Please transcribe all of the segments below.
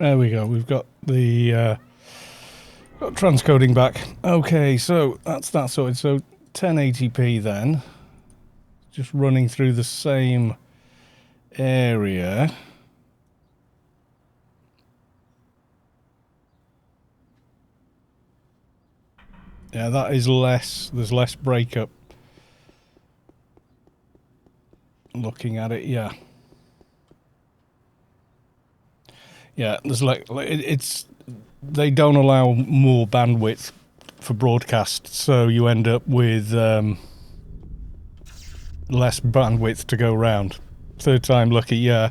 There we go. We've got the got transcoding back. Okay, so that's that sorted. So 1080p then. Just running through the same area. Yeah, that is less. There's less breakup. Looking at it, yeah. Yeah, there's like it's they don't allow more bandwidth for broadcast, so you end up with less bandwidth to go around. Third time lucky, yeah.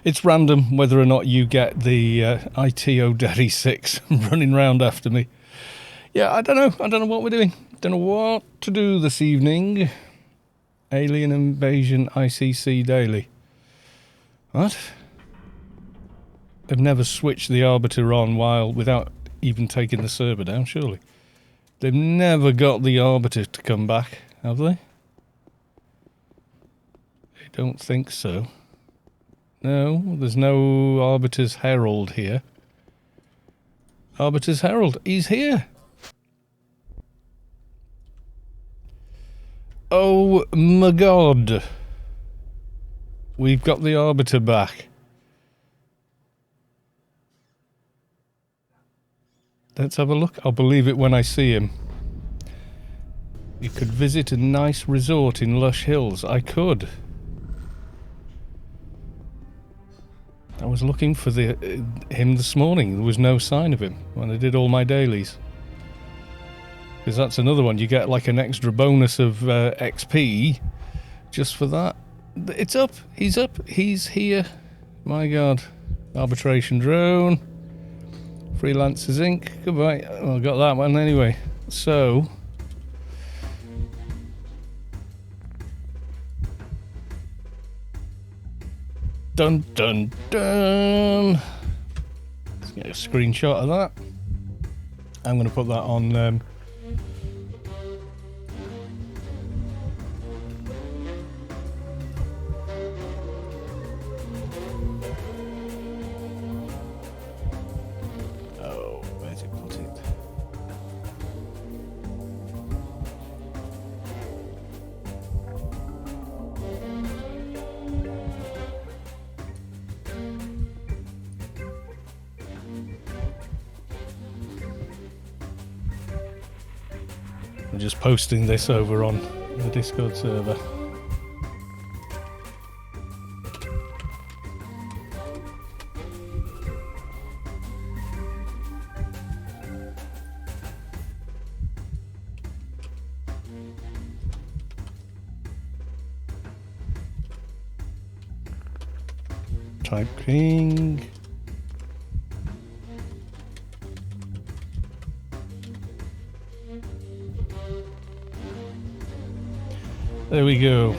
It's random whether or not you get the ITO Daddy 6 running round after me. Yeah, I don't know what we're doing. Don't know what to do this evening. Alien Invasion ICC Daily. What? They've never switched the Arbiter on without even taking the server down, surely. They've never got the Arbiter to come back, have they? I don't think so. No, there's no Arbiter's Herald here. Arbiter's Herald, he's here! Oh my god! We've got the Arbiter back. Let's have a look. I'll believe it when I see him. You could visit a nice resort in Lush Hills. I could. I was looking for him this morning. There was no sign of him when I did all my dailies. Because that's another one. You get like an extra bonus of XP just for that. It's up. He's up. He's here. My god. Arbitration drone. Freelancers Inc. Goodbye. Well, I got that one anyway. So. Dun dun dun. Let's get a screenshot of that. I'm going to put that on. I'm just posting this over on the Discord server. Type King. There we go.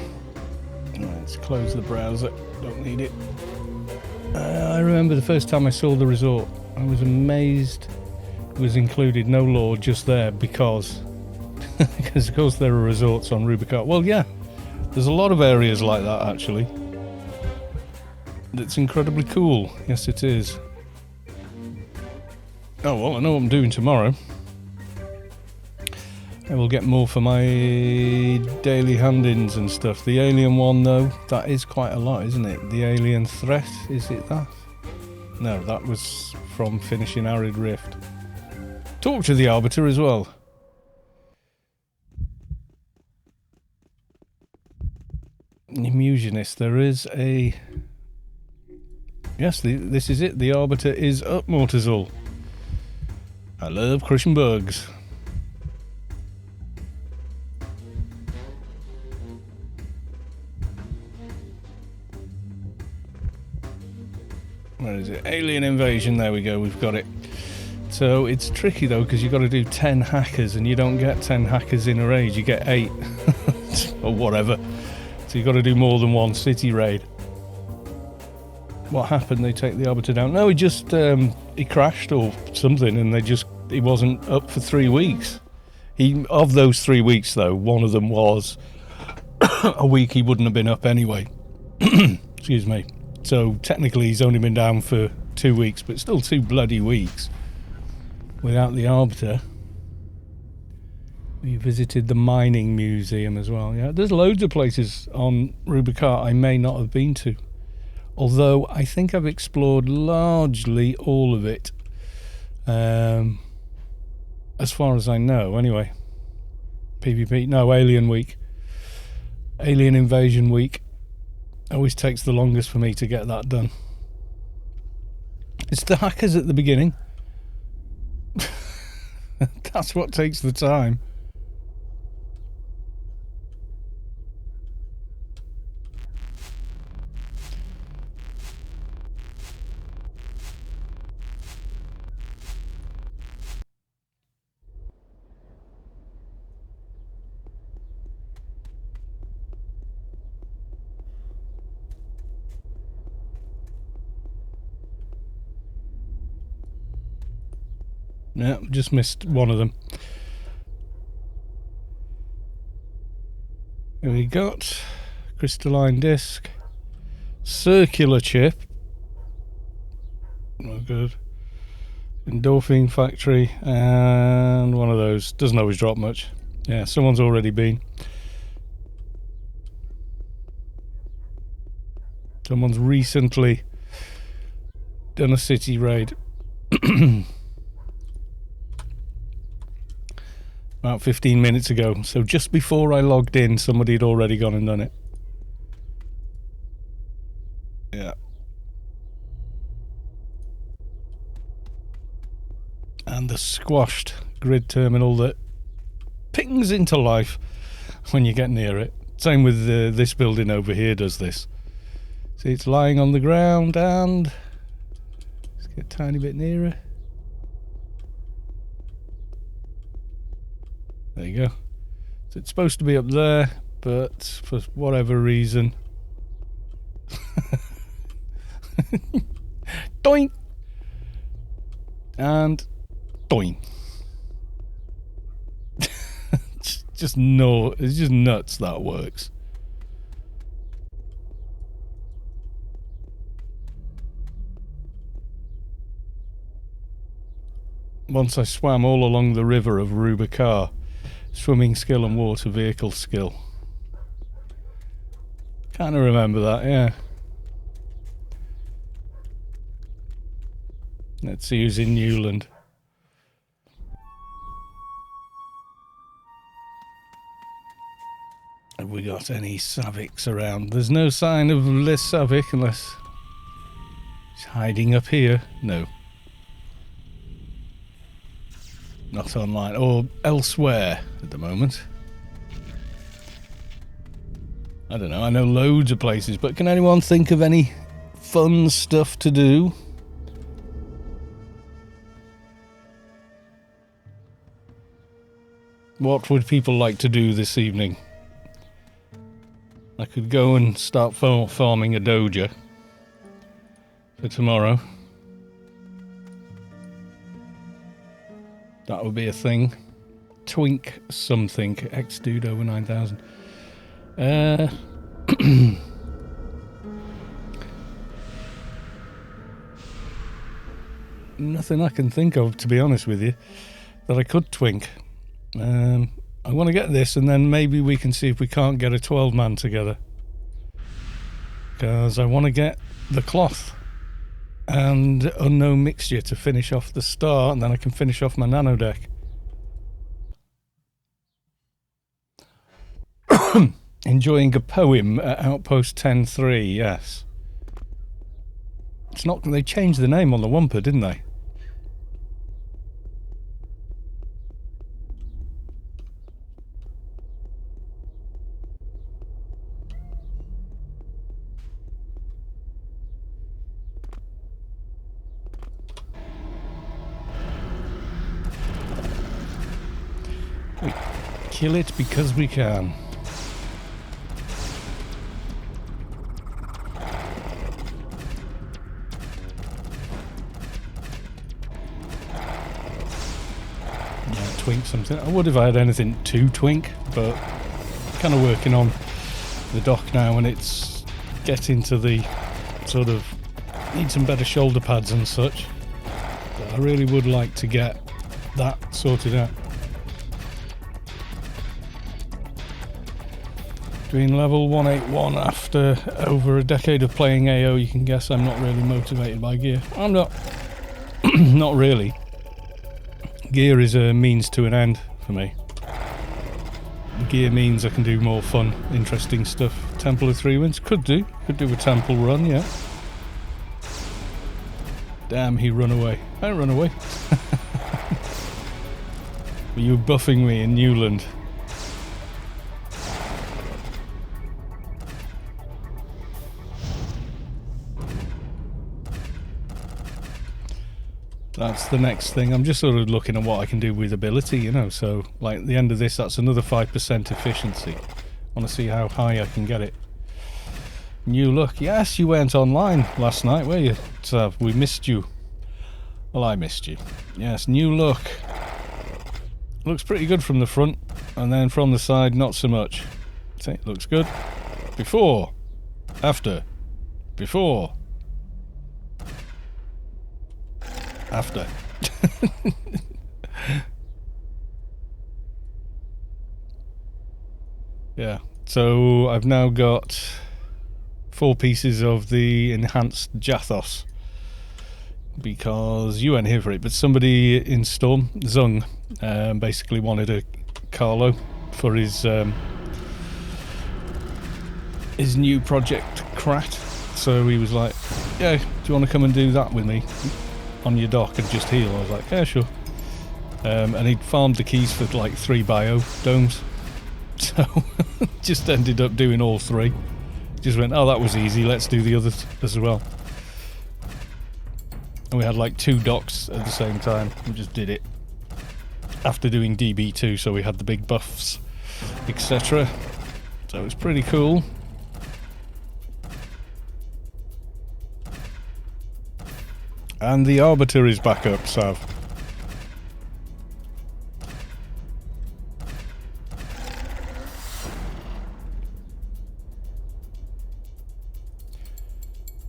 Let's close the browser. Don't need it. I remember the first time I saw the resort. I was amazed it was included no law just there because of course there are resorts on Rubicon. Well, yeah, there's a lot of areas like that actually. It's incredibly cool. Yes, it is. Oh, well, I know what I'm doing tomorrow. I will get more for my daily hand-ins and stuff. The alien one, though, that is quite a lot, isn't it? The alien threat, is it that? No, that was from finishing Arid Rift. Talk to the Arbiter as well. Immusionist, there is a... Yes, this is it. The Arbiter is up, Mortazul. I love crushing bugs. Where is it? Alien Invasion. There we go. We've got it. So it's tricky though because you've got to do 10 hackers and you don't get 10 hackers in a raid. You get 8 or whatever. So you've got to do more than one city raid. What happened? They take the Arbiter down? No, he just he crashed or something, and he wasn't up for 3 weeks. Of those 3 weeks though, one of them was a week he wouldn't have been up anyway. Excuse me. So technically he's only been down for 2 weeks, but still 2 bloody weeks without the Arbiter. We visited the mining museum as well. Yeah, there's loads of places on Rubicart I may not have been to, although I think I've explored largely all of it, as far as I know anyway. PvP, no, Alien Week, Alien Invasion Week always takes the longest for me to get that done. It's the hackers at the beginning. That's what takes the time. Yeah, just missed one of them. Here we got crystalline disc, circular chip. Oh, good. Endorphin factory, and one of those. Doesn't always drop much. Yeah, someone's already been. Someone's recently done a city raid. About 15 minutes ago. So just before I logged in, somebody had already gone and done it. Yeah. And the squashed grid terminal that pings into life when you get near it. Same with this building over here does this. See, it's lying on the ground, and let's get a tiny bit nearer. There you go. So it's supposed to be up there, but for whatever reason, doink, and doink. It's just nuts that works. Once I swam all along the river of Rubicart. Swimming skill and water vehicle skill. Kind of remember that, yeah. Let's see who's in Newland. Have we got any Saviks around? There's no sign of Les Savik unless he's hiding up here. No. Not online or elsewhere at the moment. I don't know, I know loads of places, but can anyone think of any fun stuff to do? What would people like to do this evening? I could go and start farming a doja for tomorrow. That would be a thing. Twink something. X-Dude over 9,000. Nothing I can think of, to be honest with you, that I could twink. I want to get this, and then maybe we can see if we can't get a 12-man together. Because I want to get the cloth and unknown mixture to finish off the star, and then I can finish off my nano deck. Enjoying a poem at Outpost 10-3, yes. It's not. They changed the name on the Wumper, didn't they? Kill it because we can. Yeah, twink something. I would if I had anything to twink, but kind of working on the dock now, and it's getting to the sort of Need some better shoulder pads and such. But I really would like to get that sorted out. Doing level 181 after over a decade of playing AO, you can guess I'm not really motivated by gear. I'm not. Not really. Gear is a means to an end for me. Gear means I can do more fun, interesting stuff. Temple of Three Winds? Could do a temple run, yeah. Damn, he run away. I run away. Were you buffing me in Newland? That's the next thing. I'm just sort of looking at what I can do with ability, you know. So, like, at the end of this, that's another 5% efficiency. I want to see how high I can get it. New look. Yes, you weren't online last night, were you? So we missed you. Well, I missed you. Yes, new look. Looks pretty good from the front, and then from the side, not so much. See, looks good. Before. After. Before. After. Yeah, so I've now got 4 pieces of the enhanced Jathos because you weren't here for it, but somebody in Storm, Zung, basically wanted a Carlo for his new project Krat. So he was like, yeah, do you want to come and do that with me on your dock and just heal? I was like, yeah, sure. And he'd farmed the keys for like 3 bio domes. So just ended up doing all 3. Just went, oh, that was easy, let's do the others as well. And we had like 2 docks at the same time. We just did it after doing DB2, so we had the big buffs, etc. So it was pretty cool. And the Arbiter is back up, Sav.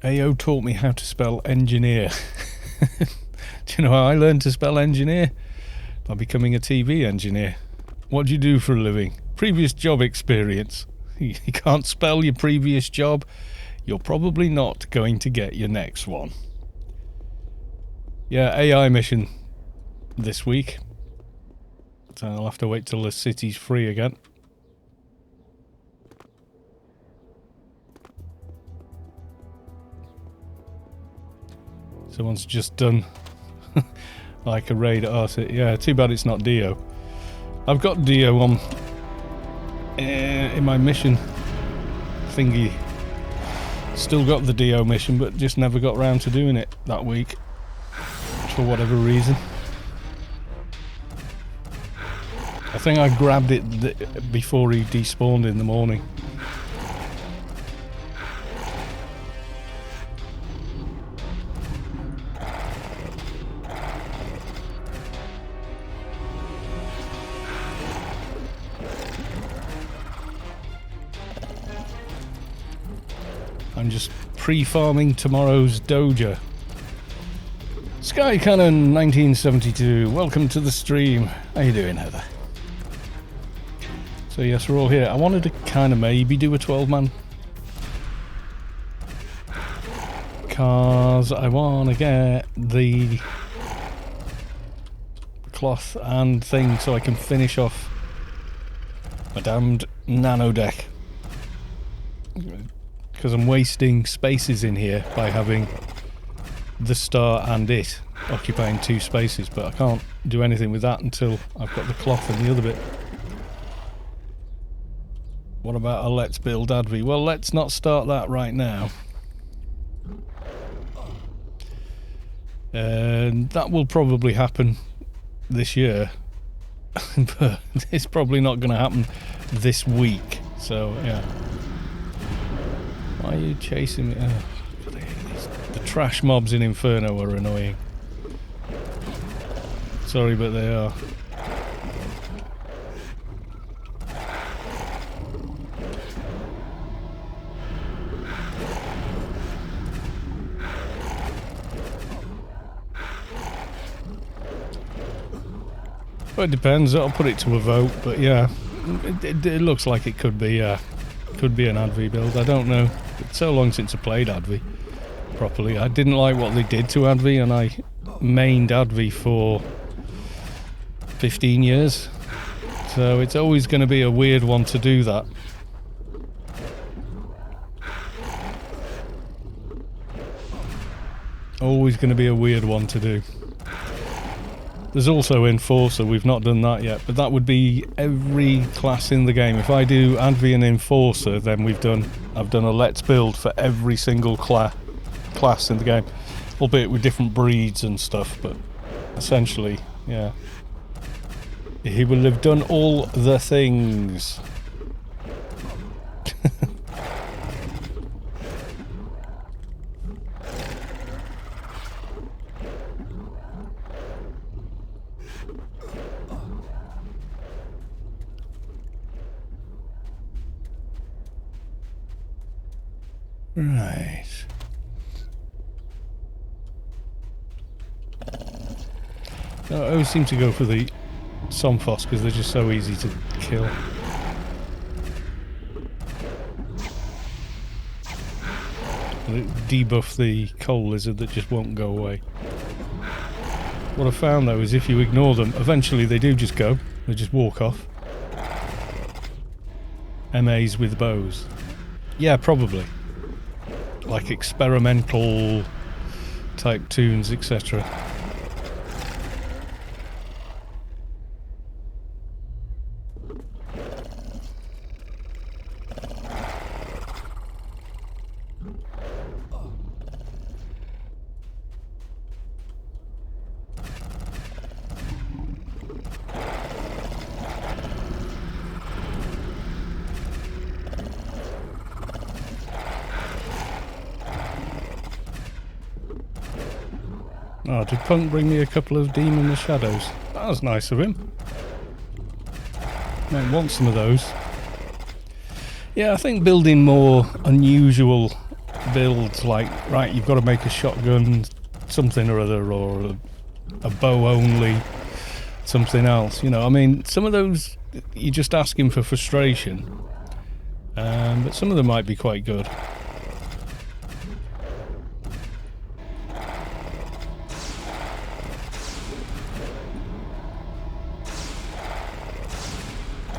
AO taught me how to spell engineer. Do you know how I learned to spell engineer? By becoming a TV engineer. What do you do for a living? Previous job experience. You can't spell your previous job, you're probably not going to get your next one. Yeah, AI mission this week. So I'll have to wait till the city's free again. Someone's just done like a raid at Arctic. Yeah, too bad it's not Dio. I've got Dio on in my mission thingy. Still got the Dio mission, but just never got round to doing it that week for whatever reason. I think I grabbed it before he despawned in the morning. I'm just pre-farming tomorrow's Doja. Sky Cannon 1972, welcome to the stream. How you doing, Heather? So yes, we're all here. I wanted to kind of maybe do a 12-man. Because I want to get the cloth and thing so I can finish off my damned nano deck. Because I'm wasting spaces in here by having the star and it occupying 2 spaces, but I can't do anything with that until I've got the cloth and the other bit. What about a let's build Advi? Well, let's not start that right now. And that will probably happen this year, but it's probably not going to happen this week. So yeah. Why are you chasing me? Oh, the trash mobs in Inferno are annoying. Sorry, but they are. Well, it depends. I'll put it to a vote, but yeah, it looks like it could be an Advi build. I don't know. It's so long since I played Advi properly. I didn't like what they did to Advi, and I mained Advi for 15 years. So it's always going to be a weird one to do that. Always going to be a weird one to do. There's also Enforcer, we've not done that yet, but that would be every class in the game. If I do Advi and Enforcer, then I've done a Let's Build for every single class in the game. Albeit with different breeds and stuff, but essentially, yeah. He will have done all the things. Right. I always seem to go for the Somphos because they're just so easy to kill. They debuff the coal lizard that just won't go away. What I found though is if you ignore them, eventually they do just go. They just walk off. MAs with bows. Yeah, probably. Like experimental type tunes, etc. Oh, did Punk bring me a couple of Demon the Shadows? That was nice of him. Might want some of those. Yeah, I think building more unusual builds, like, right, you've got to make a shotgun something or other, or a bow only something else. You know, I mean, some of those, you're just asking for frustration. But some of them might be quite good.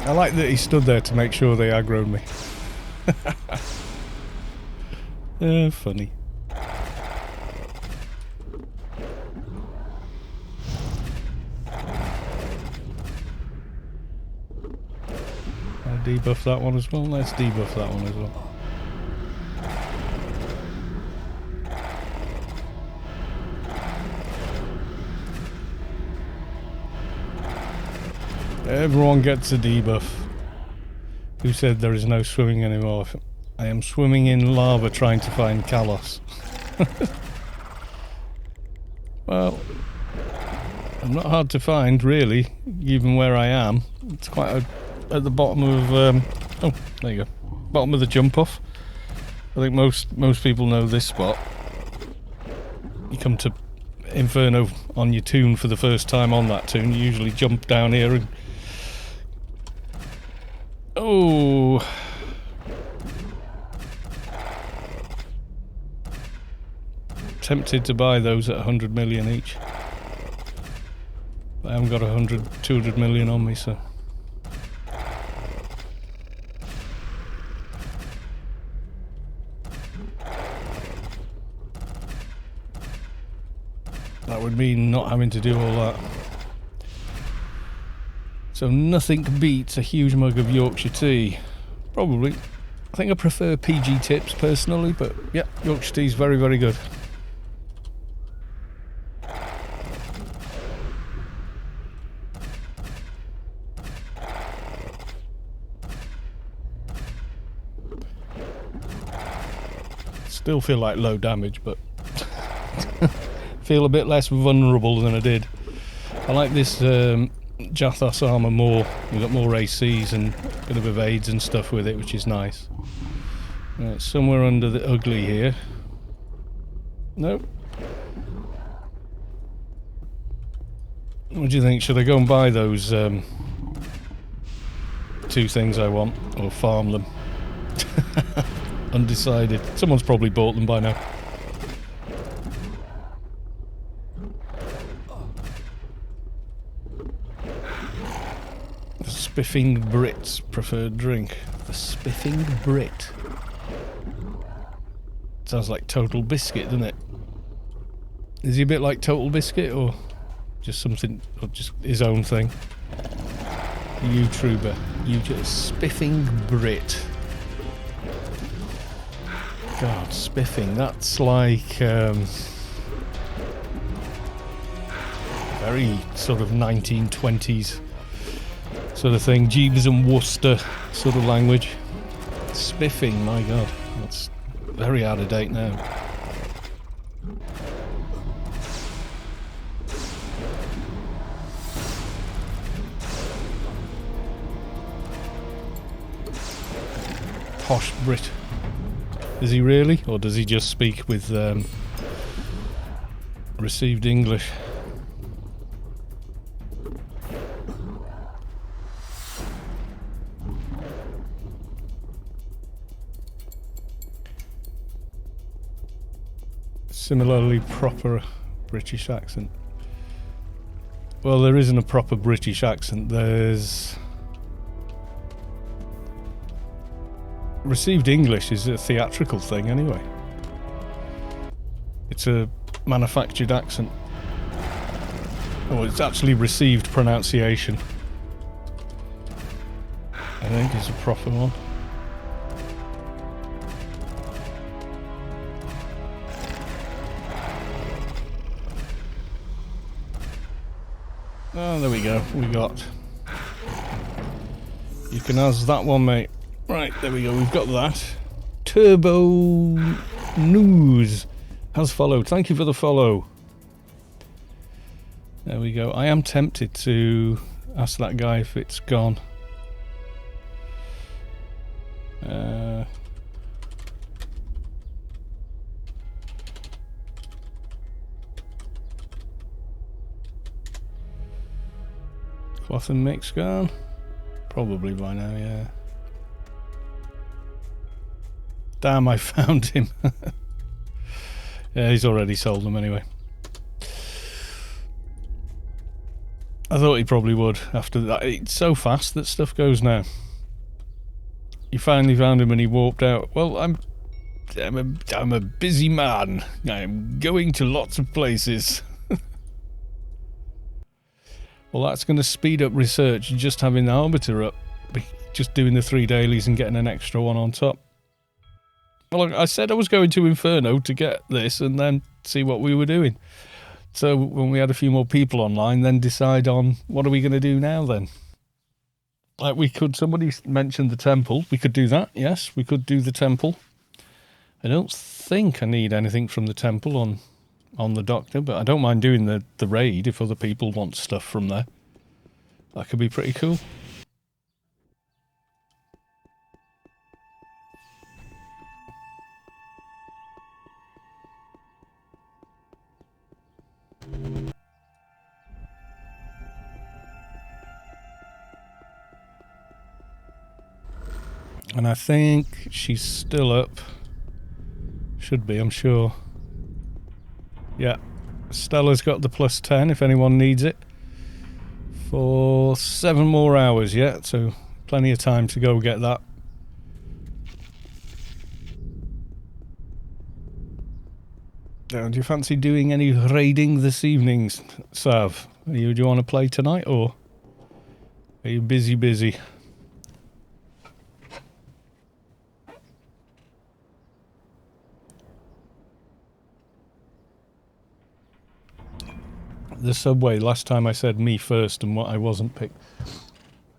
I like that he stood there to make sure they aggroed me. Funny. I'll debuff that one as well. Let's debuff that one as well. Everyone gets a debuff. Who said there is no swimming anymore? I am swimming in lava trying to find Kalos. Well, I'm not hard to find, really, even where I am. It's quite at the bottom of... oh, there you go. Bottom of the jump off. I think most people know this spot. You come to Inferno on your toon for the first time on that toon. You usually jump down here and... Oh! Tempted to buy those at 100 million each. But I haven't got 200 million on me, so... That would mean not having to do all that. So nothing beats a huge mug of Yorkshire tea. Probably. I think I prefer PG Tips personally, but yeah, Yorkshire tea is very, very good. Still feel like low damage, but feel a bit less vulnerable than I did. I like this Jathos armour more. We've got more ACs and a bit of evades and stuff with it, which is nice. Right, somewhere under the ugly here. Nope. What do you think? Should I go and buy those 2 things I want, or farm them? Undecided. Someone's probably bought them by now. The Spiffing Brit's preferred drink. The Spiffing Brit. Sounds like Total Biscuit, doesn't it? Is he a bit like Total Biscuit, or just something, or just his own thing? YouTuber. Spiffing Brit. God, spiffing. That's like very sort of 1920s sort of thing. Jeeves and Worcester sort of language. Spiffing, my God. That's very out of date now. Posh Brit. Is he really? Or does he just speak with received English? Similarly proper British accent. Well, there isn't a proper British accent. There's... Received English is a theatrical thing anyway. It's a manufactured accent. Oh, it's actually received pronunciation. I think it's a proper one. Oh, there we go. We got... You can ask that one, mate. Right, there we go. We've got that. Turbo News has followed. Thank you for the follow. There we go. I am tempted to ask that guy if it's gone. Cloth and Mix gone? Probably by now, yeah. Damn, I found him. Yeah, he's already sold them anyway. I thought he probably would after that. It's so fast that stuff goes now. You finally found him and he warped out. Well, I'm a busy man. I'm going to lots of places. Well, that's going to speed up research. Just having the Arbiter up. Just doing the 3 dailies and getting an extra one on top. Well, I said I was going to Inferno to get this and then see what we were doing. So when we had a few more people online, then decide on what are we going to do now then. Like we could, somebody mentioned the temple. We could do that, yes. We could do the temple. I don't think I need anything from the temple on the Doctor, but I don't mind doing the raid if other people want stuff from there. That could be pretty cool. And I think she's still up. Should be, I'm sure. Yeah. Stella's got the +10 if anyone needs it. For 7 more hours yet, so plenty of time to go get that. Now, do you fancy doing any raiding this evening, Sav? Do you want to play tonight, or are you busy? The subway, last time I said me first and what I wasn't picked.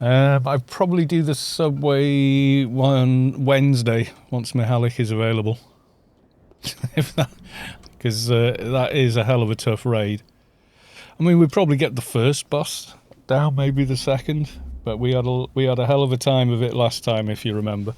I'd probably do the subway one Wednesday once Mihalik is available. Because that is a hell of a tough raid. I mean, we'd probably get the first boss down, maybe the second, but we had a hell of a time of it last time, if you remember.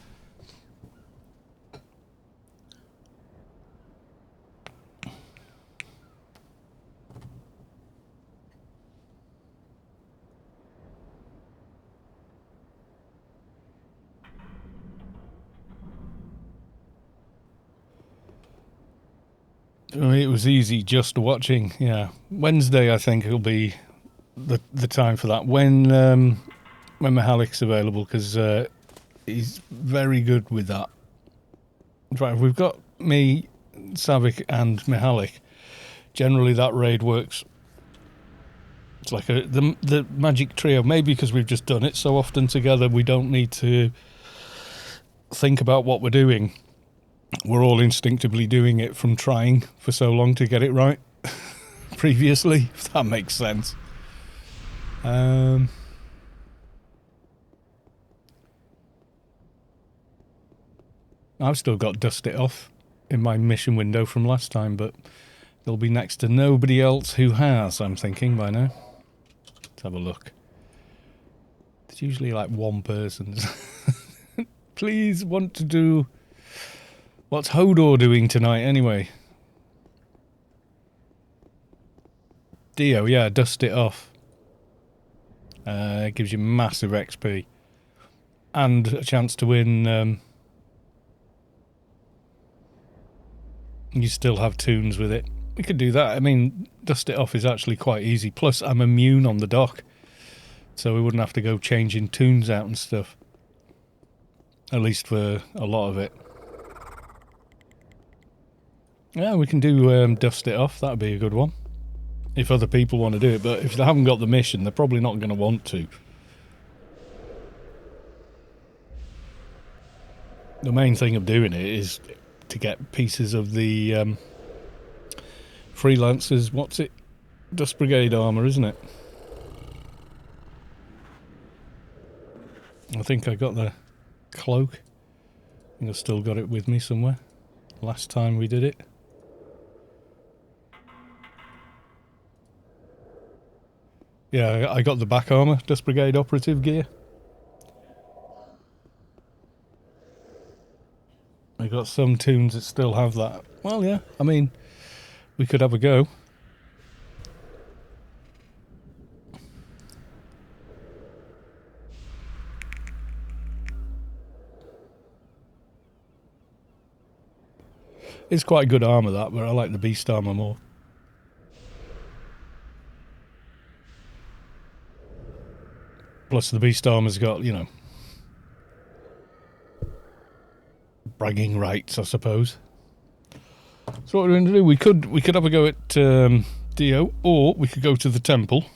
It was easy just watching. Yeah, Wednesday I think will be the time for that when Mihalik's available, because he's very good with that. Right, we've got me, Savik, and Mihalik. Generally, that raid works. It's like the magic trio. Maybe because we've just done it so often together, we don't need to think about what we're doing. We're all instinctively doing it from trying for so long to get it right previously, if that makes sense. I've still got Dust It Off in my mission window from last time, but there'll be next to nobody else who has, I'm thinking, by now. Let's have a look. It's usually like one person. Please, want to do... What's Hodor doing tonight, anyway? Dio, yeah, Dust It Off. It gives you massive XP. And a chance to win... you still have tunes with it. We could do that. I mean, Dust It Off is actually quite easy. Plus, I'm immune on the dock. So we wouldn't have to go changing tunes out and stuff. At least for a lot of it. Yeah, we can do Dust It Off. That'd be a good one. If other people want to do it. But if they haven't got the mission, they're probably not going to want to. The main thing of doing it is to get pieces of the freelancers. What's it? Dust Brigade armour, isn't it? I think I got the cloak. I think I've still got it with me somewhere. Last time we did it. Yeah, I got the back armour, Dust Brigade operative gear. I got some tunes that still have that. Well, yeah, I mean, we could have a go. It's quite good armour, that, but I like the beast armour more. Plus the beast armour's got, you know, bragging rights, I suppose. So what we're going to do, we could have a go at Dio, or we could go to the temple.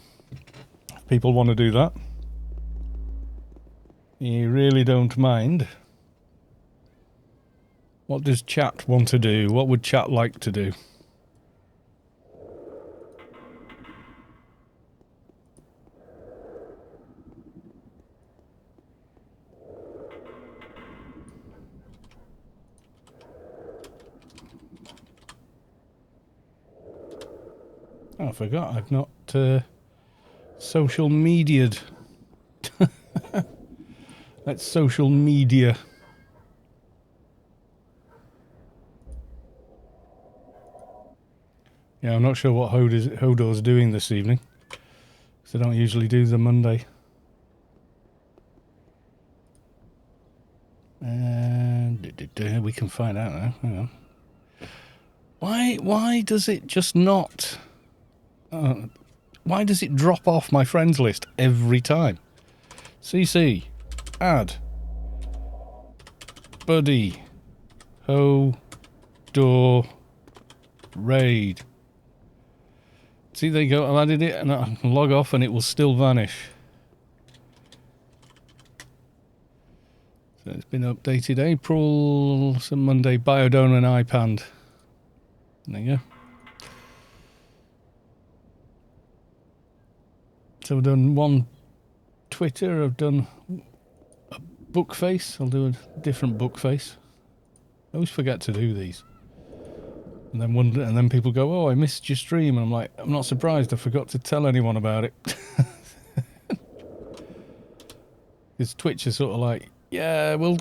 If people want to do that. You really don't mind. What does chat want to do? What would chat like to do? Oh, I forgot, I've not social media'd. Let's social media. Yeah, I'm not sure what Hodor's doing this evening, because I don't usually do the Monday. And we can find out now. Hang on. Why does it just not... why does it drop off my friends list every time? CC. Add. Buddy. Hodor. Raid. See, there you go. I've added it and I can log off and it will still vanish. So it's been updated April, some Monday, Biodone and iPand. There you go. So I've done one Twitter, I've done a book face. I'll do a different book face. I always forget to do these. And then people go, oh, I missed your stream. And I'm like, I'm not surprised. I forgot to tell anyone about it. Because Twitch is sort of like, yeah, we'll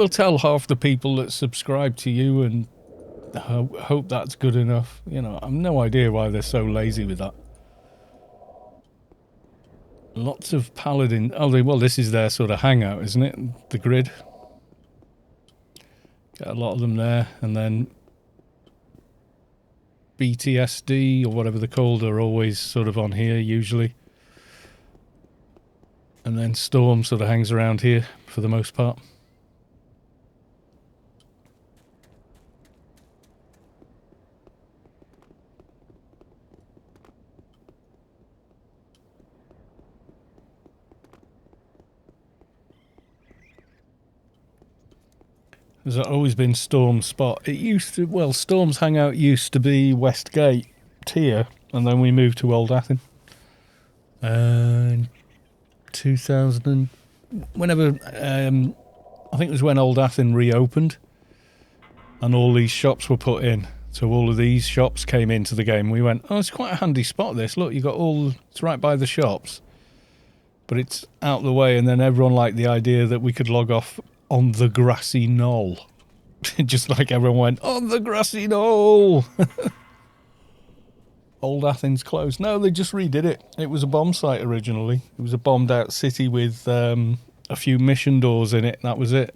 tell half the people that subscribe to you and hope that's good enough. You know, I've no idea why they're so lazy with that. Lots of Paladin. Oh, well, this is their sort of hangout, isn't it? The grid. Get a lot of them there, and then BTSD or whatever they're called are always sort of on here usually. And then Storm sort of hangs around here for the most part. There's always been Storm's spot. It used to, well, Storm's hangout used to be Westgate here, and then we moved to Old Athen. 2000, whenever, I think it was when Old Athen reopened, and all these shops were put in. So all of these shops came into the game. We went, oh, it's quite a handy spot this. Look, you got it's right by the shops, but it's out of the way. And then everyone liked the idea that we could log off on the grassy knoll. Just like everyone went, on the grassy knoll. Old Athens closed. No, they just redid it. It was a bomb site originally. It was a bombed out city with a few mission doors in it. That was it.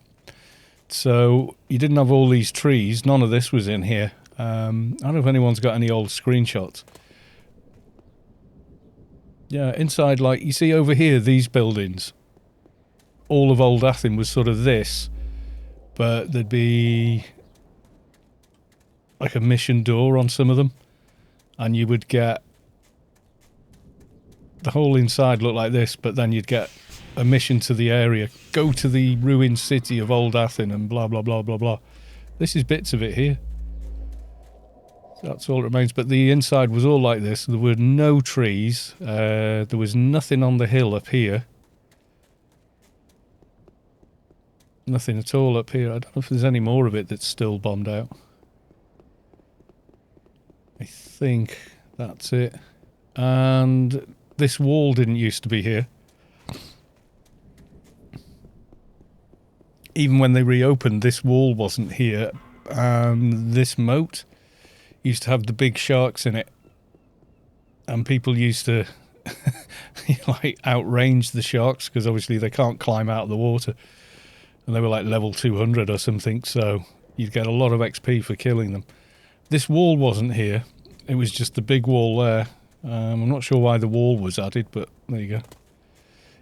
So you didn't have all these trees. None of this was in here. I don't know if anyone's got any old screenshots. Yeah, inside, like, you see over here, these buildings. All of Old Athen was sort of this, but there'd be like a mission door on some of them, and you would get the whole inside look like this, but then you'd get a mission to the area, go to the ruined city of Old Athen and blah blah blah blah blah. This is bits of it here. That's all that remains, but the inside was all like this. There were no trees, there was nothing on the hill up here. Nothing at all up here. I don't know if there's any more of it that's still bombed out. I think that's it. And this wall didn't used to be here. Even when they reopened, this wall wasn't here. This moat used to have the big sharks in it. And people used to like outrange the sharks because obviously they can't climb out of the water. And they were like level 200 or something, so you'd get a lot of XP for killing them. This wall wasn't here. It was just the big wall there. I'm not sure why the wall was added, but there you go.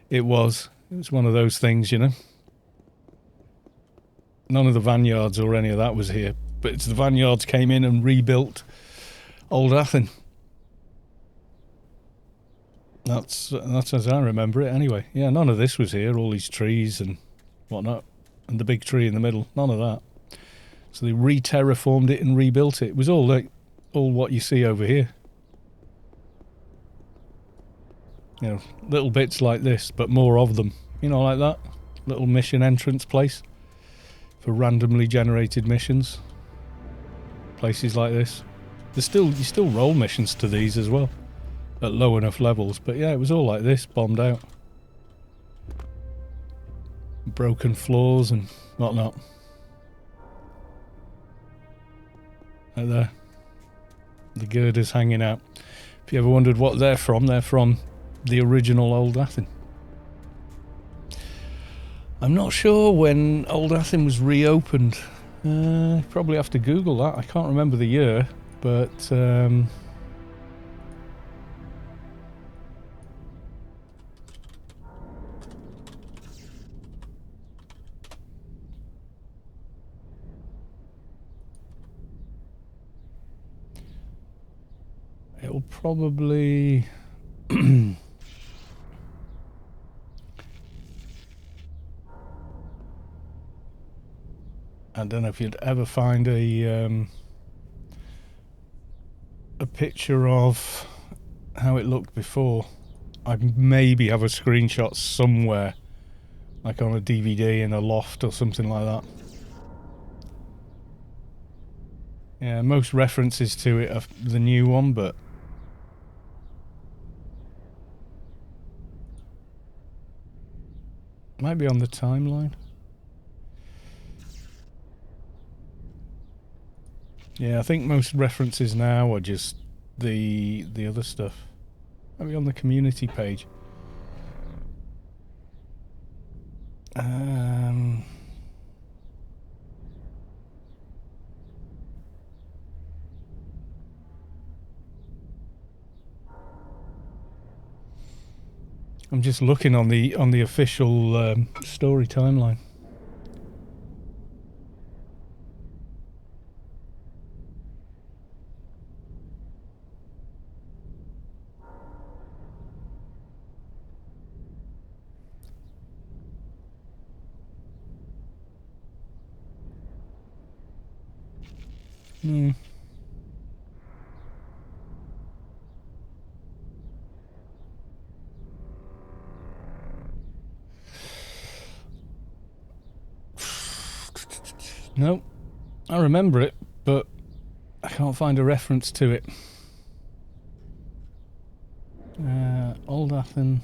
It was one of those things, you know. None of the vineyards or any of that was here, but it's the vineyards came in and rebuilt Old Athen. That's as I remember it anyway. Yeah, none of this was here, all these trees and whatnot, and the big tree in the middle, none of that. So they re-terraformed it and rebuilt it. It was all what you see over here. You know, little bits like this, but more of them. You know, like that. Little mission entrance place for randomly generated missions. Places like this. You still roll missions to these as well, at low enough levels. But yeah, it was all like this, bombed out. Broken floors and whatnot. Right there. The girders hanging out. If you ever wondered what they're from the original Old Athen. I'm not sure when Old Athen was reopened. Probably have to Google that. I can't remember the year, but it'll probably I don't know if you'd ever find a picture of how it looked before. I'd maybe have a screenshot somewhere, like on a DVD in a loft or something like that. Yeah, most references to it are the new one, but might be on the timeline. Yeah, I think most references now are just the other stuff. Maybe on the community page. I'm just looking on the official story timeline. Hmm. No, I remember it, but I can't find a reference to it. Old Athen.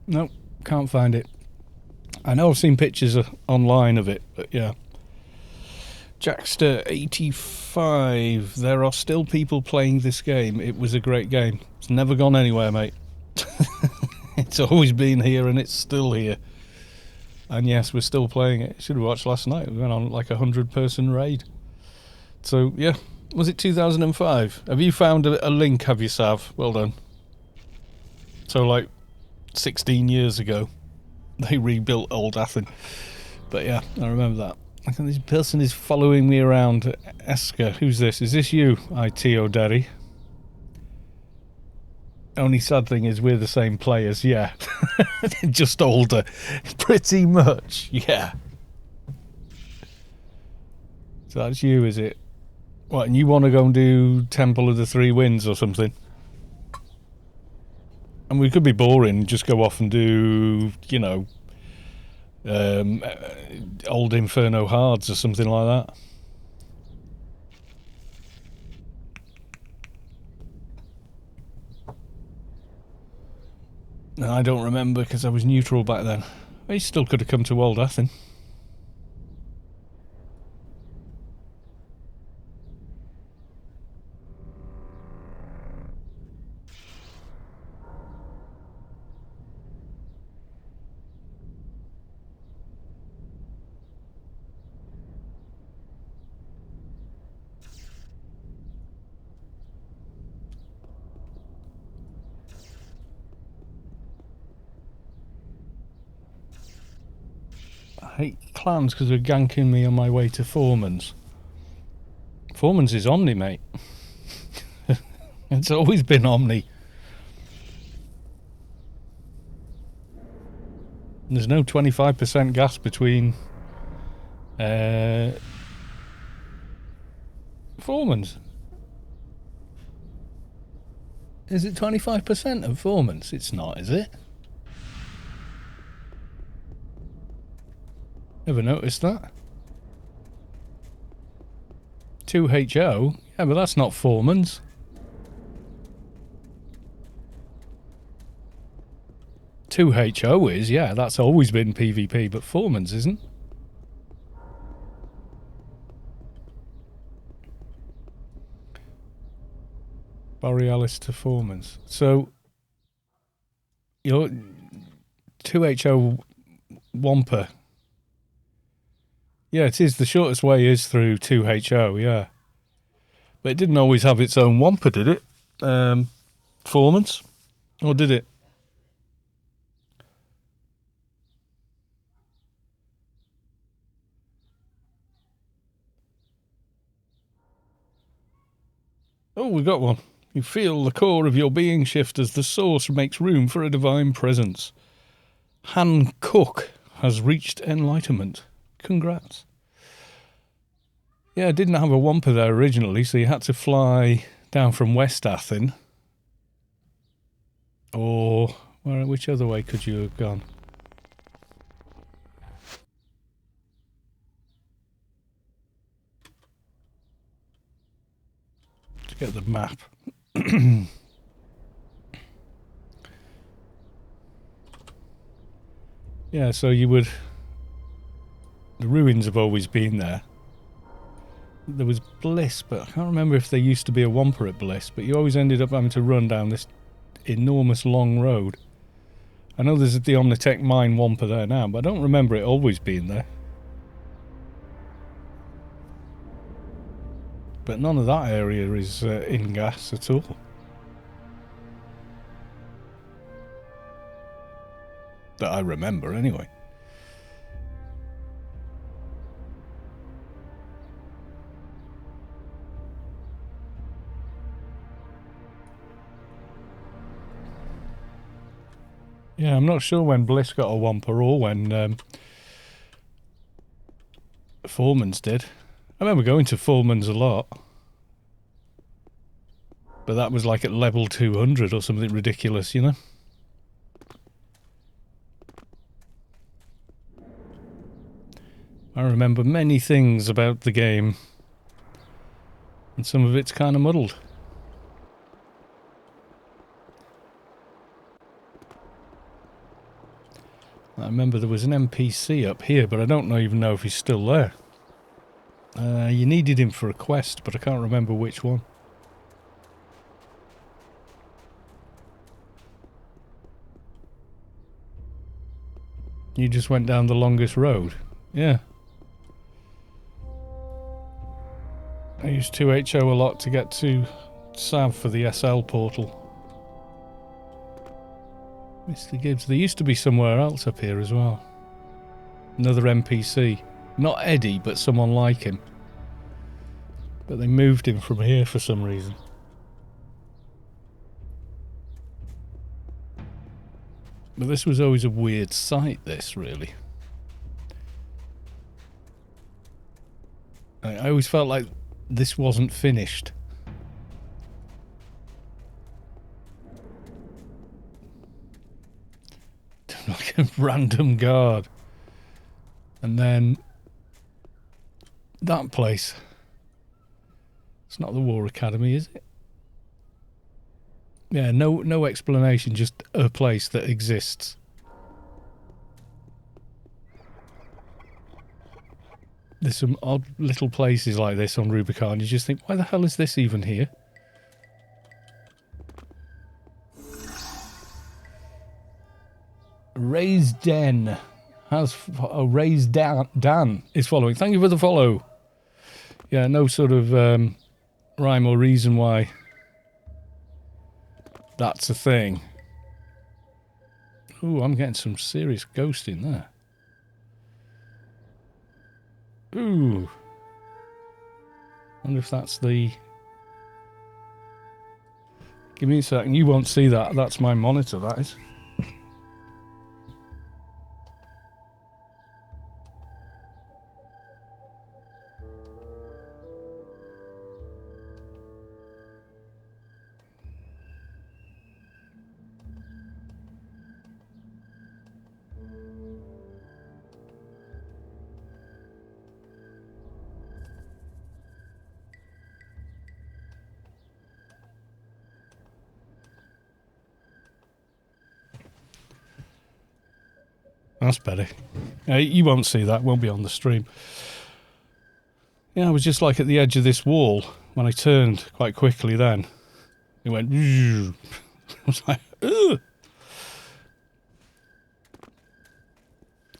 No, can't find it. I know I've seen pictures online of it, but yeah. Jackster85. There are still people playing this game. It was a great game. It's never gone anywhere, mate. It's always been here and it's still here. And yes, we're still playing it. Should have watched last night. We went on like a 100-person raid. So yeah, was it 2005? Have you found a link? Have you, Sav? Well done. So like 16 years ago, they rebuilt Old Athen. But yeah, I remember that. I think this person is following me around. Esker, who's this? Is this you, ITO Daddy? Only sad thing is we're the same players, yeah. Just older. Pretty much, yeah. So that's you, is it? What, and you want to go and do Temple of the Three Winds or something? And we could be boring, just go off and do, you know, Old Inferno Hards or something like that. No, I don't remember because I was neutral back then. He still could have come to Old Athen. I hate clans because they're ganking me on my way to Foreman's. Foreman's is Omni, mate. It's always been Omni. There's no 25% gas between Foreman's. Is it 25% of Foreman's? It's not, is it? Never noticed that. 2HO? Yeah, but that's not Foreman's. 2HO is, yeah, that's always been PvP, but Foreman's isn't. Borealis to Foreman's. So, your 2HO Wampa. Yeah, it is. The shortest way is through 2HO, yeah. But it didn't always have its own Wampa, did it? Foreman's? Or did it? Oh, we got one. You feel the core of your being shift as the source makes room for a divine presence. Han Cook has reached enlightenment. Congrats. Yeah, I didn't have a Wampa there originally, so you had to fly down from West Athen. Or which other way could you have gone? To get the map. Yeah, so you would... The ruins have always been there. There was Bliss, but I can't remember if there used to be a Wampa at Bliss, but you always ended up having to run down this enormous long road. I know there's the Omnitech Mine Wampa there now, but I don't remember it always being there. But none of that area is in gas at all. That I remember, anyway. Yeah, I'm not sure when Bliss got a Wampa or when Foreman's did. I remember going to Foreman's a lot. But that was like at level 200 or something ridiculous, you know? I remember many things about the game. And some of it's kind of muddled. I remember there was an NPC up here, but I don't even know if he's still there. You needed him for a quest, but I can't remember which one. You just went down the longest road. Yeah. I used 2HO a lot to get to Sav for the SL portal. Mr. Gibbs, there used to be somewhere else up here as well. Another NPC. Not Eddie, but someone like him. But they moved him from here for some reason. But this was always a weird sight, this, really. I always felt like this wasn't finished. Like a random guard. And then that place. It's not the War Academy, is it? Yeah, no explanation, just a place that exists. There's some odd little places like this on Rubicon. You just think, why the hell is this even here? Raised Den has Raised Dan is following. Thank you for the follow. Yeah, no sort of rhyme or reason why that's a thing. Ooh, I'm getting some serious ghosting there. Ooh. Wonder if that's the... Give me a second. You won't see that. That's my monitor, that is. That's better. You won't see that, won't be on the stream. Yeah, I was just like at the edge of this wall when I turned quite quickly then. It went... I was like, ugh!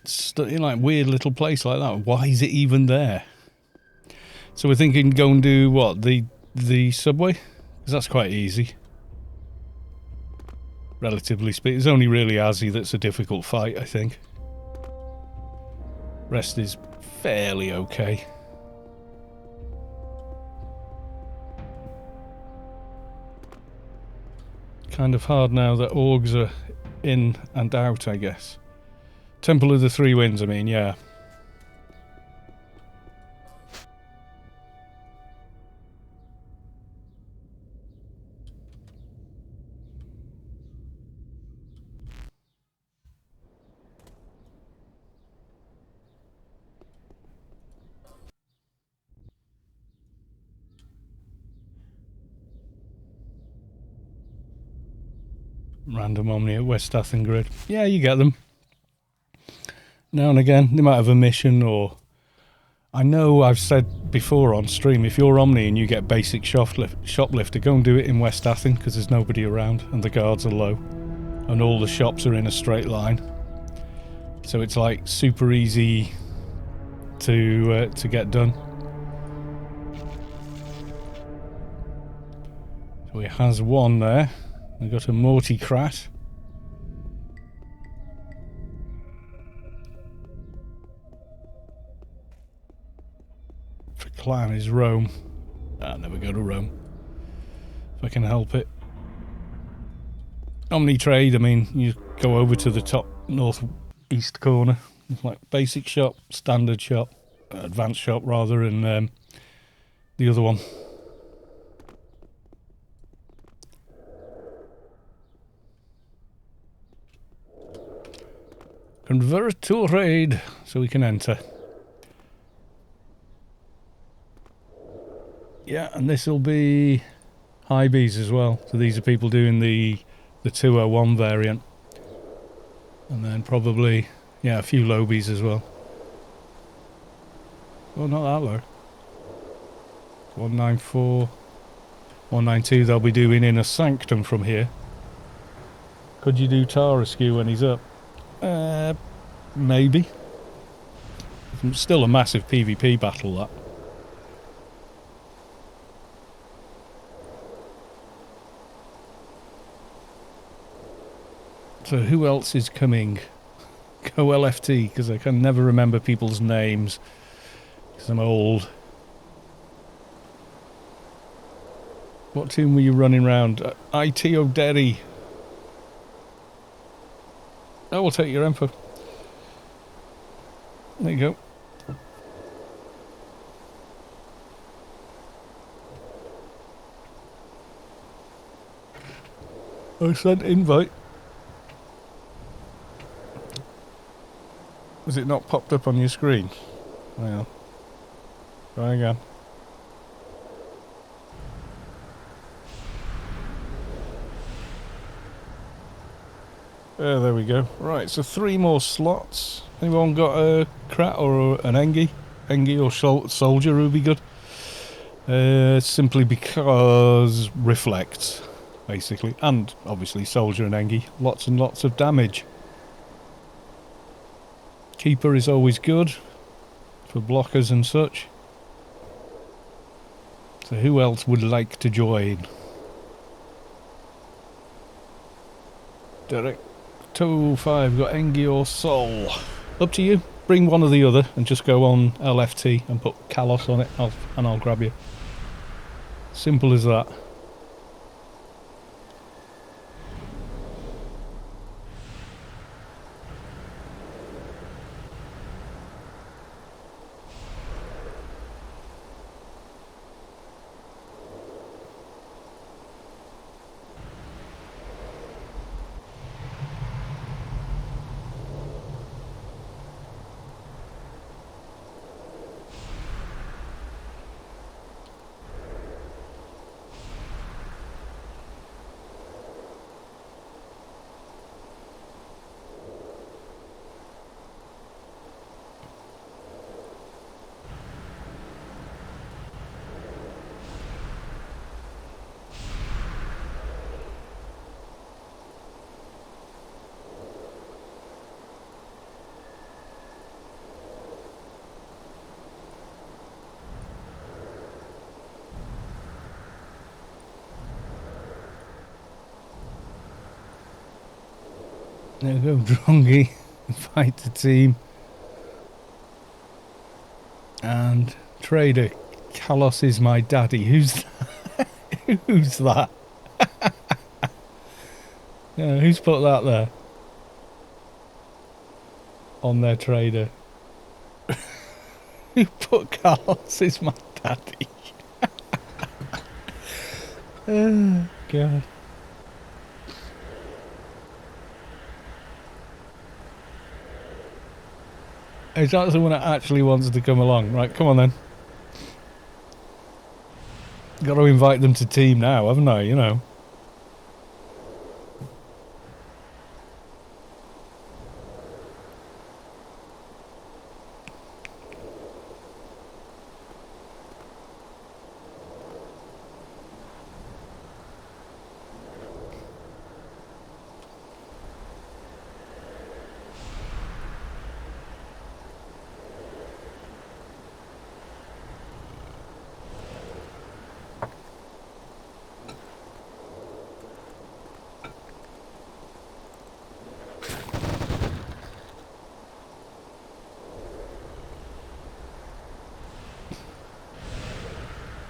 It's in like weird little place like that. Why is it even there? So we're thinking go and do what? The subway? Because that's quite easy. Relatively speaking. It's only really Azzy that's a difficult fight, I think. Rest is fairly okay. Kind of hard now that orgs are in and out, I guess. Temple of the Three Winds, I mean, yeah. Random Omni at West Athen Grid. Yeah, you get them. Now and again, they might have a mission or I know I've said before on stream, if you're Omni and you get basic shoplifter, go and do it in West Athen because there's nobody around and the guards are low and all the shops are in a straight line. So it's like super easy to get done. So he has one there. We've got a Morticrat. For clan is Rome. I'll never go to Rome. If I can help it. Omni trade, I mean, you go over to the top northeast corner. It's like basic shop, standard shop, advanced shop rather, and the other one. Convert to raid, so we can enter. Yeah, and this will be high Bs as well. So these are people doing the 201 variant. And then probably, yeah, a few low Bs as well. Well, not that low. 194, 192 they'll be doing in a sanctum from here. Could you do Tara skew when he's up? Maybe. It's still a massive PvP battle, that. So who else is coming? Go LFT, because I can never remember people's names. Because I'm old. What team were you running around? IT O'Derry. I will take your info. There you go. I sent invite. Was it not popped up on your screen? Hang on. Try again. There we go. Right, so 3 more slots. Anyone got a Krat or an Engi? Engi or Soldier would be good. Simply because reflects, basically. And obviously Soldier and Engi. Lots and lots of damage. Keeper is always good for blockers and such. So who else would like to join? Derek 205 got Engi or Sol. Up to you. Bring one or the other and just go on LFT and put Kalos on it and I'll grab you. Simple as that. There we go, Drongy. Fight the team. And Trader. Kalos is my daddy. Who's that? Who's that? Yeah, who's put that there? On their Trader. Who put Kalos is my daddy? Oh, God. Is that someone that actually wants to come along? Right, come on then. Got to invite them to team now, haven't I? You know.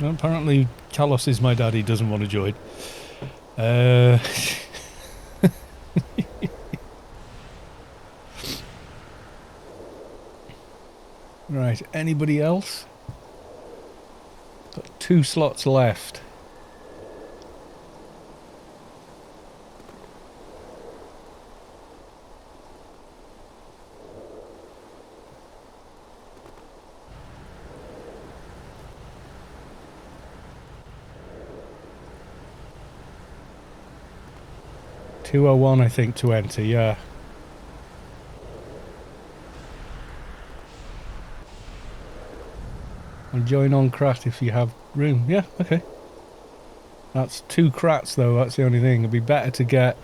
Apparently, Carlos is my daddy, doesn't want to join. Uh, right, anybody else? Got 2 slots left. $201, I think, to enter, yeah. And join on Krat if you have room. Yeah, okay. That's 2 Krats, though, that's the only thing. It'd be better to get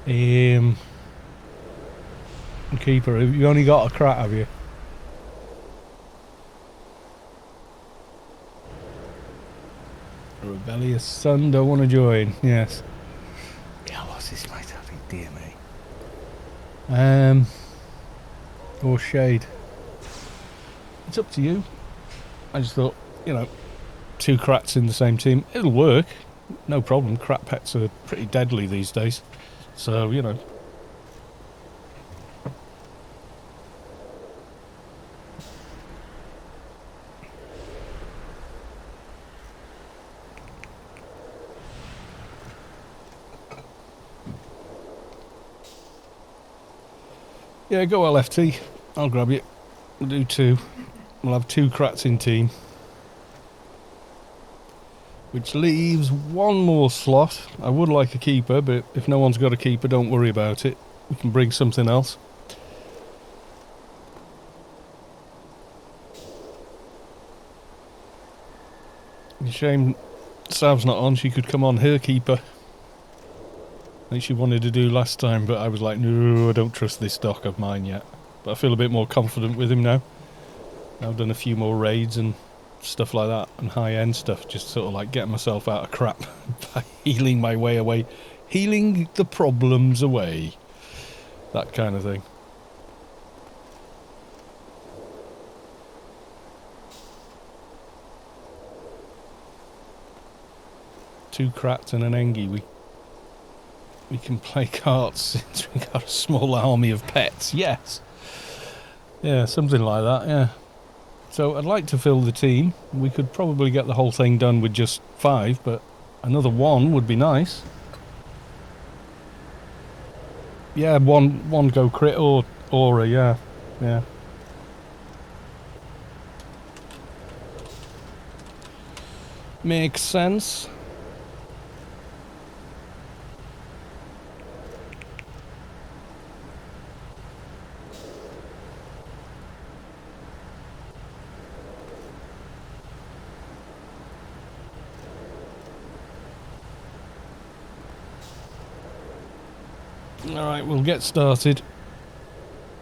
a keeper. You've only got a Krat, have you? A rebellious son, don't want to join. Yes. Carlos is my daddy, dear me. Or Shade. It's up to you. I just thought, you know, 2 Krats in the same team. It'll work. No problem. Krat pets are pretty deadly these days. So, you know. Yeah, go LFT. I'll grab you. We'll do 2. We'll have 2 Krats in team. Which leaves 1 more slot. I would like a keeper, but if no one's got a keeper, don't worry about it. We can bring something else. Shame Sav's not on. She could come on her keeper. I think she wanted to do last time, but I was like, no, I don't trust this doc of mine yet. But I feel a bit more confident with him now. I've done a few more raids and stuff like that, and high-end stuff, just sort of like getting myself out of crap by healing my way away. Healing the problems away. That kind of thing. Two Krats and an Engie. We can play cards since we got a small army of pets. Yes. Yeah, something like that, yeah. So I'd like to fill the team. We could probably get the whole thing done with just 5, but another 1 would be nice. Yeah, one go crit or aura, yeah. Yeah. Makes sense. Alright, we'll get started.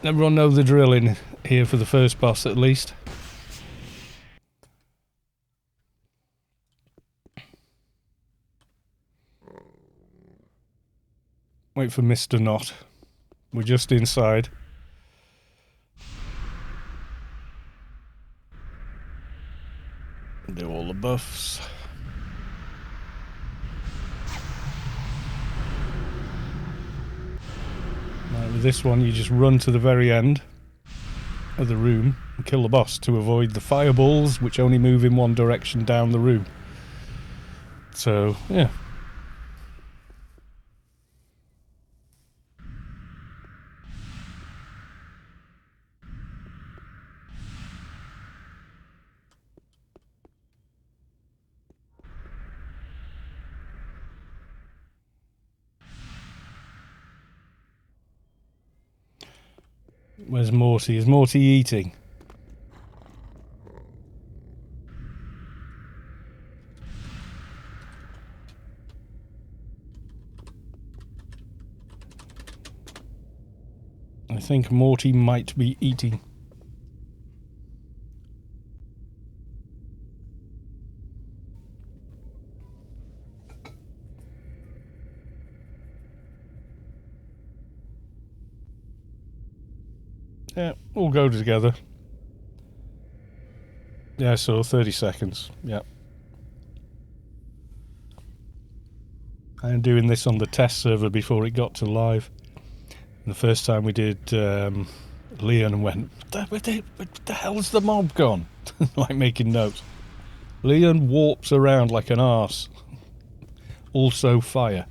Everyone know the drill in here for the first boss at least. Wait for Mr. Knot. We're just inside. Do all the buffs. Right, with this one you just run to the very end of the room and kill the boss to avoid the fireballs, which only move in one direction down the room. So, yeah. Where's Morty? Is Morty eating? I think Morty might be eating. Yeah, all go together. Yeah, so 30 seconds. Yeah. I'm doing this on the test server before it got to live. And the first time we did Leon went, where the hell's the mob gone? Like making notes. Leon warps around like an arse. Also fire.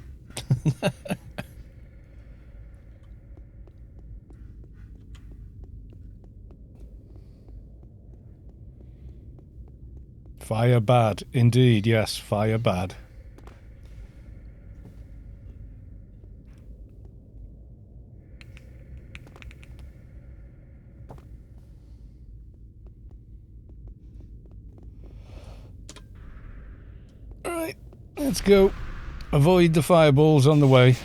Fire bad. Indeed, yes, fire bad. Alright, let's go. Avoid the fireballs on the way.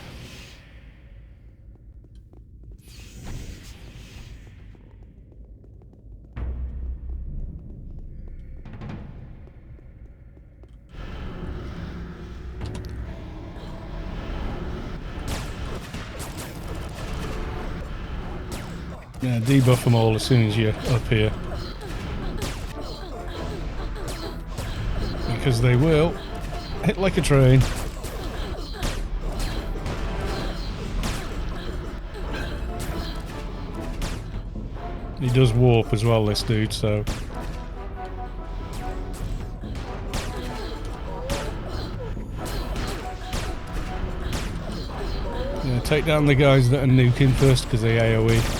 Yeah, debuff them all as soon as you're up here. Because they will hit like a train. He does warp as well, this dude, so... Yeah, take down the guys that are nuking first, because they AoE.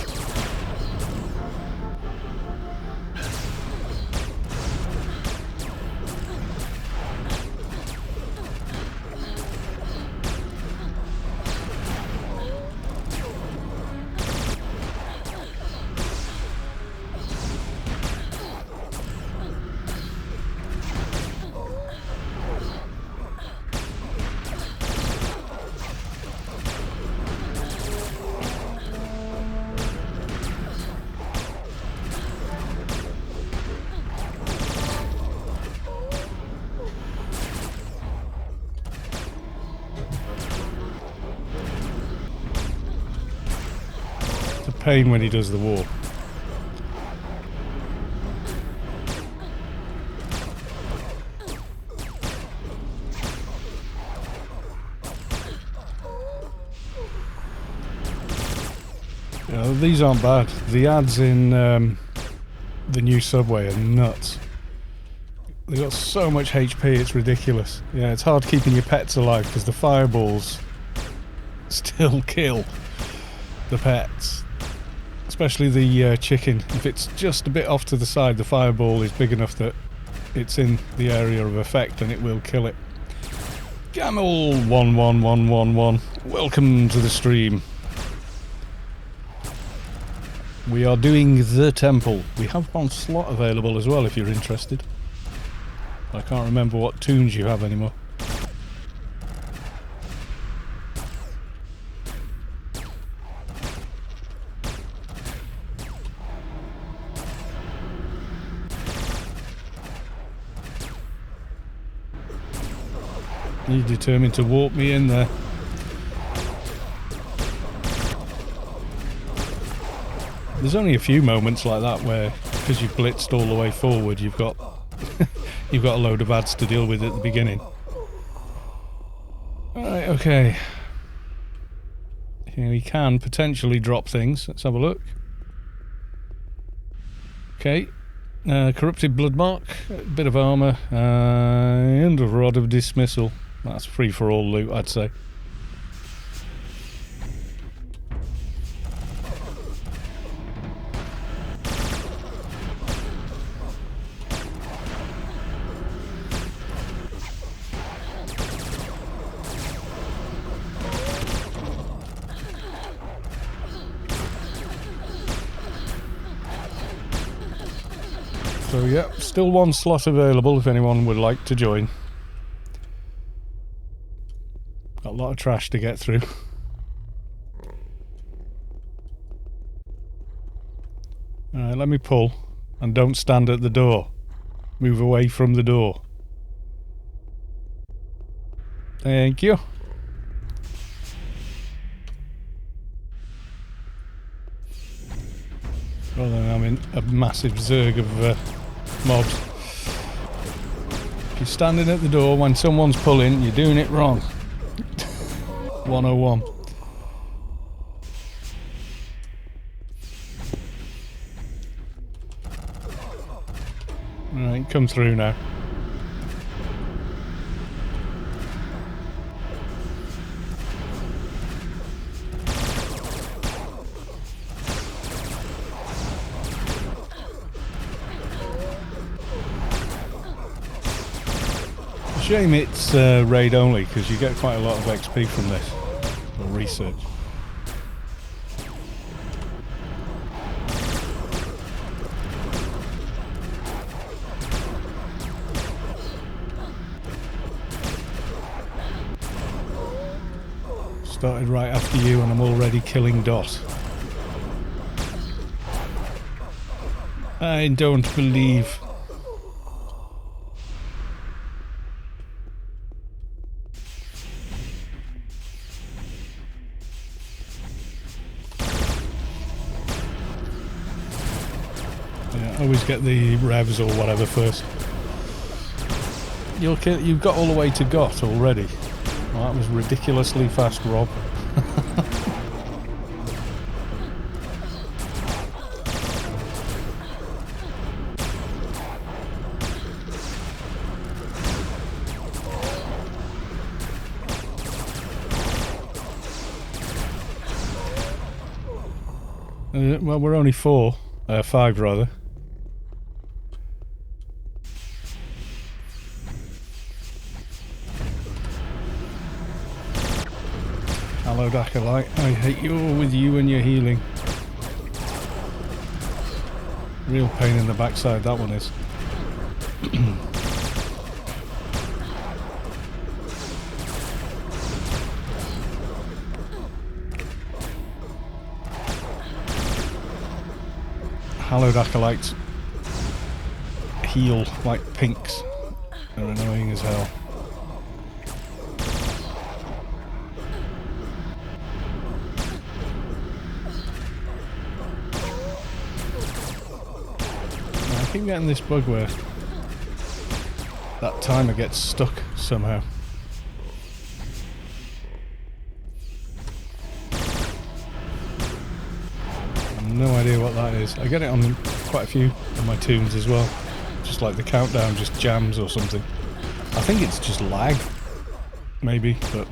Pain when he does the warp. You know, these aren't bad. The ads in the new subway are nuts. They've got so much HP, it's ridiculous. Yeah, it's hard keeping your pets alive because the fireballs still kill the pets. Especially the chicken. If it's just a bit off to the side, the fireball is big enough that it's in the area of effect and it will kill it. Camel 11111, welcome to the stream. We are doing the temple. We have one slot available as well if you're interested. I can't remember what tunes you have anymore. You're determined to warp me in there. There's only a few moments like that where, because you've blitzed all the way forward, you've got you've got a load of ads to deal with at the beginning. Alright, okay. Here we can potentially drop things. Let's have a look. Okay. Corrupted blood mark, a bit of armour, and a rod of dismissal. That's free for all loot, I'd say. So yeah, still one slot available if anyone would like to join. Got a lot of trash to get through. Alright, let me pull. And don't stand at the door. Move away from the door. Thank you. Rather than having a massive zerg of mobs. If you're standing at the door when someone's pulling, you're doing it wrong. 101. Right, come through now. Shame it's raid only, because you get quite a lot of XP from this, or research. Started right after you and I'm already killing Dot. I don't believe. Yeah, always get the revs or whatever first. You've got all the way to Got already. Well, that was ridiculously fast, Rob. Well, we're only 5 rather. Hello, Acolyte. I hate you with you and your healing. Real pain in the backside, that one is. Hallowed Acolytes heal like pinks. They're annoying as hell. I keep getting this bug where that timer gets stuck somehow. No idea what that is. I get it on quite a few of my tunes as well. Just like the countdown just jams or something. I think it's just lag, maybe, but...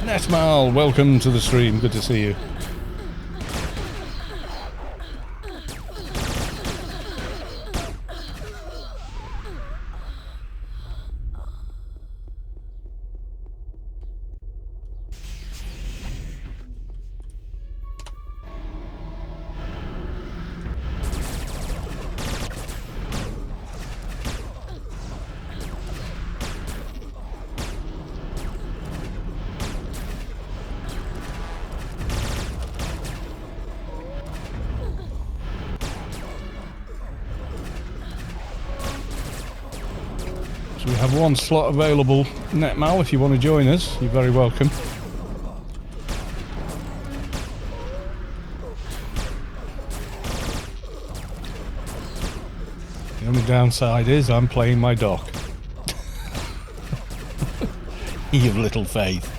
Netmal, welcome to the stream. Good to see you. So we have one slot available, Netmal, if you want to join us, you're very welcome. The only downside is I'm playing my dock. Ye of little faith.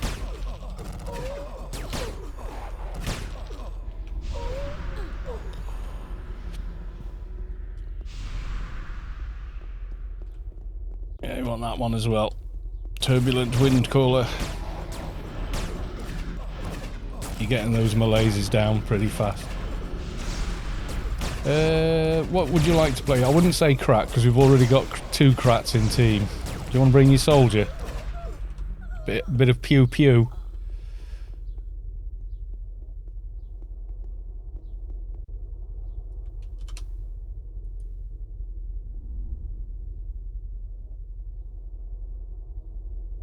Yeah, you want that one as well. Turbulent wind caller. You're getting those Malays down pretty fast. What would you like to play? I wouldn't say crack because we've already got 2 crats in team. Do you want to bring your soldier? Bit of pew pew.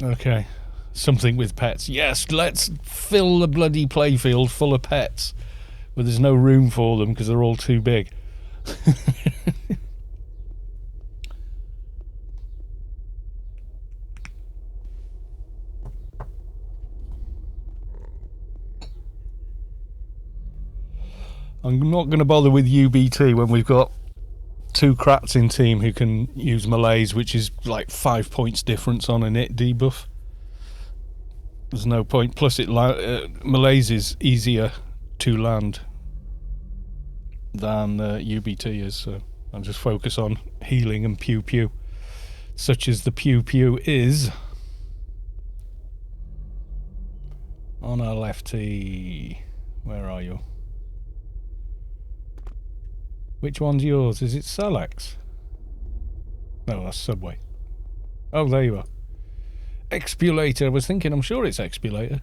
Okay, something with pets. Yes, let's fill the bloody playfield full of pets. But there's no room for them because they're all too big. I'm not going to bother with UBT when we've got 2 crats in team who can use melees, which is like 5 points difference on an it debuff. There's no point. Plus, melees is easier to land than UBT is, so I'll just focus on healing and pew pew, such as the pew pew is. On our lefty, where are you? Which one's yours? Is it Salax? No, that's Subway. Oh, there you are. Expulator. I was thinking, I'm sure it's Expulator.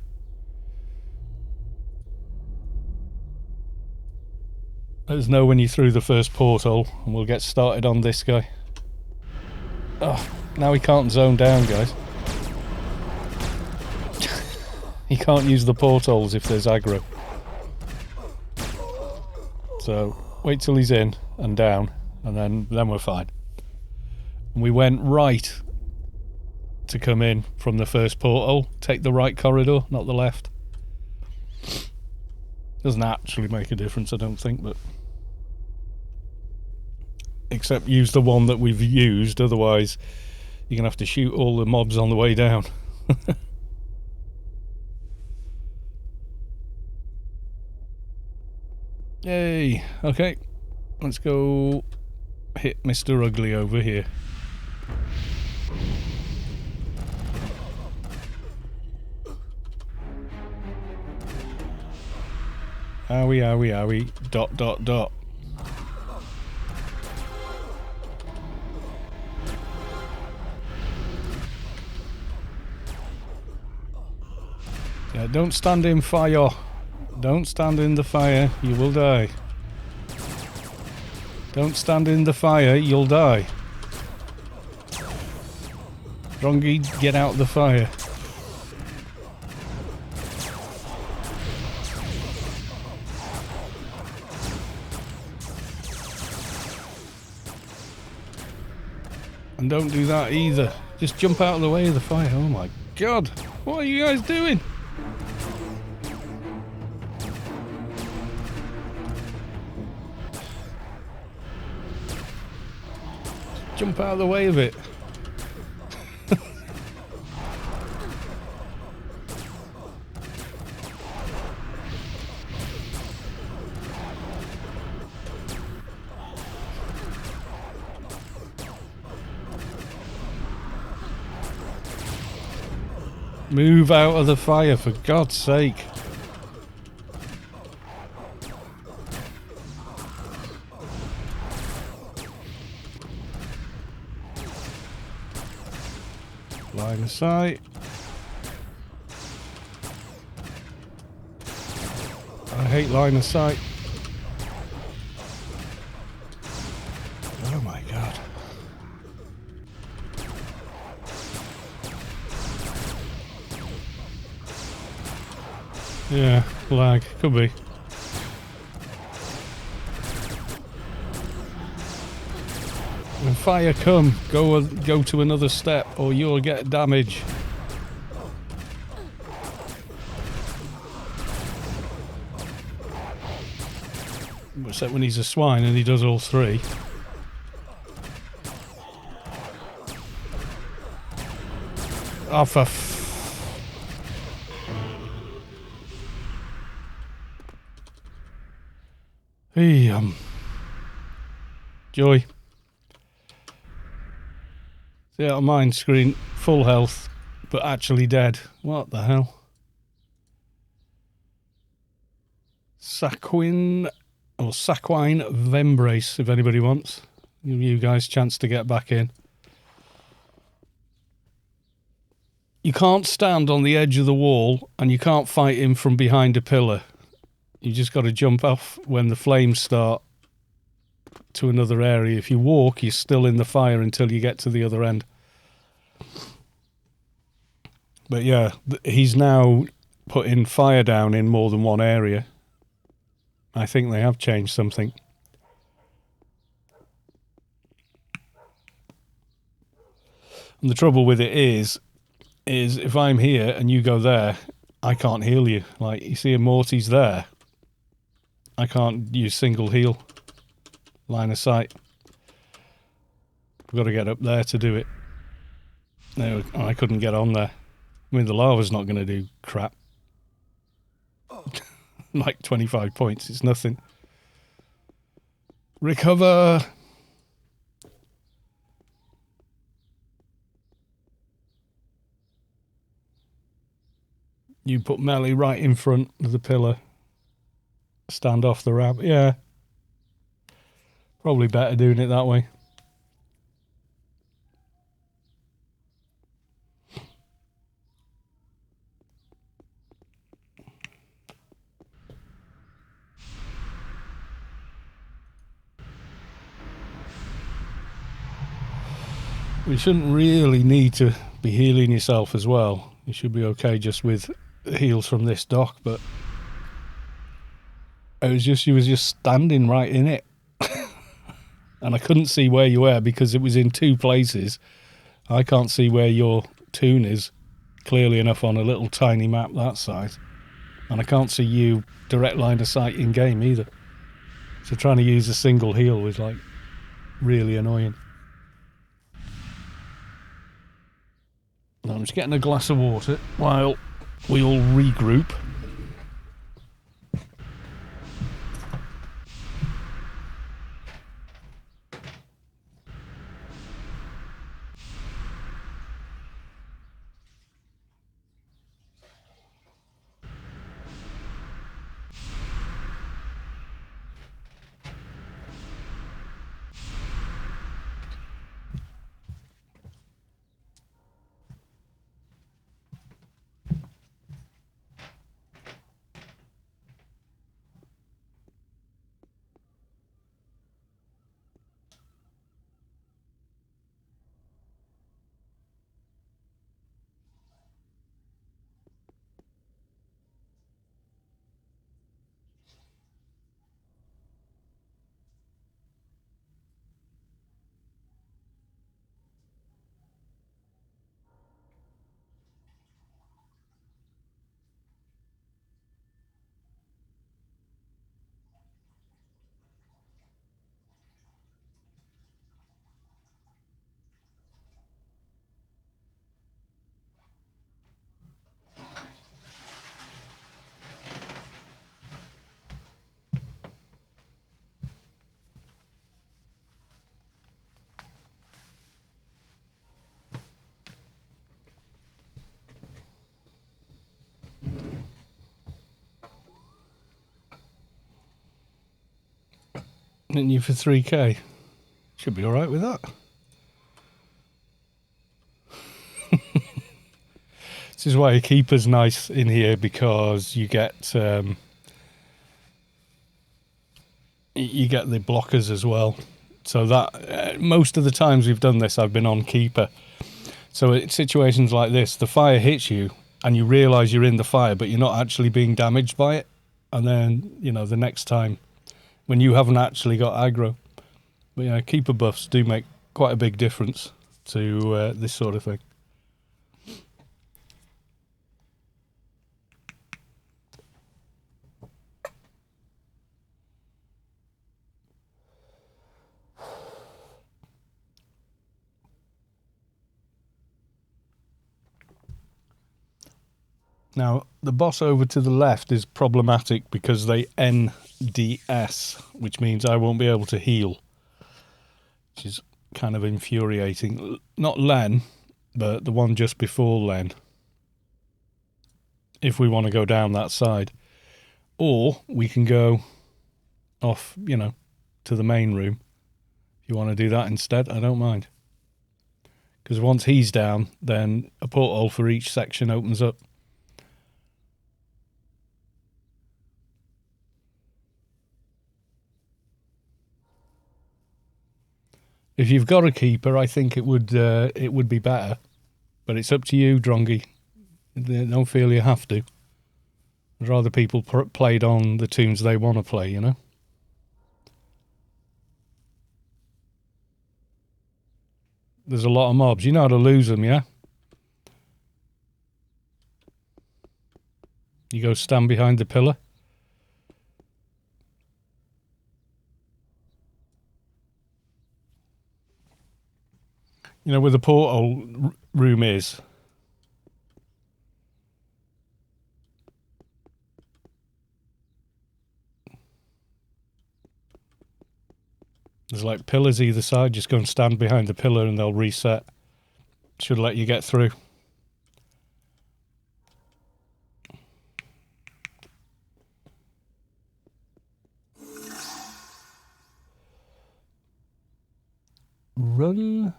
Let us know when you're through the first porthole, and we'll get started on this guy. Oh, now he can't zone down, guys. He can't use the portholes if there's aggro. So, wait till he's in and down, and then we're fine. And we went right to come in from the first portal. Take the right corridor, not the left. Doesn't actually make a difference, I don't think, but... Except use the one that we've used, otherwise you're going to have to shoot all the mobs on the way down. Yay! Okay, let's go hit Mr. Ugly over here. Owie, owie, owie, dot, dot, dot. Yeah, don't stand in fire. Don't stand in the fire, you will die. Don't stand in the fire, you'll die. Drongy, get out the fire. And don't do that either. Just jump out of the way of the fire. Oh my god. What are you guys doing? Jump out of the way of it. Move out of the fire, for God's sake. Line of sight. I hate line of sight. Oh my god. Yeah, lag. Could be. When fire come, go to another step or you'll get damage. Except when he's a swine and he does all three. Oh, for hey, Joy. See out of mine screen, full health, but actually dead. What the hell? Saquine Vembrace, if anybody wants. Give you guys a chance to get back in. You can't stand on the edge of the wall and you can't fight him from behind a pillar. You just got to jump off when the flames start to another area. If you walk, you're still in the fire until you get to the other end. But yeah, he's now putting fire down in more than one area. I think they have changed something. And the trouble with it is if I'm here and you go there, I can't heal you. Like, you see Morty's there. I can't use single heal. Line of sight. I've got to get up there to do it. No, I couldn't get on there. I mean, the lava's not going to do crap. Like 25 points, it's nothing. Recover! You put Melly right in front of the pillar. Stand off the ramp. Yeah. Probably better doing it that way. We shouldn't really need to be healing yourself as well. You should be okay just with heals from this dock, but it was just, you was just standing right in it. And I couldn't see where you were because it was in two places. I can't see where your toon is clearly enough on a little tiny map that size. And I can't see you direct line of sight in game either. So trying to use a single heal was like really annoying. I'm just getting a glass of water while we all regroup. Hitting you for 3k. Should be alright with that. This is why a keeper's nice in here, because you get the blockers as well. So that most of the times we've done this, I've been on keeper. So in situations like this, the fire hits you and you realise you're in the fire, but you're not actually being damaged by it. And then, you know, the next time when you haven't actually got aggro. But yeah, keeper buffs do make quite a big difference to this sort of thing. Now, the boss over to the left is problematic because they NDS, which means I won't be able to heal, which is kind of infuriating. Not Len, but the one just before Len, if we want to go down that side. Or we can go off, you know, to the main room. If you want to do that instead, I don't mind. Because once he's down, then a porthole for each section opens up. If you've got a keeper, I think it would be better. But it's up to you, Drongy. Don't feel you have to. I'd rather people played on the tunes they want to play, you know? There's a lot of mobs. You know how to lose them, yeah? You go stand behind the pillar. You know where the portal room is? There's like pillars either side. Just go and stand behind the pillar and they'll reset. Should let you get through. Run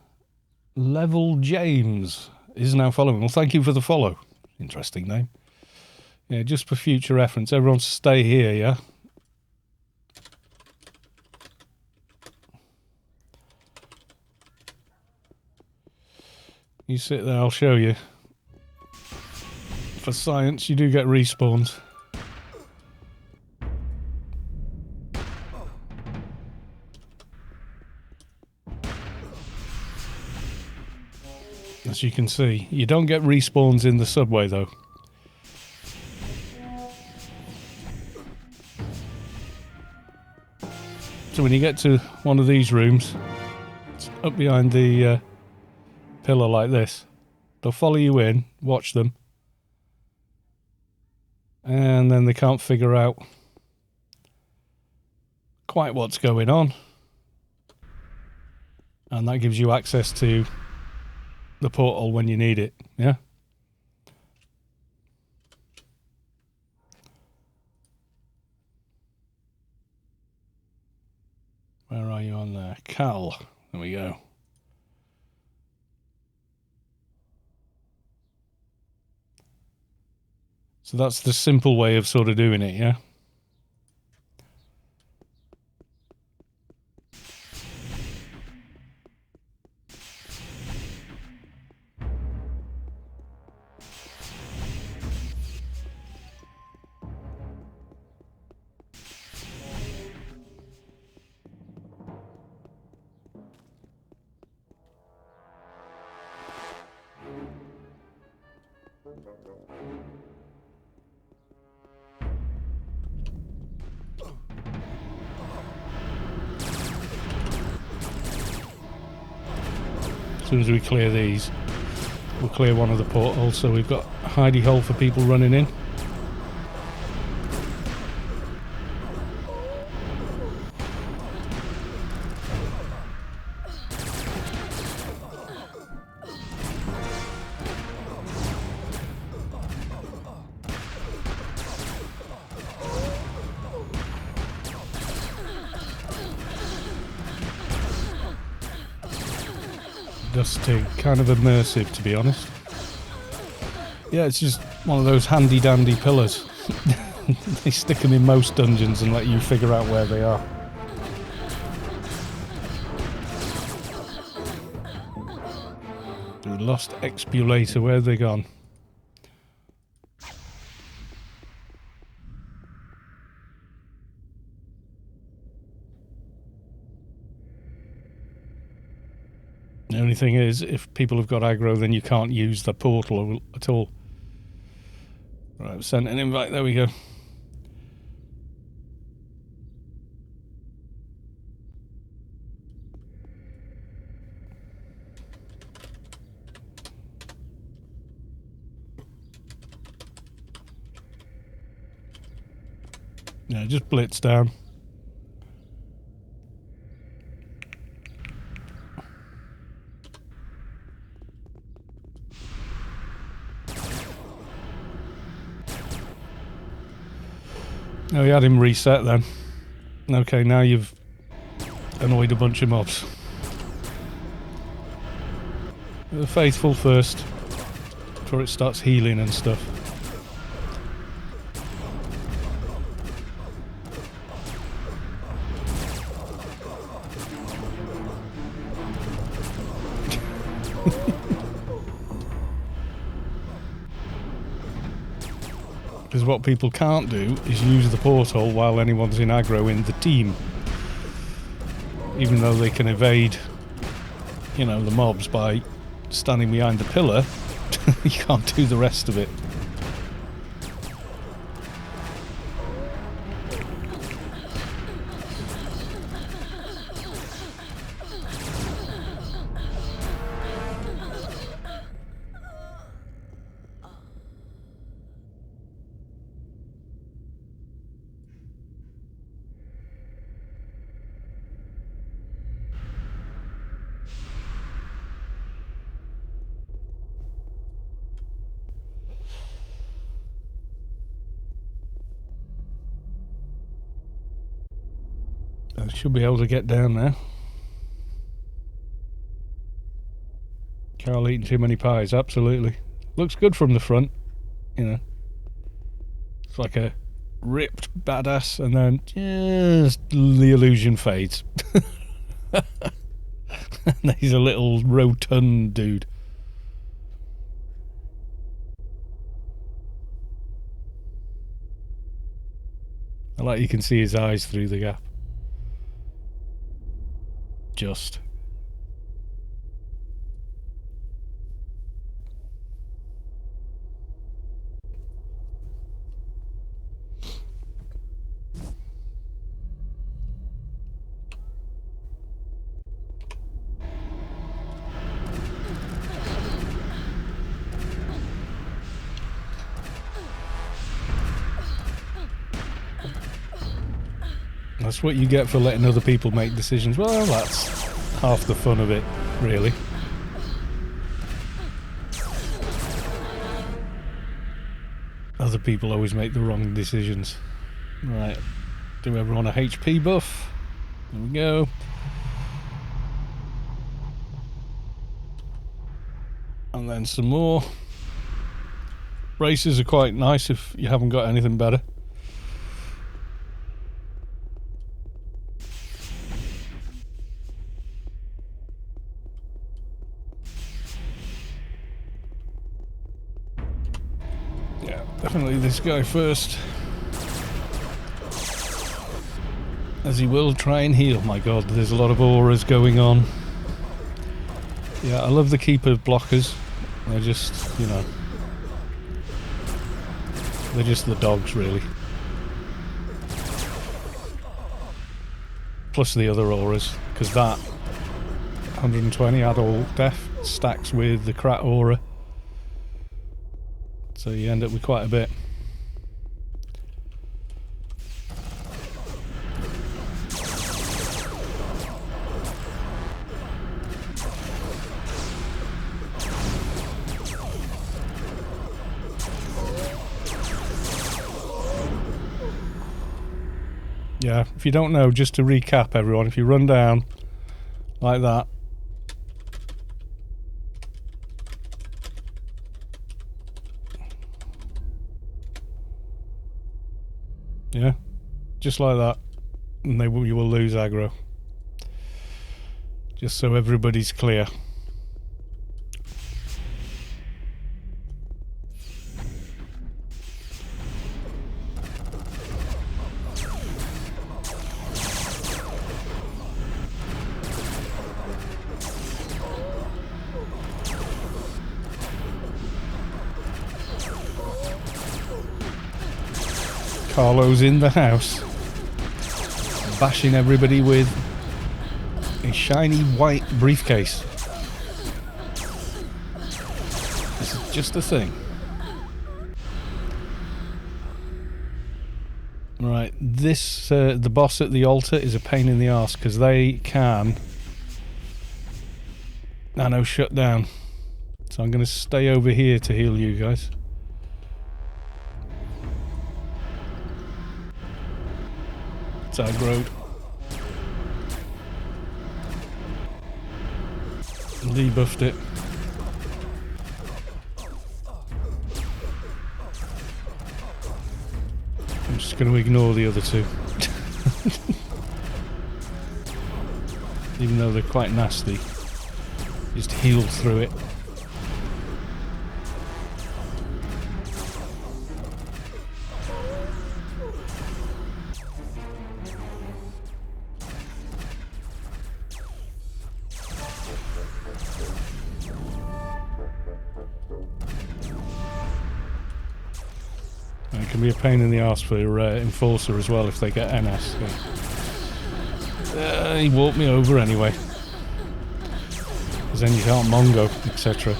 Level James is now following. Well, thank you for the follow. Interesting name. Yeah, just for future reference. Everyone stay here, yeah? You sit there, I'll show you. For science, you do get respawns. As you can see, you don't get respawns in the subway though. So when you get to one of these rooms, it's up behind the pillar like this. They'll follow you in, watch them, and then they can't figure out quite what's going on. And that gives you access to the portal when you need it, yeah? Where are you on there? Cal. There we go. So that's the simple way of sort of doing it, yeah? As soon as we clear these, we'll clear one of the portals, so we've got a hidey hole for people running in. Just kind of immersive, to be honest. Yeah, it's just one of those handy dandy pillars. They stick them in most dungeons and let you figure out where they are. We lost Expulator, where have they gone? The only thing is, if people have got aggro, then you can't use the portal at all. Right, I've sent an invite, there we go. Yeah, just blitz down. Oh, we had him reset then. Okay, now you've annoyed a bunch of mobs. The faithful first, before it starts healing and stuff. Because what people can't do is use the portal while anyone's in aggro in the team. Even though they can evade, you know, the mobs by standing behind the pillar, you can't do the rest of it. I should be able to get down now. Carl eating too many pies, absolutely. Looks good from the front, you know. It's like a ripped badass, and then just the illusion fades. And he's a little rotund dude. I like you can see his eyes through the gap. Just. That's what you get for letting other people make decisions. Well, that's half the fun of it, really. Other people always make the wrong decisions. Right, do everyone a HP buff? There we go. And then some more. Braces are quite nice if you haven't got anything better. Yeah, definitely this guy first. As he will try and heal. My god, there's a lot of auras going on. Yeah, I love the keeper blockers. They're just, you know, they're just the dogs, really. Plus the other auras, because that 120 adult death stacks with the Krat aura. So you end up with quite a bit. Yeah, if you don't know, just to recap everyone, if you run down like that, yeah, just like that, and you will lose aggro. Just so everybody's clear. Carlo's in the house, bashing everybody with a shiny white briefcase. This is just a thing. Right, this the boss at the altar is a pain in the arse because they can nano shut down. So I'm going to stay over here to heal you guys. Aggroed. Debuffed it. I'm just going to ignore the other two. Even though they're quite nasty. Just heal through it. It can be a pain in the arse for Enforcer as well if they get NS. So. He walked me over anyway. Because then you can't Mongo, etc.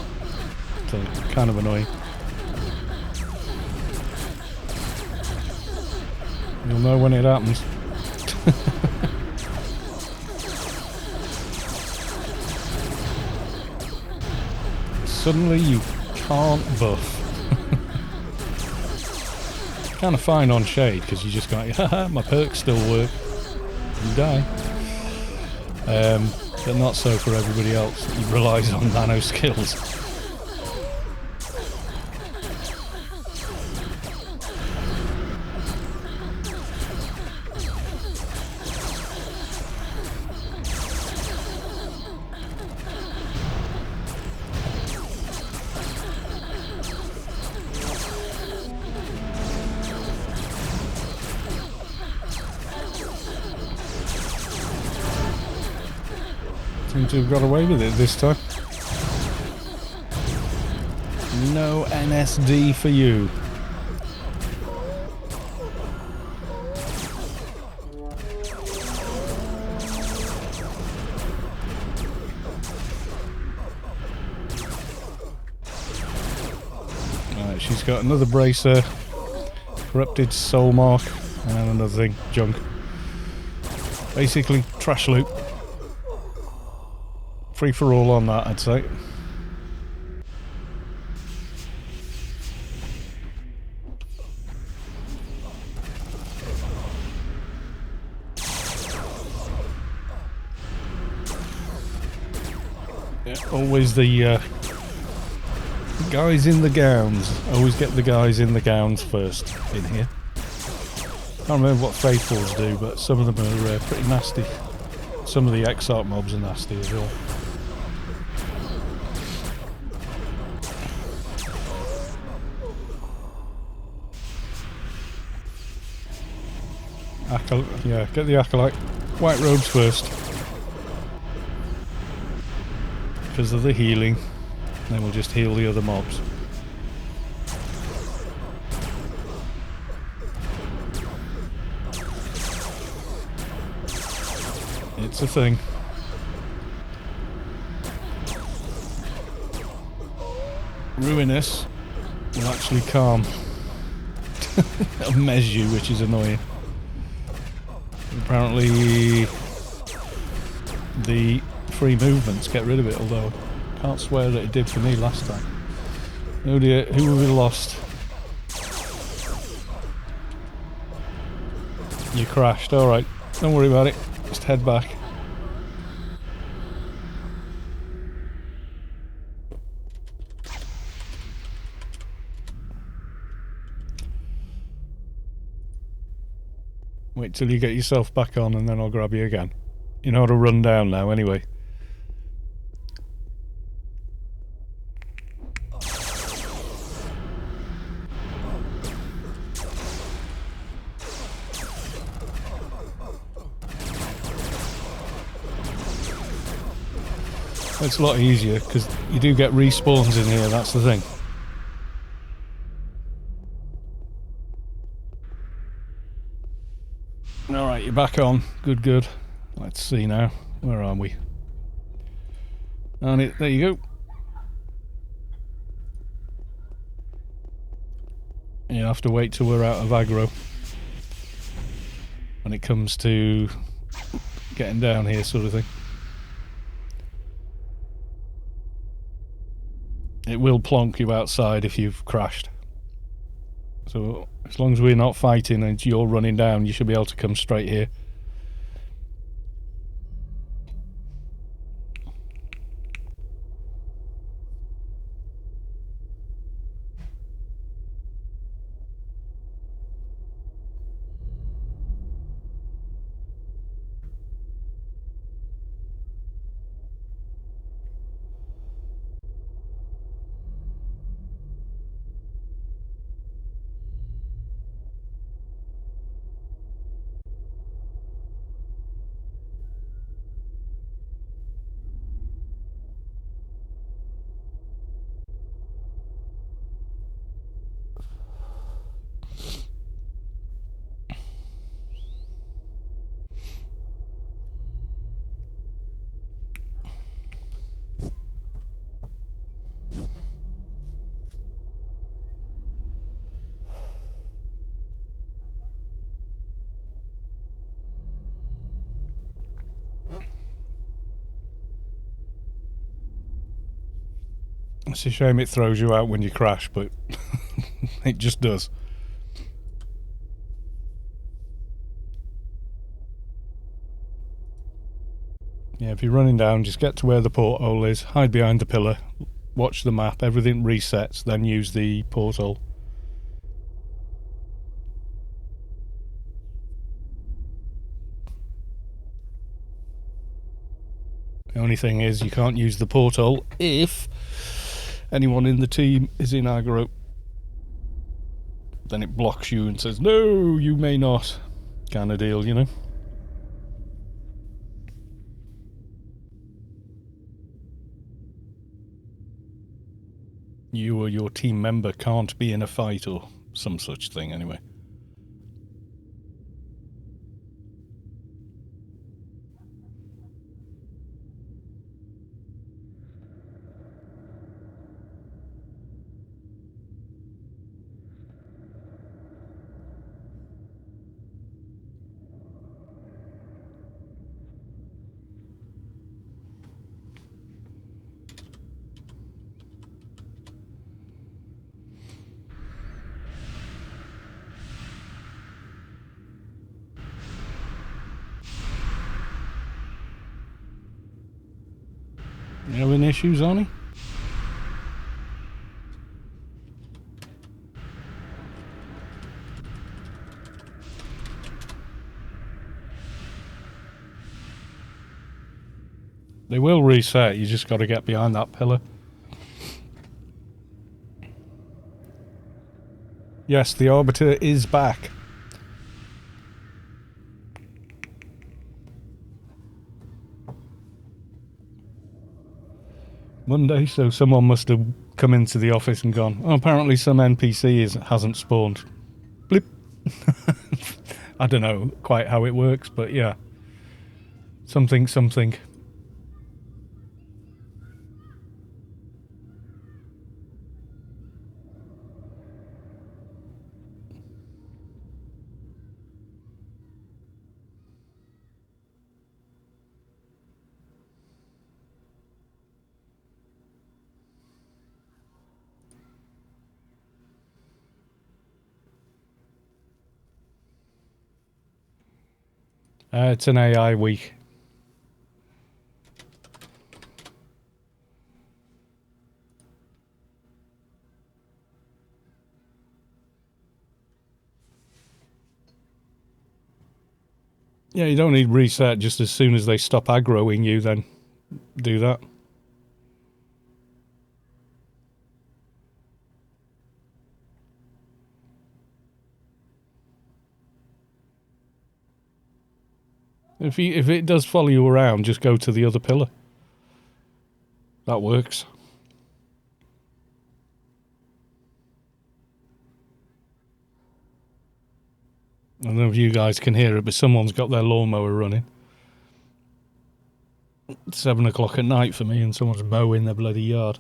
So kind of annoying. You'll know when it happens. Suddenly you can't buff. Kind of fine on Shade because you just got, haha, my perks still work. you die. But not so for everybody else. He relies on nano skills. Seem to have got away with it this time. No NSD for you. Right, she's got another bracer, corrupted soul mark, and another thing, junk. Basically, trash loot. Free for all on that, I'd say. Yeah, always the guys in the gowns. Always get the guys in the gowns first in here. Can't remember what Faithfuls do, but some of them are pretty nasty. Some of the Exarch mobs are nasty as well. Yeah, get the Acolyte. White robes first. Because of the healing. Then we'll just heal the other mobs. It's a thing. Ruinous will actually calm. It'll mez you, which is annoying. Apparently the free movements get rid of it, although I can't swear that it did for me last time. Oh dear, who have we lost? You crashed, alright. Don't worry about it. Just head back. Wait till you get yourself back on and then I'll grab you again. You know how to run down now anyway. It's a lot easier because you do get respawns in here, that's the thing. Alright, you're back on. Good, good. Let's see now. Where are we? And there you go. You have to wait till we're out of aggro when it comes to getting down here, sort of thing. It will plonk you outside if you've crashed. So as long as we're not fighting and you're running down, you should be able to come straight here. It's a shame it throws you out when you crash, but it just does. Yeah, if you're running down, just get to where the porthole is, hide behind the pillar, watch the map, everything resets, then use the porthole. The only thing is you can't use the porthole if anyone in the team is in aggro. Then it blocks you and says, no, you may not. Kind of deal, you know? You or your team member can't be in a fight or some such thing anyway. You having issues, Arnie? They will reset, you just got to get behind that pillar. Yes, the Arbiter is back. Monday, so someone must have come into the office and gone, oh, apparently some NPC hasn't spawned. Blip. I don't know quite how it works, but yeah. Something. It's an AI week. Yeah, you don't need reset, just as soon as they stop aggroing you, then do that. If it does follow you around, just go to the other pillar. That works. I don't know if you guys can hear it, but someone's got their lawnmower running. It's 7 o'clock at night for me, and someone's mowing their bloody yard.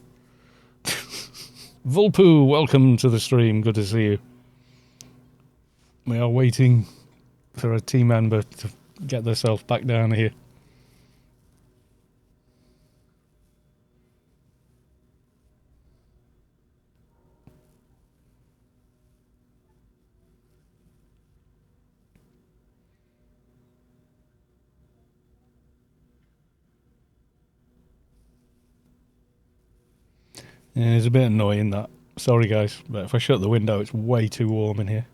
Vulpu, welcome to the stream. Good to see you. We are waiting for a team member to get themselves back down here. Yeah, it's a bit annoying that. Sorry guys, but if I shut the window, it's way too warm in here.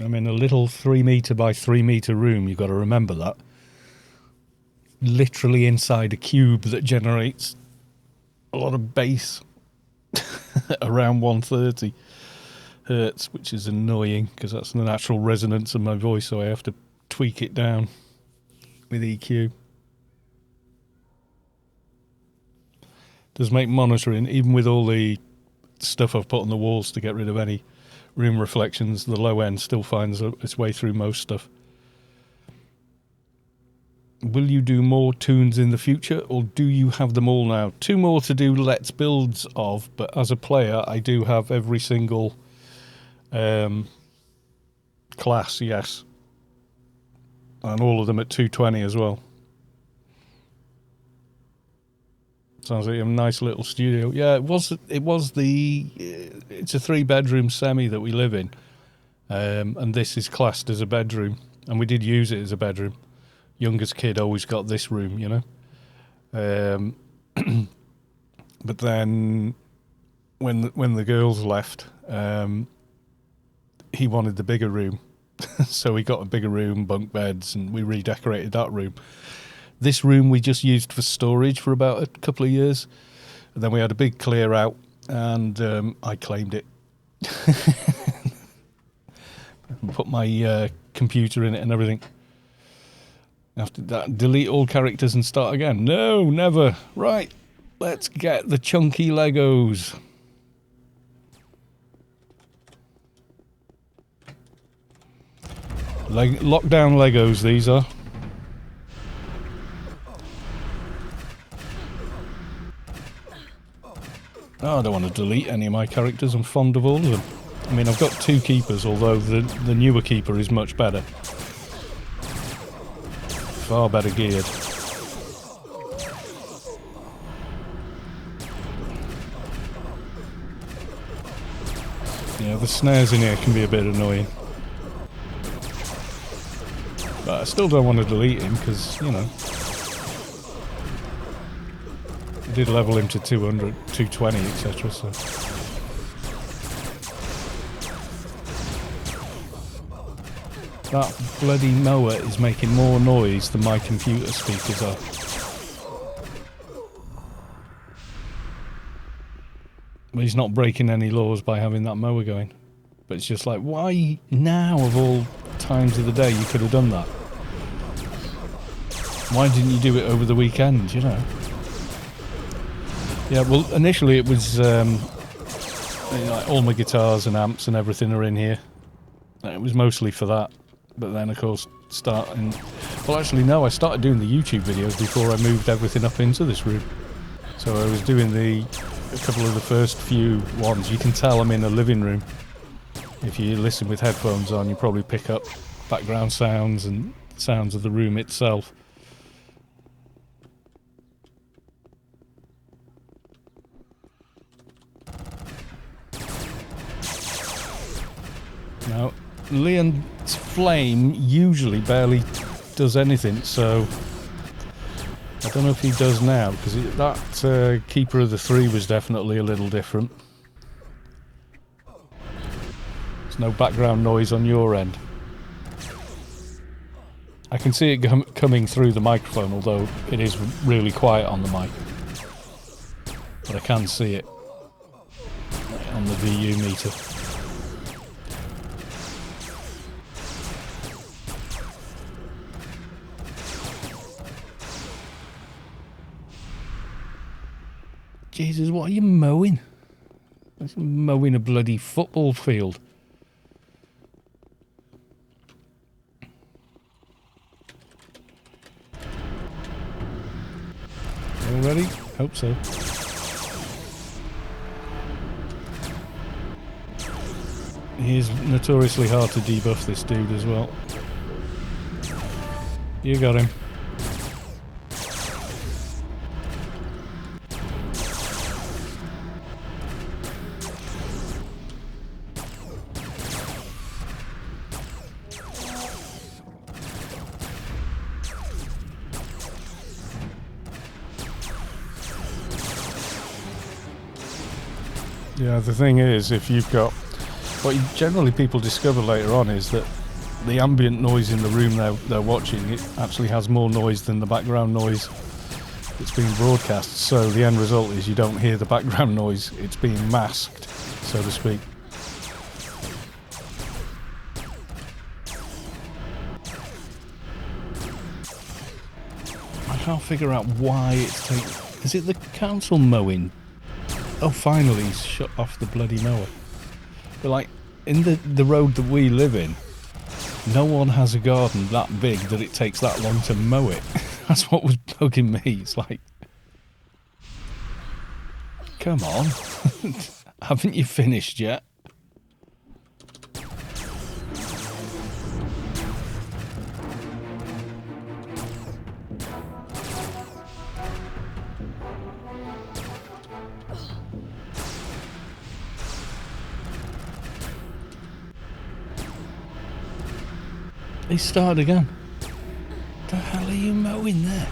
I'm in a little 3 metre by 3 metre room, you've got to remember that. Literally inside a cube that generates a lot of bass around 130 hertz, which is annoying because that's the natural resonance of my voice, so I have to tweak it down with EQ. Does make monitoring, even with all the stuff I've put on the walls to get rid of any room reflections, the low end still finds its way through most stuff. Will you do more tunes in the future, or do you have them all now? 2 more to do Let's Builds of, but as a player, I do have every single class, yes. And all of them at 220 as well. Sounds like a nice little studio. Yeah, it's a 3-bedroom semi that we live in. And this is classed as a bedroom, and we did use it as a bedroom. Youngest kid always got this room, you know. But then when the girls left, he wanted the bigger room. So we got a bigger room, bunk beds, and we redecorated that room. This room we just used for storage for about a couple of years. And then we had a big clear out, and I claimed it. Put my computer in it and everything. After that, delete all characters and start again. No, never. Right, let's get the chunky Legos. Lockdown Legos, these are. Oh, I don't want to delete any of my characters. I'm fond of all of them. I mean, I've got 2 keepers, although the newer keeper is much better. Far better geared. Yeah, the snares in here can be a bit annoying. But I still don't want to delete him because, you know, I did level him to 200, 220, etc. So that bloody mower is making more noise than my computer speakers are. But he's not breaking any laws by having that mower going. But it's just like, why now of all times of the day you could have done that? Why didn't you do it over the weekend, you know? Yeah, well, initially it was like all my guitars and amps and everything are in here. It was mostly for that. But then, of course, well, actually, no, I started doing the YouTube videos before I moved everything up into this room. So I was doing a couple of the first few ones. You can tell I'm in a living room. If you listen with headphones on, you probably pick up background sounds and sounds of the room itself. Now, Leon's flame usually barely does anything, so I don't know if he does now, because that Keeper of the Three was definitely a little different. There's no background noise on your end. I can see it coming through the microphone, although it is really quiet on the mic. But I can see it on the VU meter. Jesus, what are you mowing? It's mowing a bloody football field. All ready? Hope so. He is notoriously hard to debuff, this dude, as well. You got him. Yeah, the thing is, if you've got... What generally people discover later on is that the ambient noise in the room they're watching, it actually has more noise than the background noise that's being broadcast. So the end result is you don't hear the background noise, it's being masked, so to speak. I can't figure out why it's taking... Is it the council mowing? Oh, finally, he's shut off the bloody mower. But like, in the road that we live in, no one has a garden that big that it takes that long to mow it. That's what was bugging me. It's like, come on. Haven't you finished yet? He started again. The hell are you mowing there?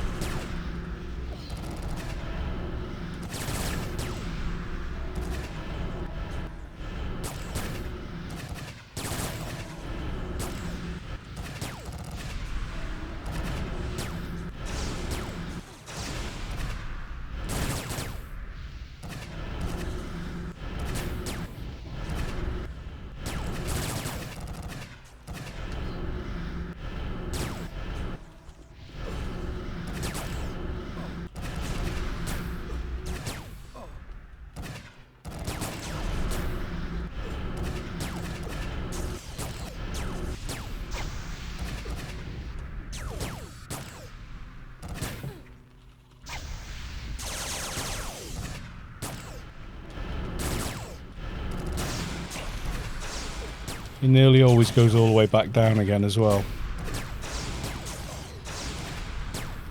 He nearly always goes all the way back down again as well.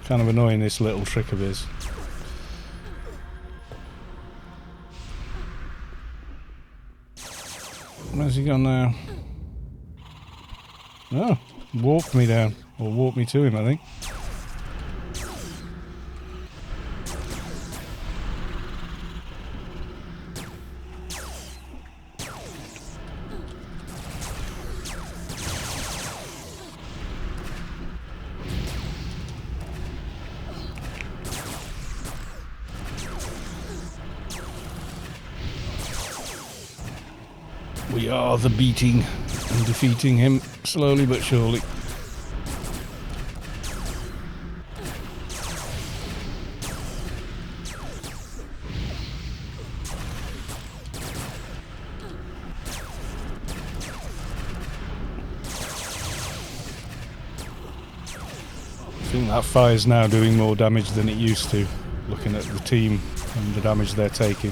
Kind of annoying, this little trick of his. Where's he gone now? Oh, walked me down. Or walked me to him, I think. We are the beating and defeating him slowly but surely. I think that fire's now doing more damage than it used to, looking at the team and the damage they're taking.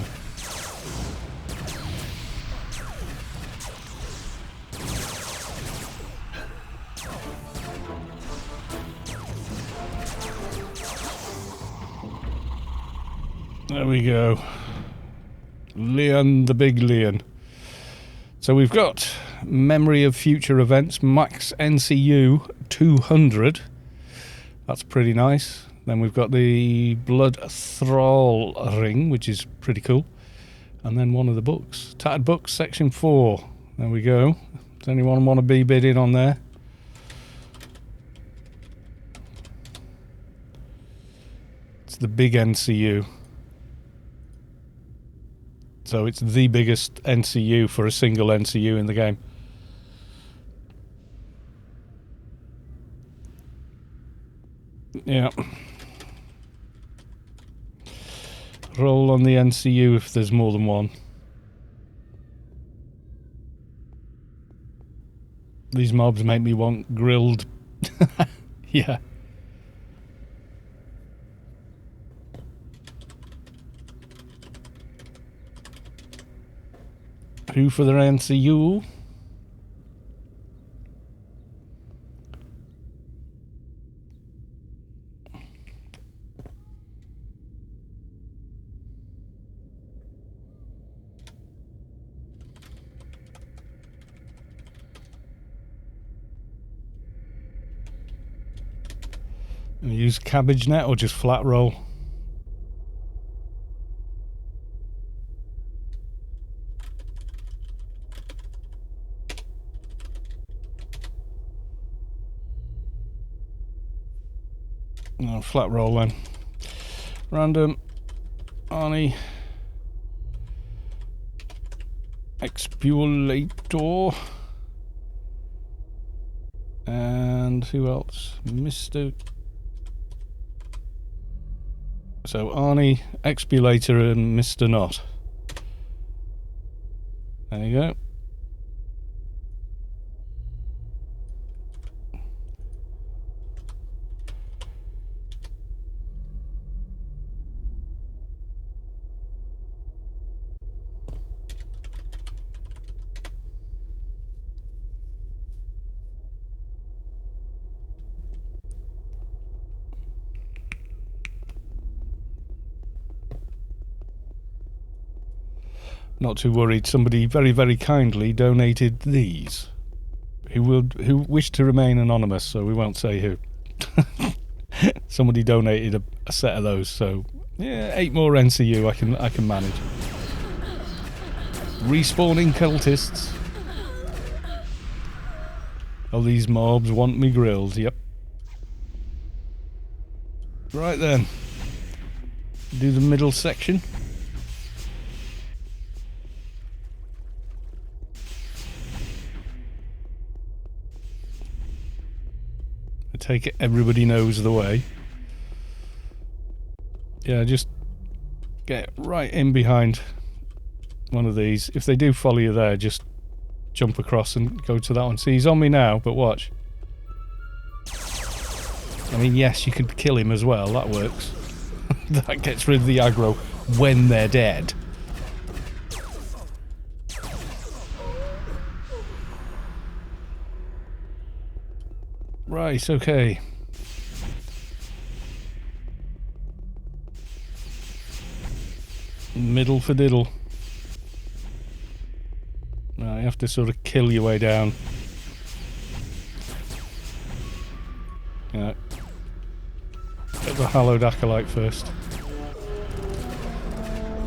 There we go. Leon, the big Leon. So we've got Memory of Future Events, max NCU 200. That's pretty nice. Then we've got the Blood Thrall ring, which is pretty cool. And then one of the books. Tattered Books, section 4. There we go. Does anyone want to be bidding on there? It's the big NCU. So it's the biggest NCU for a single NCU in the game. Yeah. Roll on the NCU if there's more than one. These mobs make me want grilled. Yeah. Who for the NCU? Use cabbage net or just flat roll? No, flat roll then. Random. Arnie. Expulator. And who else? Mr. So Arnie, Expulator and Mr. Not. There you go. Not too worried, somebody very, very kindly donated these. who wished to remain anonymous, so we won't say who. Somebody donated a set of those, so yeah, 8 more NCU I can manage. Respawning cultists. Oh, these mobs want me grilled, yep. Right then. Do the middle section. I take it everybody knows the way. Yeah, just get right in behind one of these. If they do follow you there, just jump across and go to that one. See, he's on me now, but watch. I mean, yes, you could kill him as well. That works. That gets rid of the aggro when they're dead. Right, okay. Middle for diddle. Right, you have to sort of kill your way down. Yeah. Get the hallowed acolyte first.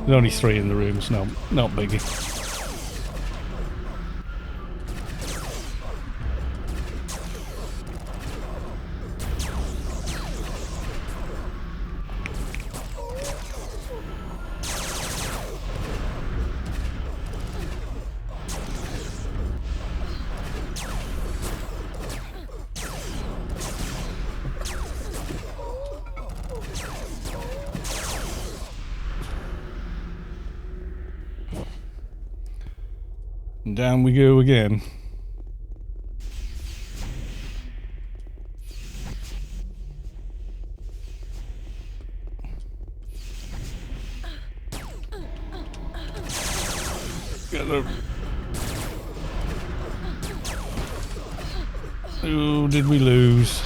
There's only 3 in the room, so not biggie. And down we go again. Get the... Oh, did we lose?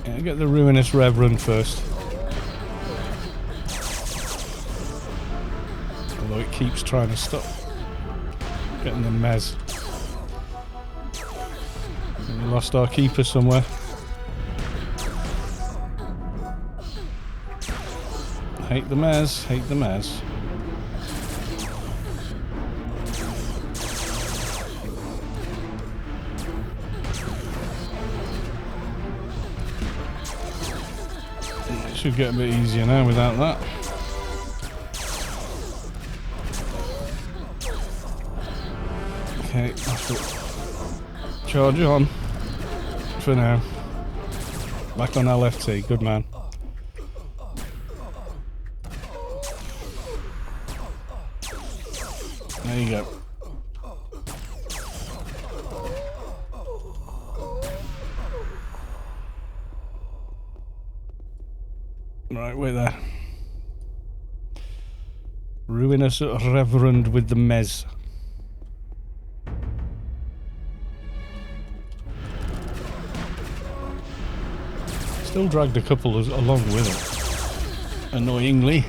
Yeah, get the Ruinous Reverend first. Although it keeps trying to stop getting the mez. We lost our keeper somewhere. Hate the mez, hate the mez. It should get a bit easier now without that. Okay, that's it. Charge on for now. Back on LFT, good man. There you go. Right, we're there. Ruinous Reverend with the mez. Still dragged a couple along with it, annoyingly.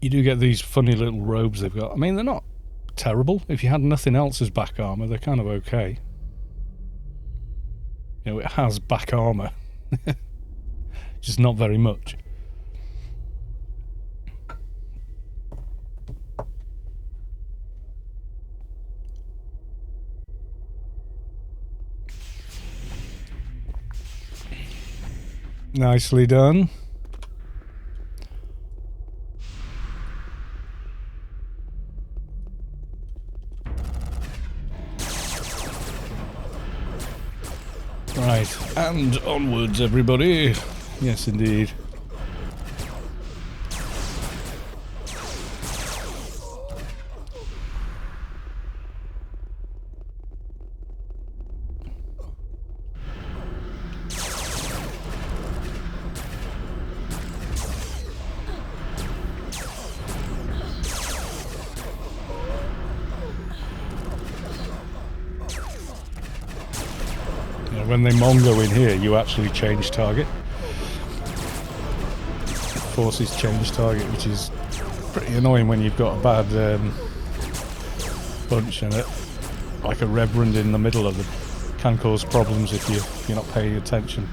You do get these funny little robes they've got. I mean, they're not terrible. If you had nothing else as back armour, they're kind of okay. You know, it has back armour. Just not very much. Nicely done. Right, and onwards, everybody. Yes, indeed. When they Mongo in here, you actually change target. Forces change target, which is pretty annoying when you've got a bad bunch in it. Like a reverend in the middle of it can cause problems if you're not paying attention.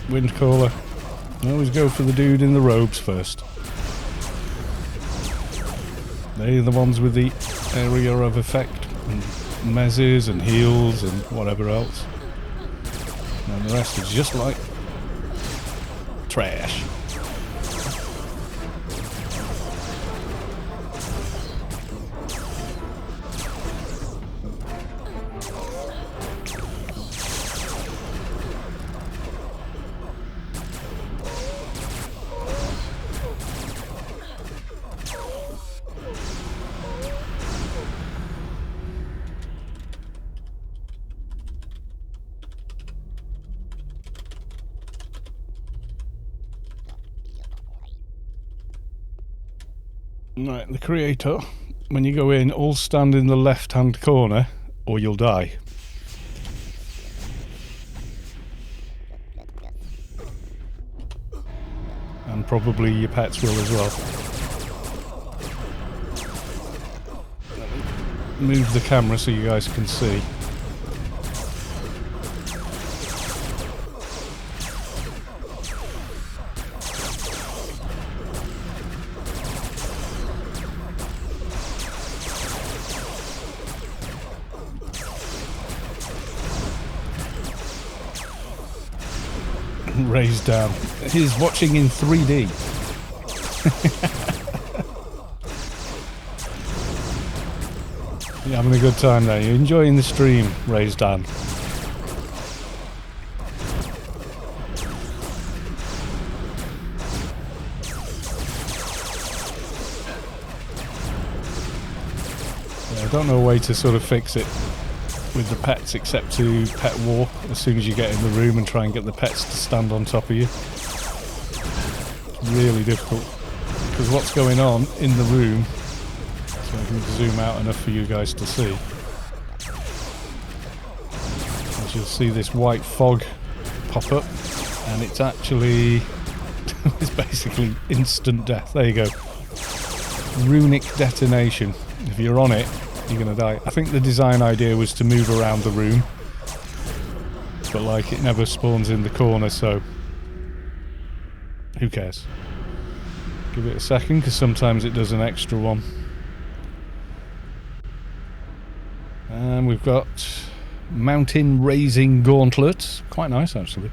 Wind caller. Always go for the dude in the robes first. They're the ones with the area of effect, and mezzes and heals and whatever else. And the rest is just like trash. Right, the creator, when you go in, all stand in the left-hand corner or you'll die. And probably your pets will as well. Move the camera so you guys can see. Raised down. He's watching in 3D. You're having a good time there. You're enjoying the stream, Raised down. Yeah, I don't know a way to sort of fix it with the pets except to pet war as soon as you get in the room and try and get the pets to stand on top of you. It's really difficult because what's going on in the room, so I can zoom out enough for you guys to see, as you'll see this white fog pop up and it's actually it's basically instant death. There you go. Runic detonation. If you're on it, you're gonna die. I think the design idea was to move around the room, but like it never spawns in the corner, so who cares? Give it a second because sometimes it does an extra one. And we've got mountain raising gauntlets, quite nice actually.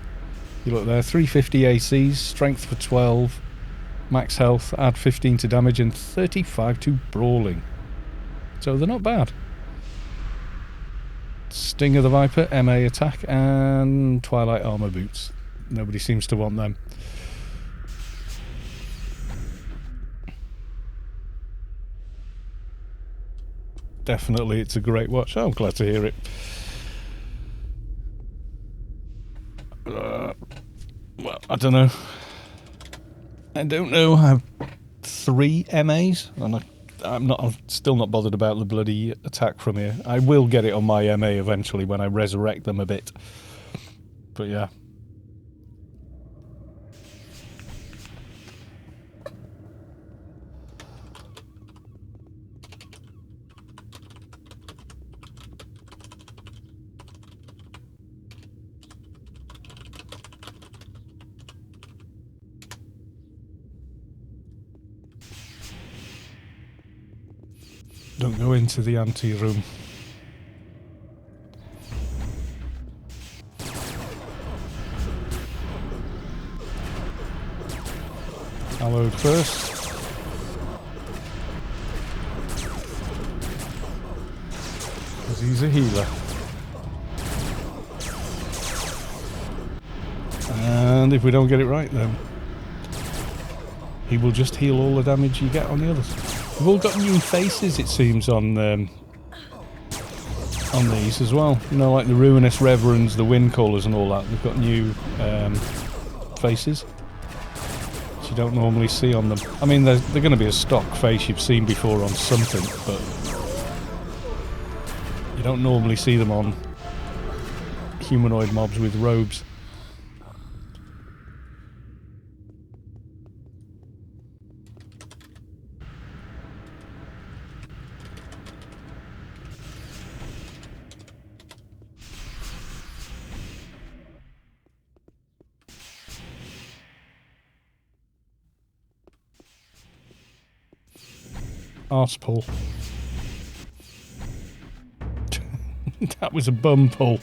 You look there, 350 ACs, strength for 12, max health, add 15 to damage and 35 to brawling. So they're not bad. Sting of the Viper, MA attack, and Twilight armor boots. Nobody seems to want them. Definitely, it's a great watch. Oh, I'm glad to hear it. Well, I don't know. I don't know. I have 3 MAs, and I'm still not bothered about the bloody attack from here. I will get it on my MA eventually when I resurrect them a bit. But yeah. Don't go into the ante room. I'll load first. Because he's a healer. And if we don't get it right, then he will just heal all the damage you get on the others. We've all got new faces, it seems, on these as well. You know, like the Ruinous Reverends, the Wind Callers and all that. They've got new faces, which you don't normally see on them. I mean, they're going to be a stock face you've seen before on something, but you don't normally see them on humanoid mobs with robes. Arse pull. That was a bum pull.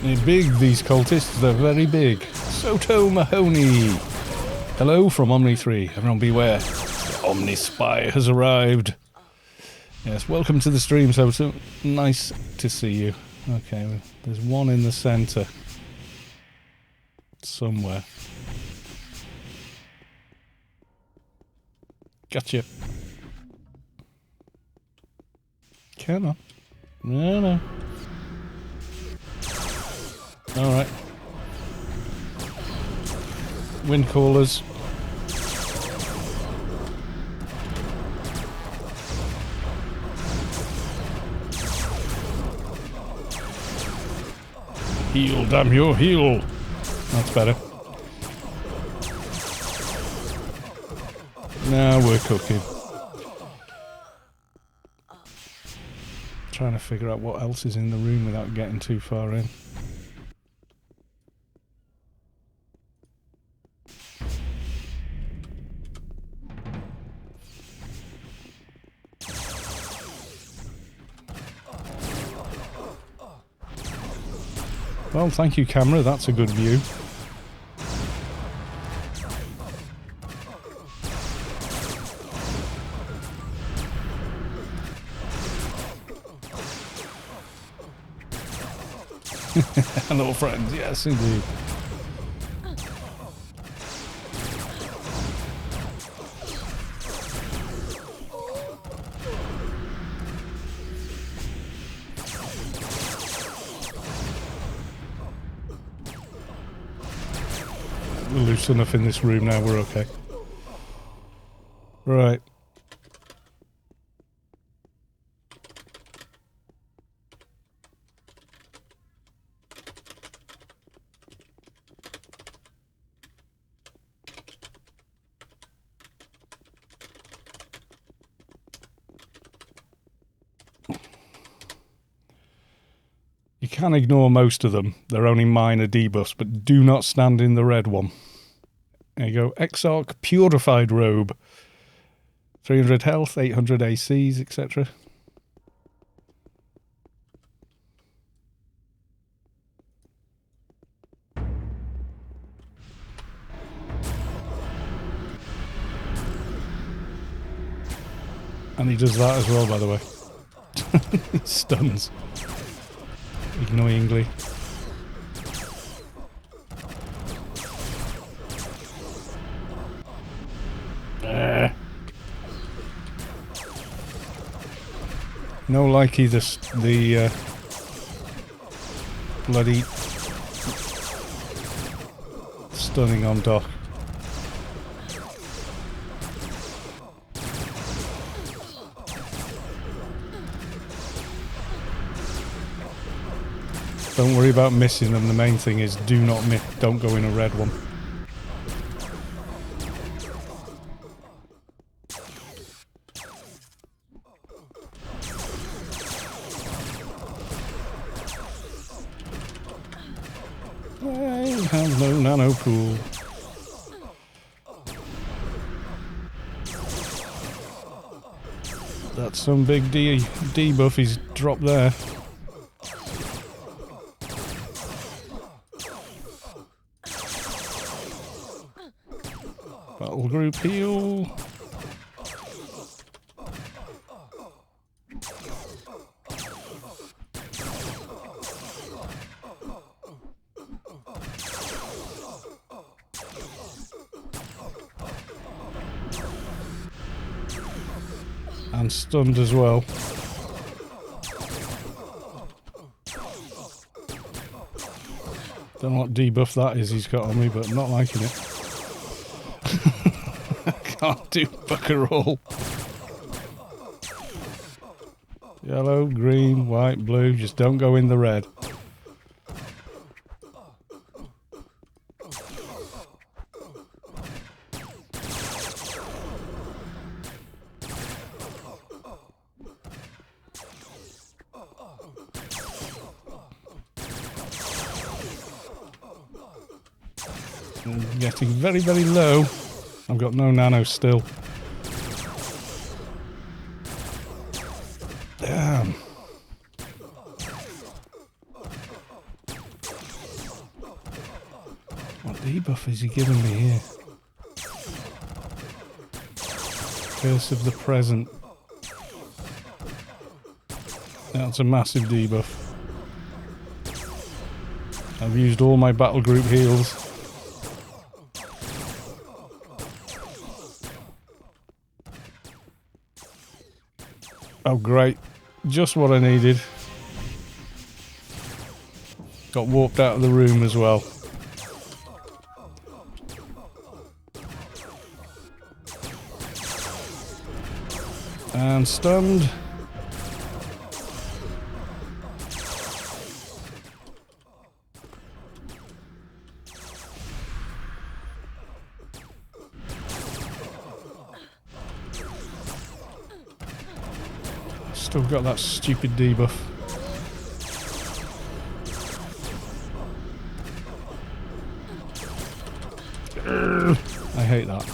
They're big, these cultists. They're very big. Soto Mahoney. Hello from Omni 3. Everyone beware. The Omni Spy has arrived. Yes, welcome to the stream, so nice to see you. Okay, there's one in the centre. Somewhere. Gotcha. Come on. No. Alright. Wind Callers. Heal, damn you, heal! That's better. Now we're cooking. Trying to figure out what else is in the room without getting too far in. Well, thank you, camera. That's a good view. Hello, friends. Yes, indeed. We're loose enough in this room now, we're okay. Right. You can ignore most of them. They're only minor debuffs, but do not stand in the red one. There you go. Exarch Purified Robe. 300 health, 800 ACs, etc. And he does that as well, by the way. Stuns. Annoyingly. No likey the bloody stunning on Doc. Don't worry about missing them. The main thing is do not miss. Don't go in a red one. I have no nano pool. That's some big debuff he's dropped there. Battle group heal. And stunned as well. Don't know what debuff that is he's got on me, but I'm not liking it. Can't do fucker all. Yellow, green, white, blue, just don't go in the red. I'm getting very, very low. I've got no nano still. Damn. What debuff is he giving me here? Curse of the Present. That's a massive debuff. I've used all my battle group heals. Oh great, just what I needed. Got warped out of the room as well. And stunned. Still got that stupid debuff. I hate that.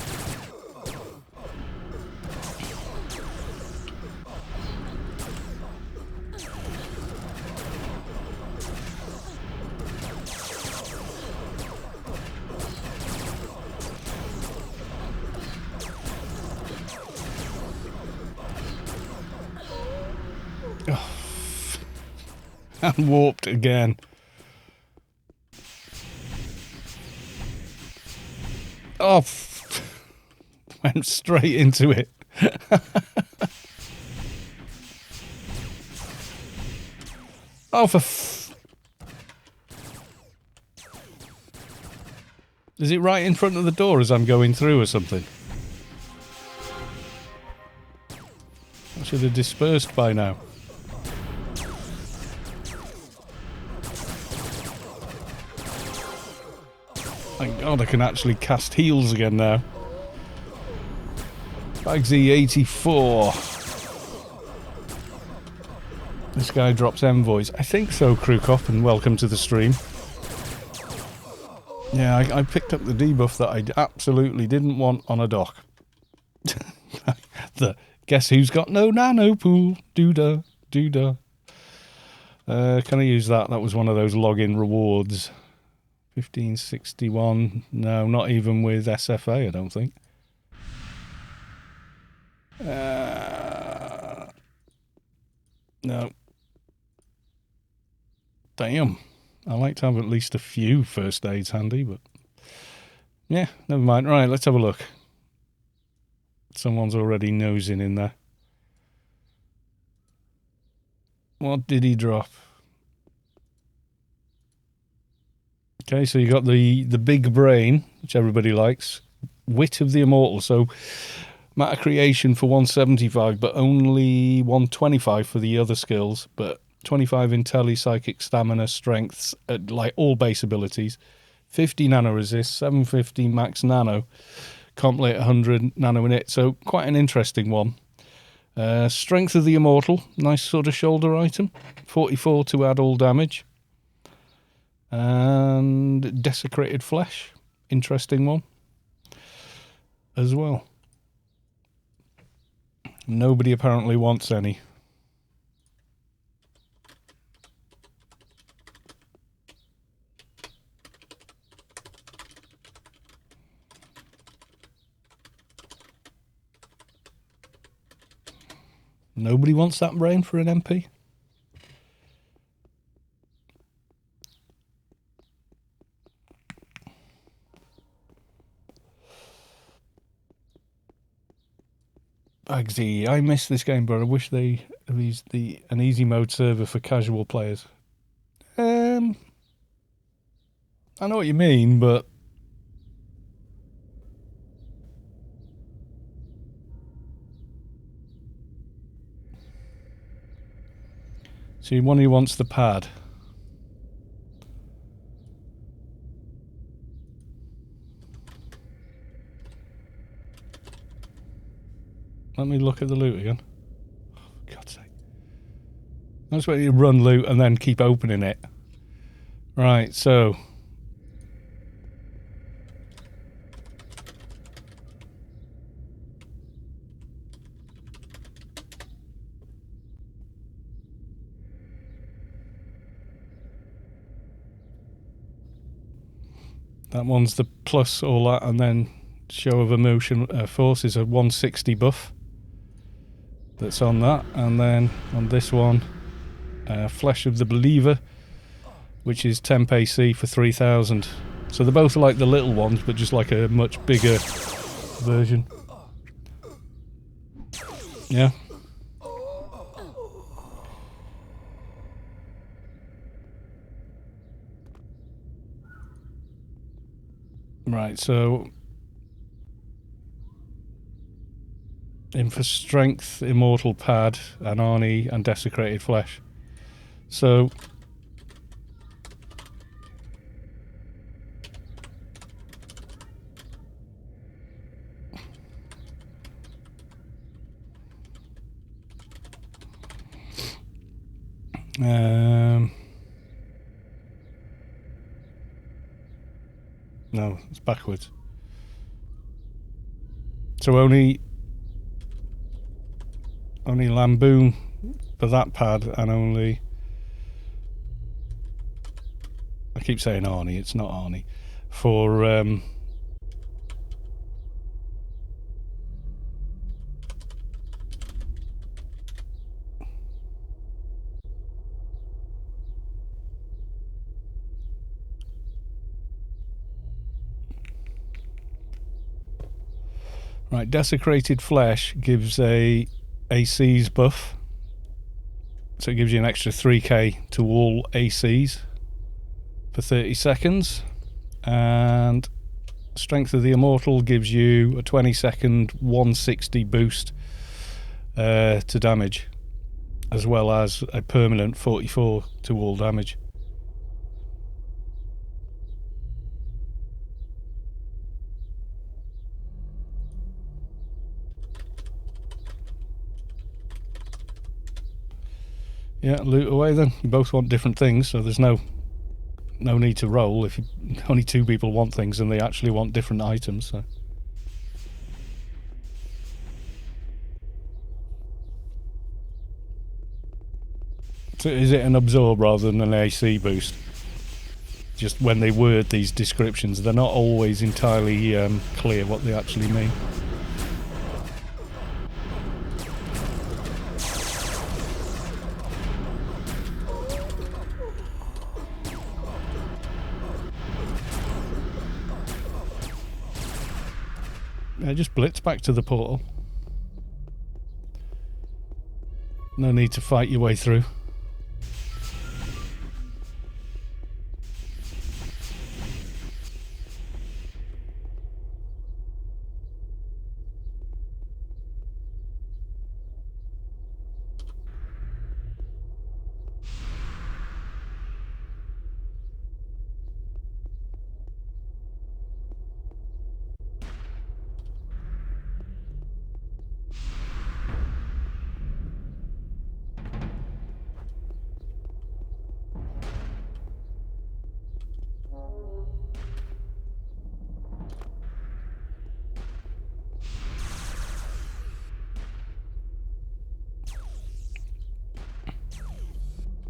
And warped again. Oh, went straight into it. Oh, is it right in front of the door as I'm going through or something? I should have dispersed by now. Thank God I can actually cast heals again now. Bagsy 84. This guy drops envoys. I think so, Krukop, and welcome to the stream. Yeah, I picked up the debuff that I absolutely didn't want on a dock. Guess who's got no nano pool? Doodah, doodah. Can I use that? That was one of those login rewards. 1561. No, not even with SFA, I don't think. No. Damn. I like to have at least a few first aids handy, but yeah, never mind. Right, let's have a look. Someone's already nosing in there. What did he drop? Okay, so you got the big brain, which everybody likes. Wit of the Immortal. So matter creation for 175, but only 125 for the other skills. But 25 intelli, psychic, stamina, strengths, like all base abilities. 50 nano resist, 750 max nano. Complete 100 nano in it. So quite an interesting one. Strength of the Immortal. Nice sort of shoulder item. 44 to add all damage. And desecrated flesh. Interesting one as well. Nobody apparently wants any. Nobody wants that brain for an MP. Agsy, I miss this game, but I wish they released an easy mode server for casual players. I know what you mean, but see, one who wants the pad. Let me look at the loot again. Oh, for God's sake. I just want you to run loot and then keep opening it. Right, so. That one's the plus all that, and then show of emotion force is a 160 buff. That's on that, and then on this one, Flesh of the Believer, which is temp AC for 3000. So they're both like the little ones, but just like a much bigger version. Yeah. Right, so in for strength, immortal pad, Anarchy, and desecrated flesh. So no, it's backwards. So only Lamboon for that pad, and only, I keep saying Arnie, it's not Arnie, for right, desecrated flesh gives a AC's buff, so it gives you an extra 3k to all ACs for 30 seconds, and Strength of the Immortal gives you a 20-second 160 boost to damage, as well as a permanent 44 to all damage. Yeah, loot away then. You both want different things, so there's no need to roll if only two people want things and they actually want different items. So is it an absorb rather than an AC boost? Just when they word these descriptions, they're not always entirely clear what they actually mean. Just blitz back to the portal. No need to fight your way through.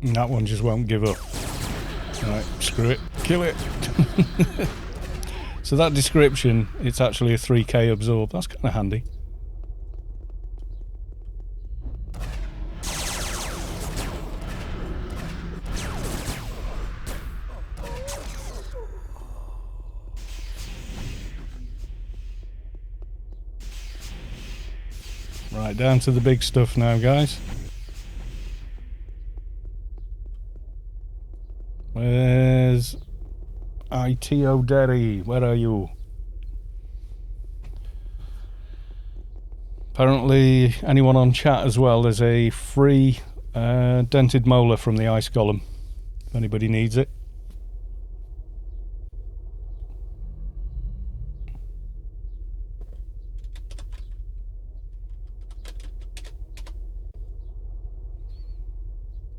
And that one just won't give up. Right, screw it. Kill it. So that description, it's actually a 3k absorb. That's kind of handy. Right, down to the big stuff now, guys. Where's ITO Derry? Where are you? Apparently, anyone on chat as well, there's a free dented molar from the ice golem, if anybody needs it.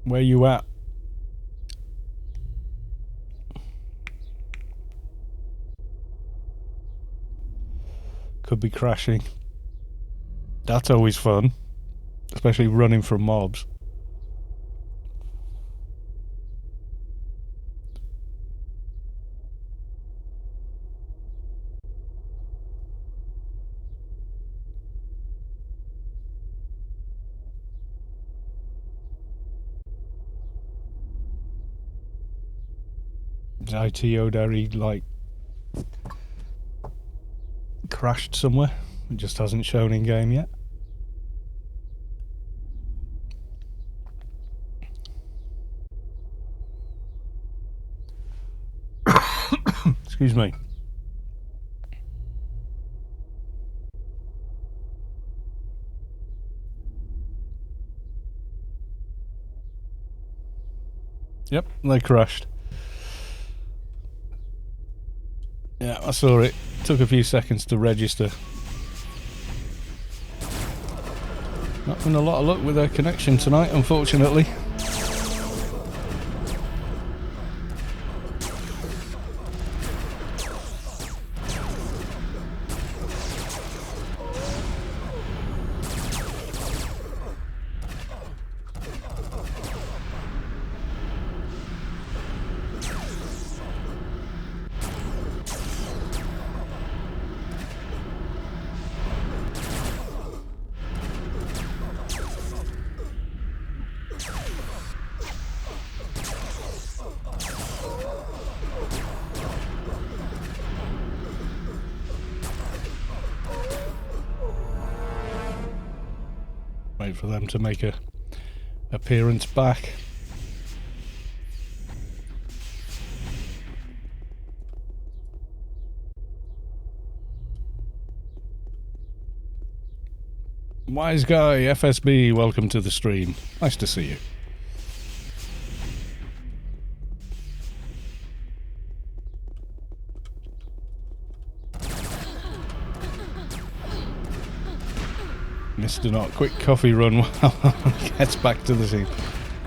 Where you at? Could be crashing. That's always fun, especially running from mobs. Is ITO Derry like crashed somewhere? It just hasn't shown in game yet. Excuse me. Yep, they crashed. Yeah, I saw it. Took a few seconds to register. Not having a lot of luck with their connection tonight, unfortunately. Wait for them to make a appearance back. Wise Guy, FSB, welcome to the stream. Nice to see you. Mr. Not, quick coffee run while he gets back to the scene.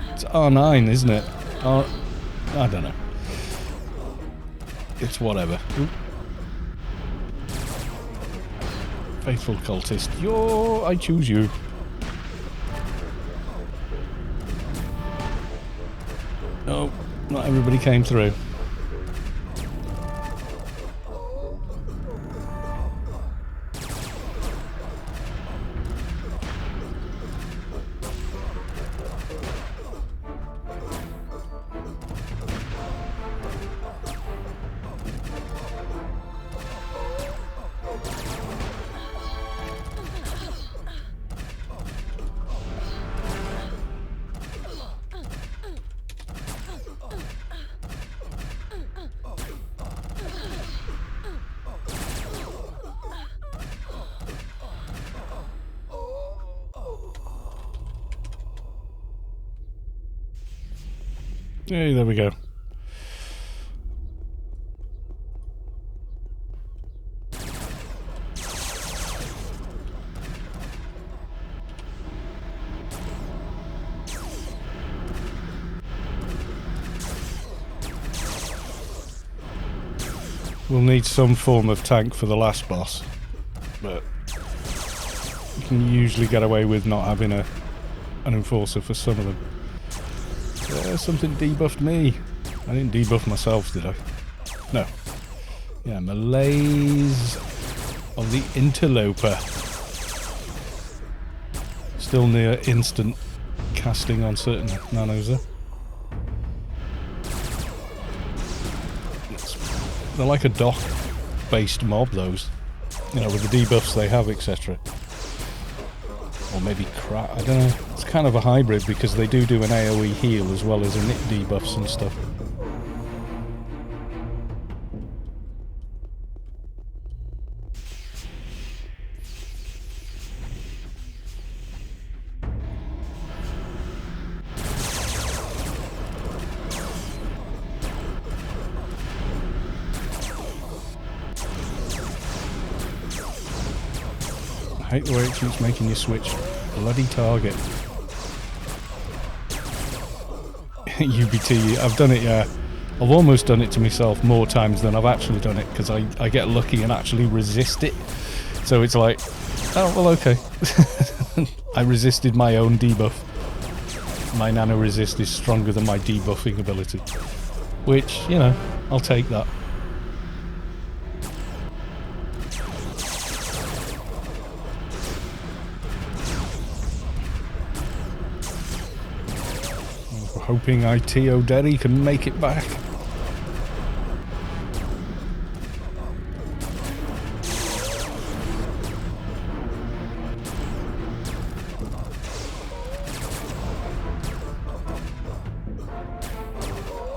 It's R9, isn't it? I don't know. It's whatever. Oop. Faithful cultist. I choose you. Oh, not everybody came through. Hey, there we go. We'll need some form of tank for the last boss, but you can usually get away with not having an enforcer for some of them. Something debuffed me. I didn't debuff myself, did I? No. Yeah, Malaise of the Interloper. Still near instant casting on certain nanos there. They're like a dock-based mob, those. You know, with the debuffs they have, etc. Or maybe crap, I don't know. It's kind of a hybrid because they do an AoE heal as well as a nick debuffs and stuff. I hate the way it keeps making you switch bloody target. UBT, I've done it, yeah. I've almost done it to myself more times than I've actually done it because I get lucky and actually resist it. So it's like, oh, well, okay. I resisted my own debuff. My nano resist is stronger than my debuffing ability. Which, you know, I'll take that. Hoping ITO Derry can make it back.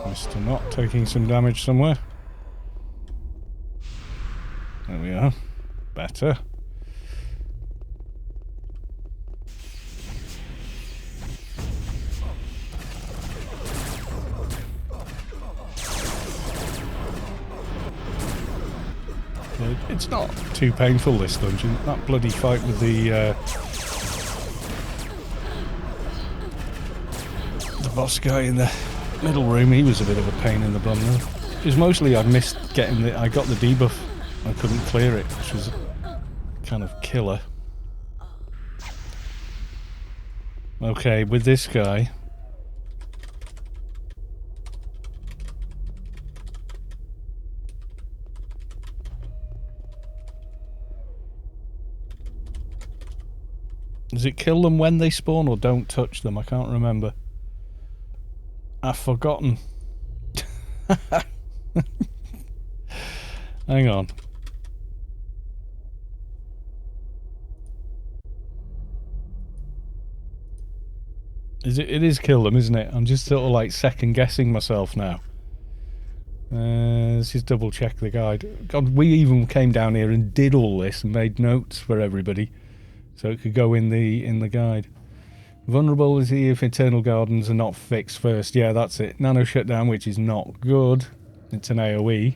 Mr. Not taking some damage somewhere. There we are. Better. It's not too painful, this dungeon. That bloody fight with the boss guy in the middle room, he was a bit of a pain in the bum though. It was mostly I missed getting the... I got the debuff. I couldn't clear it, which was kind of killer. Okay, with this guy... Does it kill them when they spawn or don't touch them? I can't remember. I've forgotten. Hang on. It is kill them, isn't it? I'm just sort of like second guessing myself now. Let's just double check the guide. God, we even came down here and did all this and made notes for everybody. So it could go in the guide. Vulnerability if internal gardens are not fixed first. Yeah, that's it. Nano shutdown, which is not good. It's an AoE.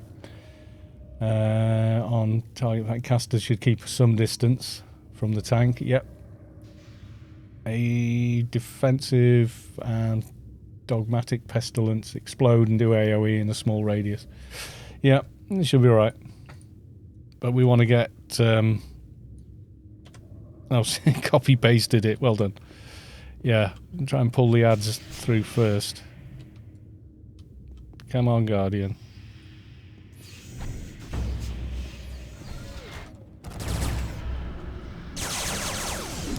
On target, that caster should keep some distance from the tank. Yep. A defensive and dogmatic pestilence. Explode and do AoE in a small radius. Yep, it should be alright. But we want to get... Oh, copy pasted it. Well done. Yeah, try and pull the ads through first. Come on, Guardian.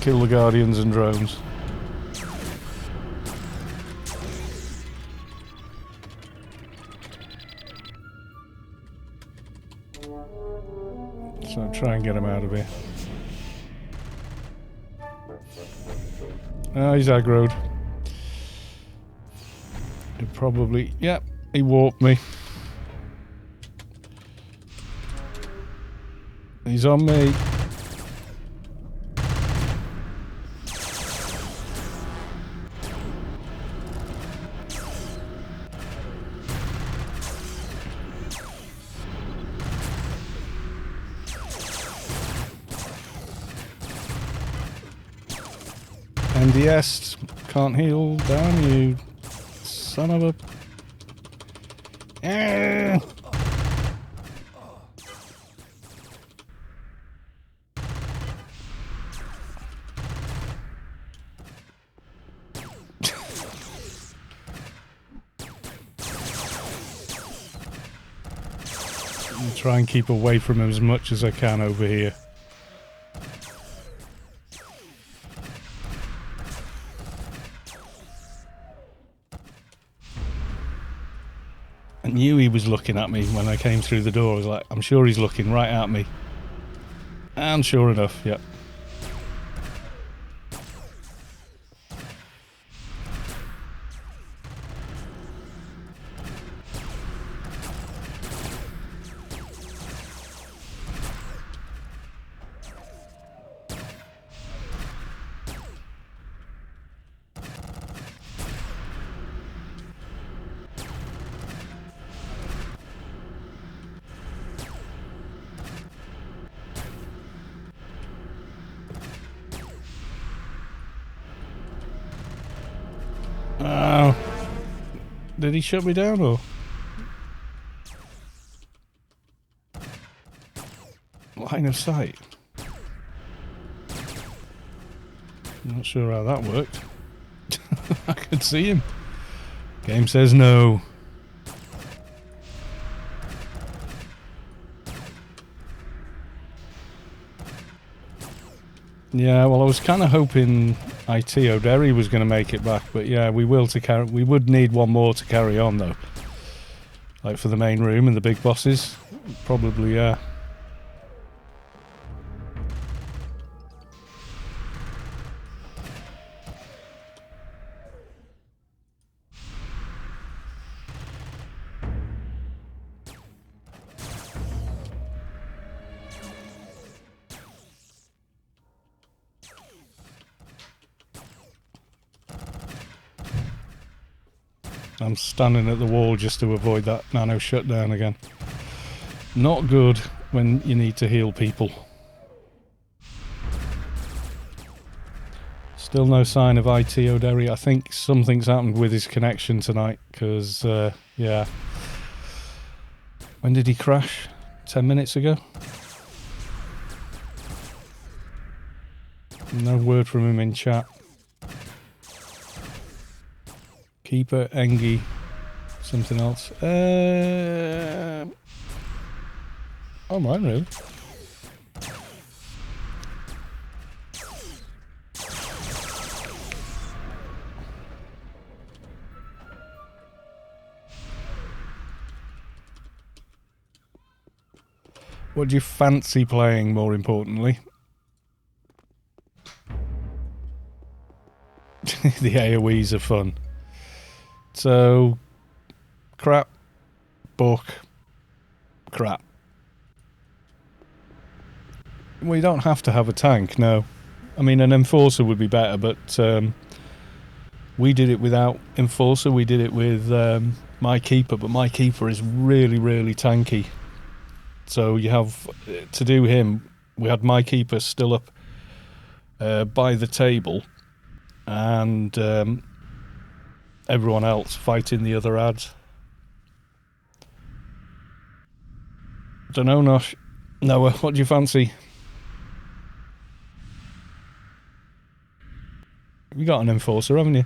Kill the Guardians and drones. So try and get him out of here. Oh, he's aggroed. He probably... Yep, he warped me. He's on me. NDS, can't heal down, you son of a... And try and keep away from him as much as I can over here. I knew he was looking at me when I came through the door. I was like, I'm sure he's looking right at me. And sure enough, yep. Oh. Did he shut me down or? Line of sight. I'm not sure how that worked. I could see him. Game says no. Yeah, well, I was kind of hoping IT O'Derry was going to make it back, but yeah, we would need one more to carry on though. Like for the main room and the big bosses, probably yeah. I'm standing at the wall just to avoid that nano shutdown again. Not good when you need to heal people. Still no sign of IT O'Derry. I think something's happened with his connection tonight, because, yeah. When did he crash? 10 minutes ago? No word from him in chat. Keeper, Engie, something else. Oh, mine really. What do you fancy playing, more importantly? The AoEs are fun. So, crap, book, crap. We don't have to have a tank, no. I mean, an Enforcer would be better, but we did it without Enforcer. We did it with My Keeper, but My Keeper is really, really tanky. So you have, to do him, we had My Keeper still up by the table, and everyone else fighting the other ads. Don't know, Nosh. Noah, what do you fancy? You got an Enforcer, haven't you?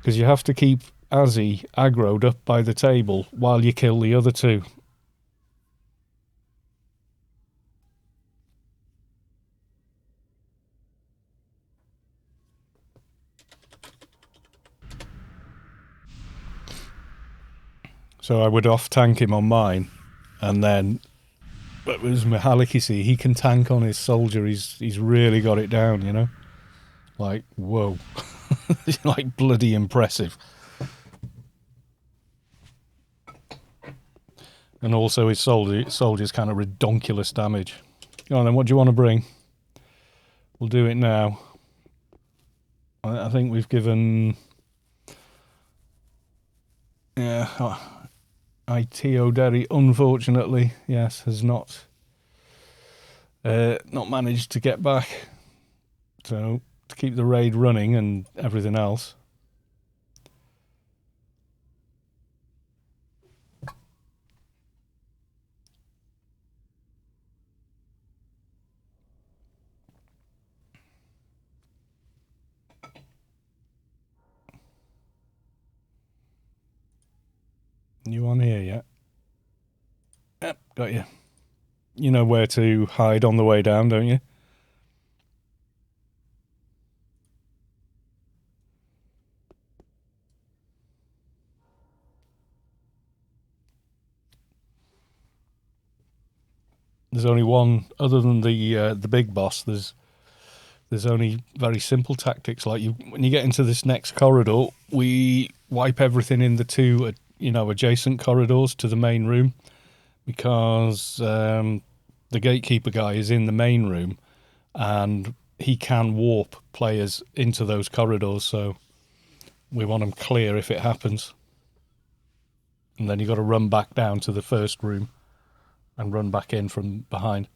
Because you have to keep Azzy aggroed up by the table while you kill the other two. So I would off-tank him on mine, and then, but with Mihalik, you see, he can tank on his soldier. He's really got it down, you know? Like, whoa. Like, bloody impressive. And also his soldier's kind of redonkulous damage. Go on then, what do you want to bring? We'll do it now. I think we've given... Yeah, IT O'Derry, unfortunately, yes, has not managed to get back. So, to keep the raid running and everything else. You on here yet? Yep, got you. You know where to hide on the way down, don't you? There's only one, other than the big boss. There's only very simple tactics. Like when you get into this next corridor, we wipe everything in the two, adjacent corridors to the main room, because the gatekeeper guy is in the main room, and he can warp players into those corridors. So we want them clear if it happens, and then you got to run back down to the first room and run back in from behind.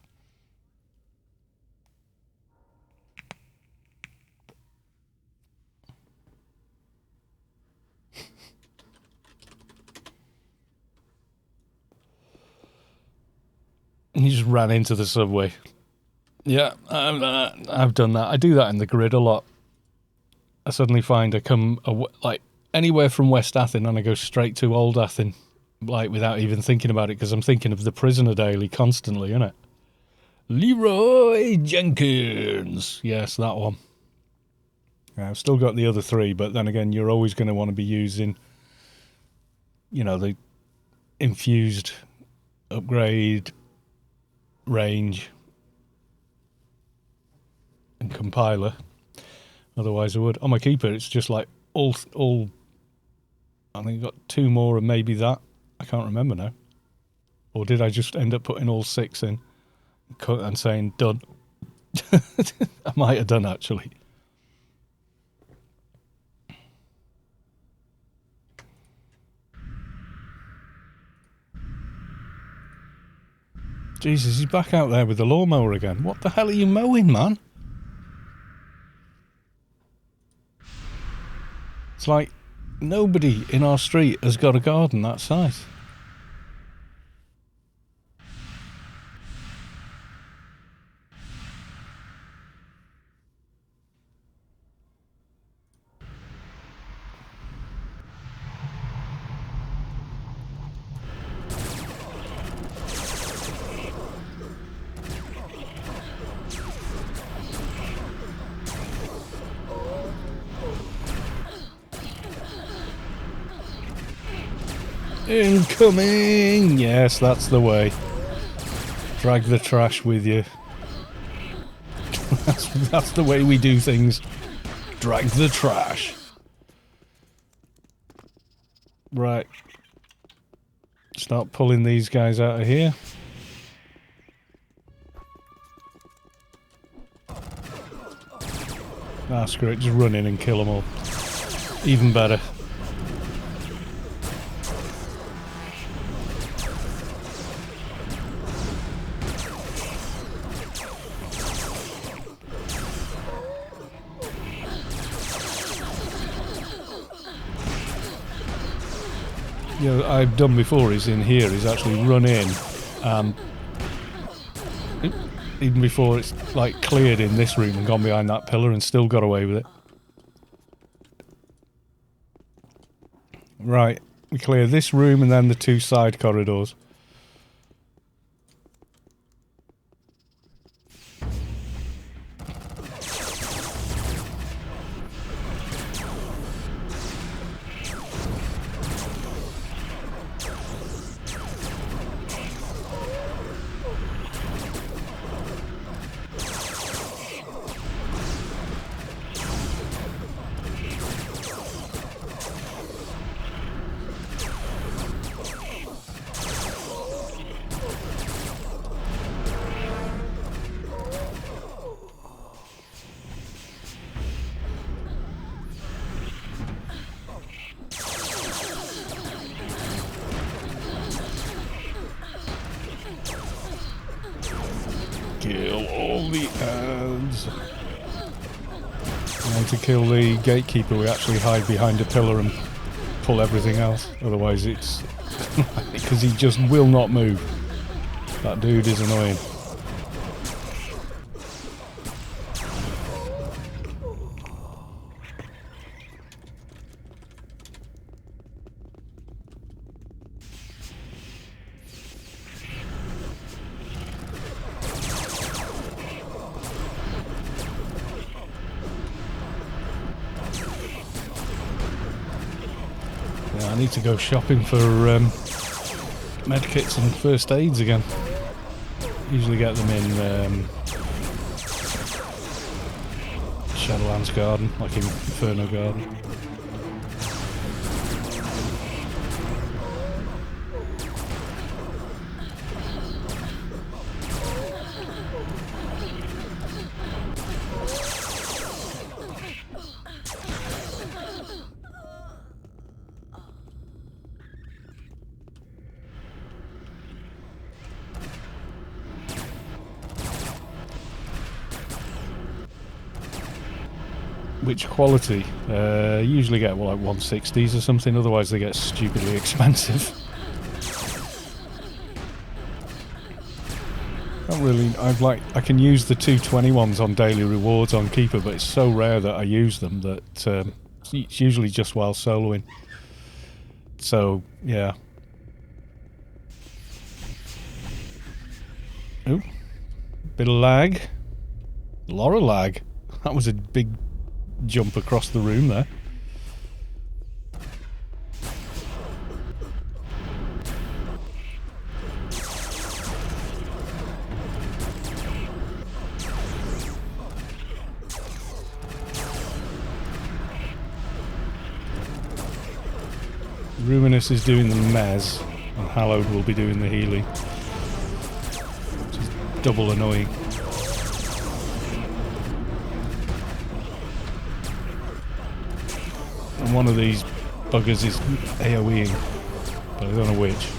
He just ran into the subway. Yeah, I've done that. I do that in the grid a lot. I suddenly find I come like anywhere from West Athen and I go straight to Old Athen, like without even thinking about it, because I'm thinking of the Prisoner Daily constantly, innit? Leroy Jenkins. Yes, that one. Yeah, I've still got the other three, but then again, you're always going to want to be using, the infused upgrade, range, and compiler. Otherwise I would. On my keeper, it's just like all I think I got two more and maybe that. I can't remember now. Or did I just end up putting all 6 in and saying done? I might have done, actually. Jesus, he's back out there with the lawnmower again. What the hell are you mowing, man? It's like nobody in our street has got a garden that size. Incoming! Yes, that's the way. Drag the trash with you. that's the way we do things. Drag the trash. Right. Start pulling these guys out of here. Ah, screw it. Just run in and kill them all. Even better. I've done before is in here is actually run in, even before it's like cleared in this room and gone behind that pillar and still got away with it. Right, we clear this room and then the 2 side corridors. Kill all the ads. And to kill the gatekeeper, we actually hide behind a pillar and pull everything else. Otherwise, it's because he just will not move. That dude is annoying. Yeah, I need to go shopping for medkits and first aids again. Usually get them in Shadowlands Garden, like in Inferno Garden. Which quality? Usually get like 160s or something, otherwise they get stupidly expensive. Not really. I can use the 220 ones on daily rewards on Keeper, but it's so rare that I use them that it's usually just while soloing. So yeah. Ooh, bit of lag. A lot of lag. That was a big jump across the room there. Ruminous is doing the mez, and Hallowed will be doing the healing. Which is double annoying. And one of these buggers is AoEing, but I don't know which.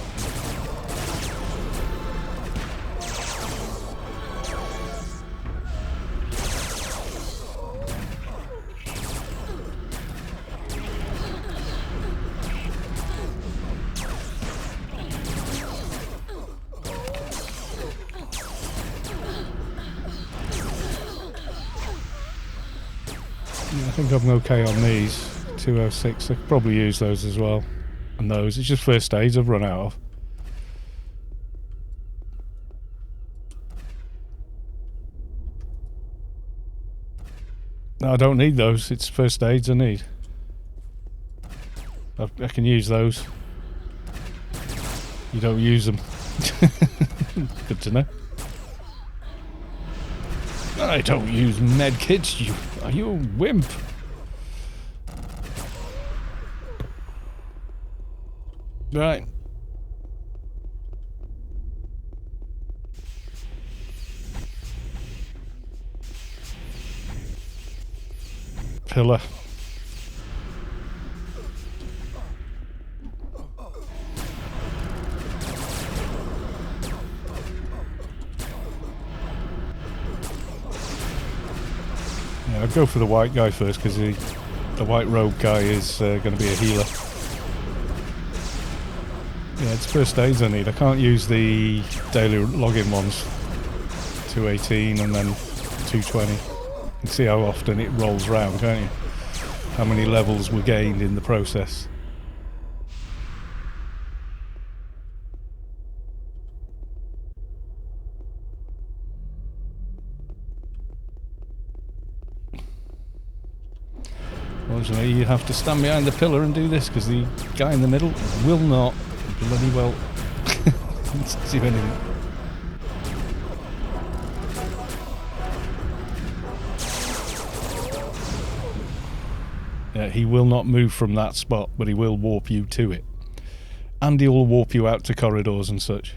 I think I'm okay on these. 206, I could probably use those as well. And those, it's just first aids I've run out of. No, I don't need those, it's first aids I need. I can use those. You don't use them. Good to know. I don't use medkits, are you a wimp? Right. Pillar. Yeah, I'd go for the white guy first because the white rogue guy is going to be a healer. Yeah, it's first aids I need. I can't use the daily login ones. 218 and then 220. You can see how often it rolls round, can't you? How many levels were gained in the process. Unfortunately, you have to stand behind the pillar and do this because the guy in the middle will not bloody well do anything. Yeah, he will not move from that spot, but he will warp you to it. And he will warp you out to corridors and such.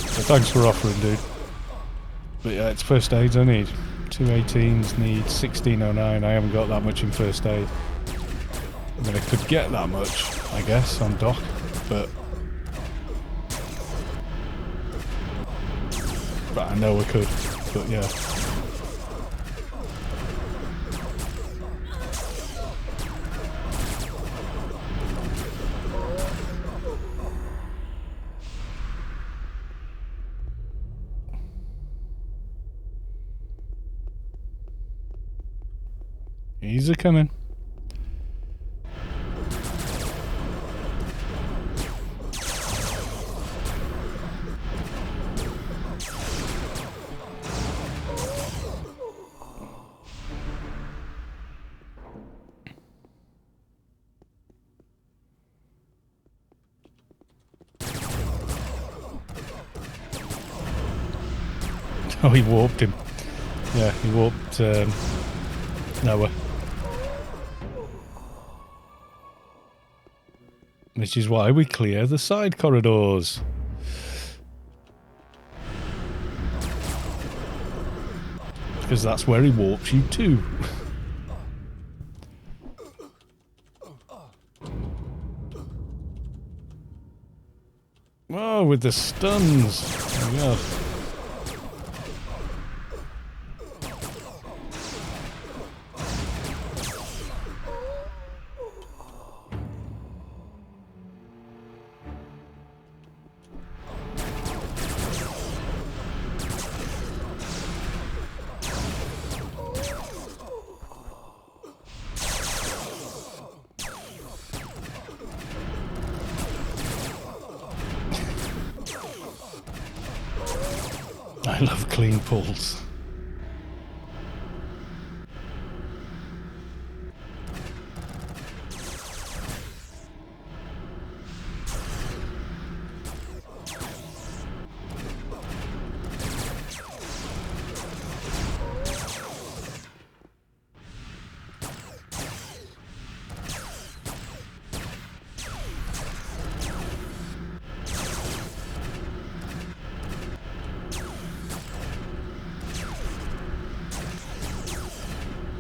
So thanks for offering, dude. But yeah, it's first aids I need. 218s need 1609. I haven't got that much in first aid. I mean, I could get that much, I guess, on dock, but I know I could. But yeah. He's a coming. Oh, he warped him. Yeah, he warped Noah. Which is why we clear the side corridors. Because that's where he warps you to. Oh, with the stuns. Oh my God. I love clean pulls.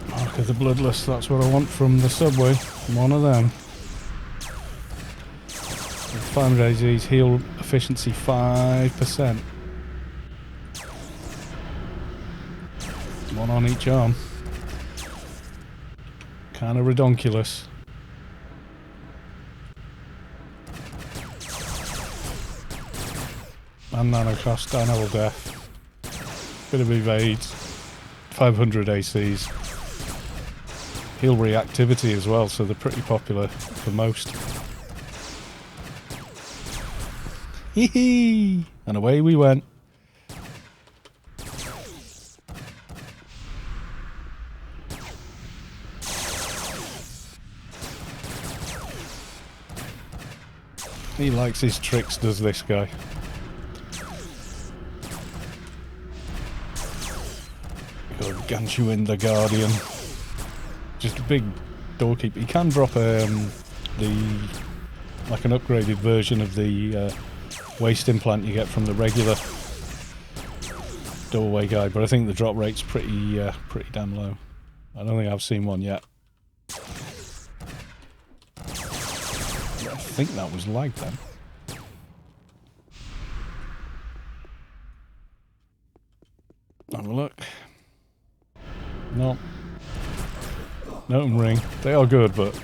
Mark of the Bloodless, that's what I want from the subway. One of them. 500 AZ's heal efficiency 5%. One on each arm. Kind of redonkulous. And nano cost, dino death. Bit of evades. 500 ACs. Heal reactivity as well, so they're pretty popular for most. Hee hee! And away we went. He likes his tricks, does this guy? Gargantuan the Guardian. Just a big doorkeeper. You can drop like an upgraded version of the waste implant you get from the regular doorway guy, but I think the drop rate's pretty damn low. I don't think I've seen one yet. I think that was lag then. Have a look. No. No ring. They are good, but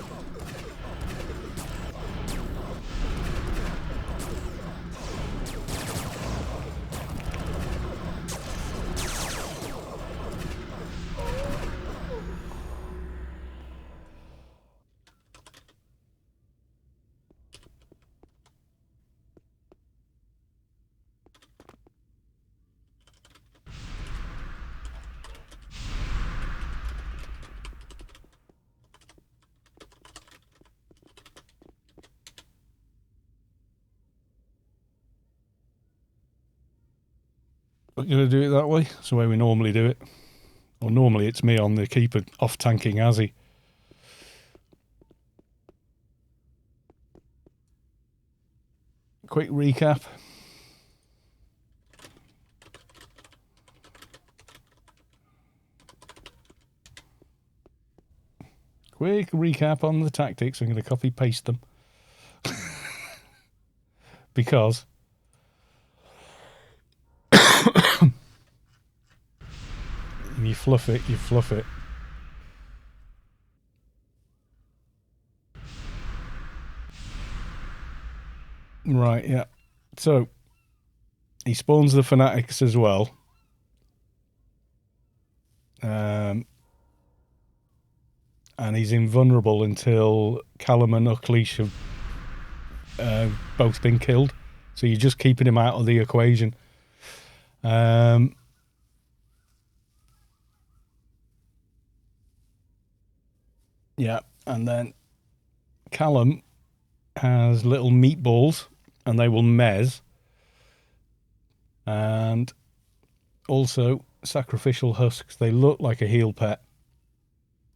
we're going to do it that way. It's the way we normally do it. Well, normally it's me on the keeper off-tanking Azzy. Quick recap. Quick recap on the tactics. I'm going to copy-paste them. Because you fluff it, you fluff it. Right, yeah. So, he spawns the Fanatics as well. and he's invulnerable until Callum and Uckleish have both been killed. So you're just keeping him out of the equation. Yeah, and then Callum has little meatballs, and they will mez. And also sacrificial husks. They look like a heal pet,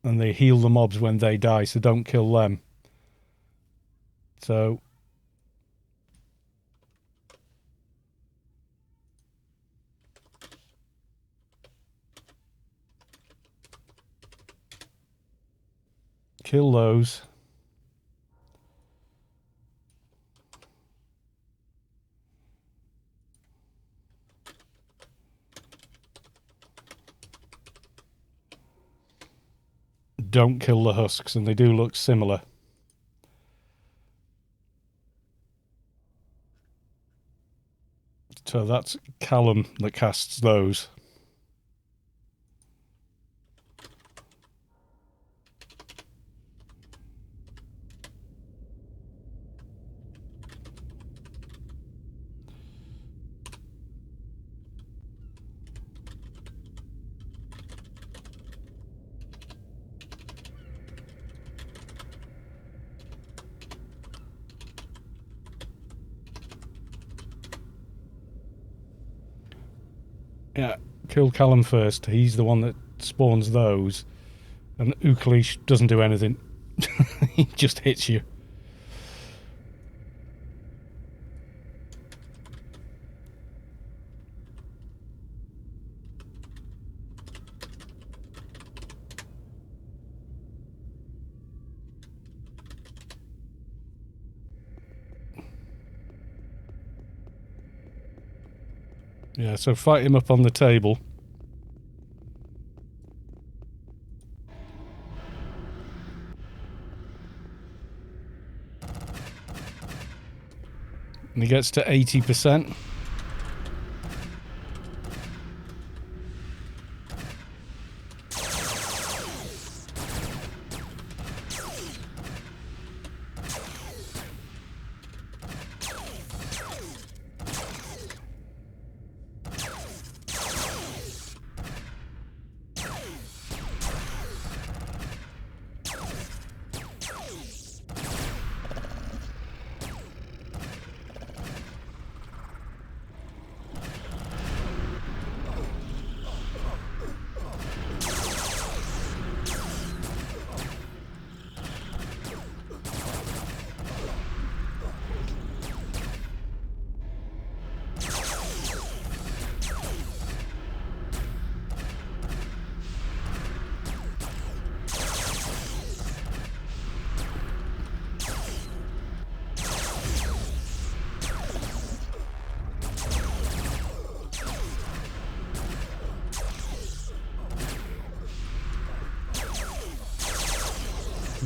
and they heal the mobs when they die, so don't kill them. So kill those. Don't kill the husks, and they do look similar. So that's Callum that casts those. Yeah, kill Callum first. He's the one that spawns those. And Uckleish doesn't do anything. He just hits you. Yeah, so fight him up on the table. And he gets to 80%.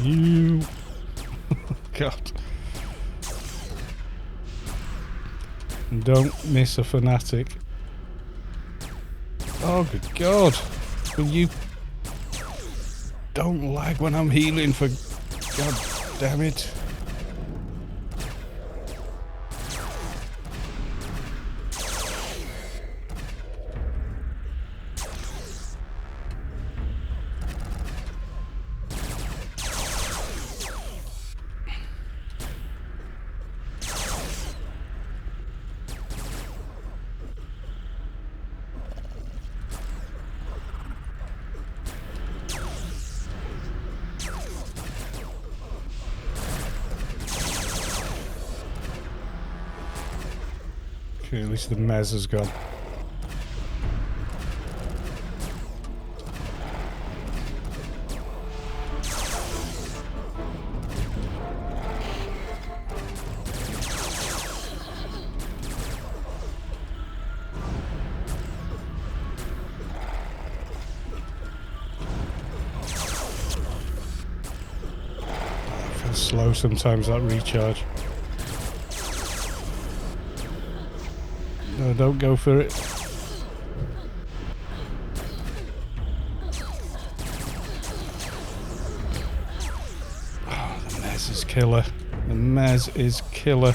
You... God. Don't miss a fanatic. Oh, good God. Will you... Don't lag when I'm healing, for God damn it. Okay, at least the mez has gone. I feel slow sometimes, that recharge. No, don't go for it. Mez is killer. The Mez is killer.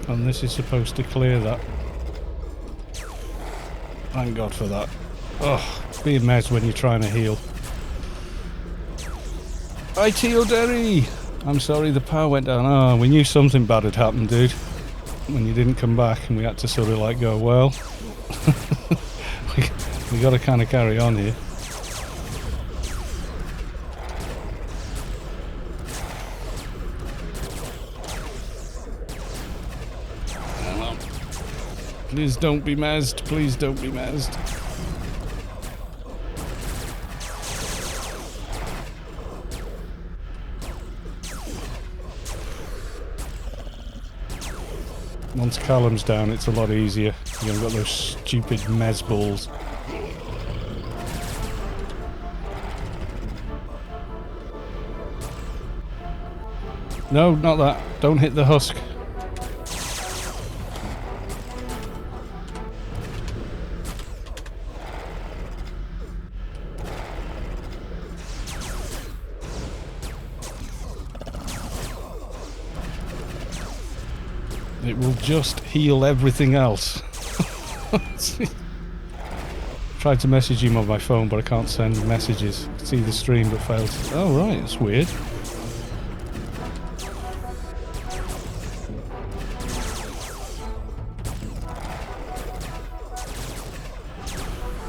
And this is supposed to clear that. Thank God for that. Oh, be a Mez when you're trying to heal. IT O'Derry! I'm sorry the power went down. Oh, we knew something bad had happened, dude. When you didn't come back and we had to sort of like go, well, we got to kind of carry on here. Please don't be mezzed. Please don't be mezzed. Once Callum's down, it's a lot easier. You haven't got those stupid mez balls. No, not that. Don't hit the husk. It will just heal everything else. Tried to message him on my phone, but I can't send messages. See the stream, but failed. Oh right, that's weird.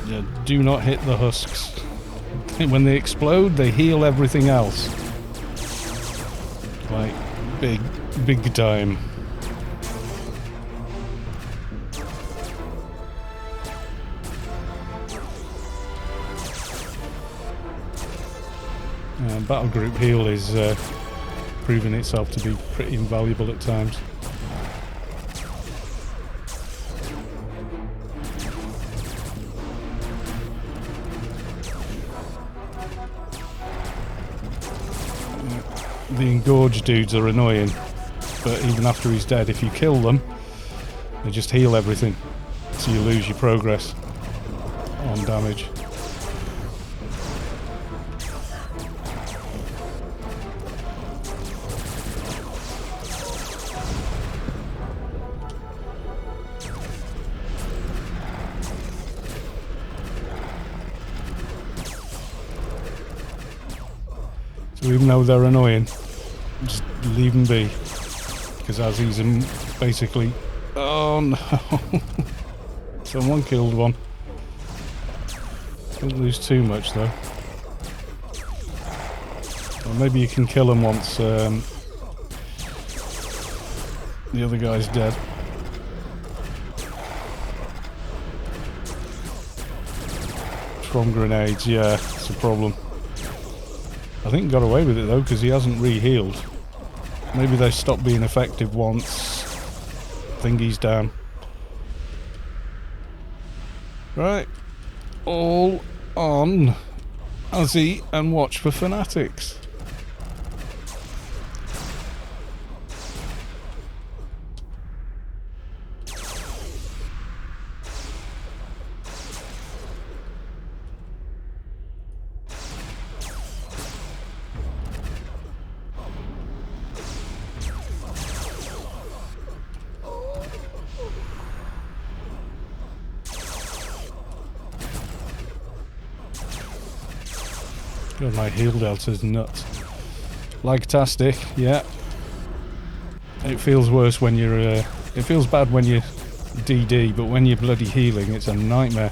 Yeah, do not hit the husks. When they explode, they heal everything else. Like big time. Battle group heal is proving itself to be pretty invaluable at times. The engorged dudes are annoying, but even after he's dead, if you kill them, they just heal everything, so you lose your progress on damage. So even though they're annoying, just leave them be, because as he's basically... Oh no! Someone killed one. Don't lose too much though. Or maybe you can kill him once the other guy's dead. From grenades, yeah, it's a problem. I think he got away with it though, because he hasn't re-healed. Maybe they stop being effective once thingy's down. Right. All on Azzy and watch for fanatics. God, my heal delta's nuts. Like-tastic, yeah. It feels worse when you're... it feels bad when you're DD, but when you're bloody healing, it's a nightmare.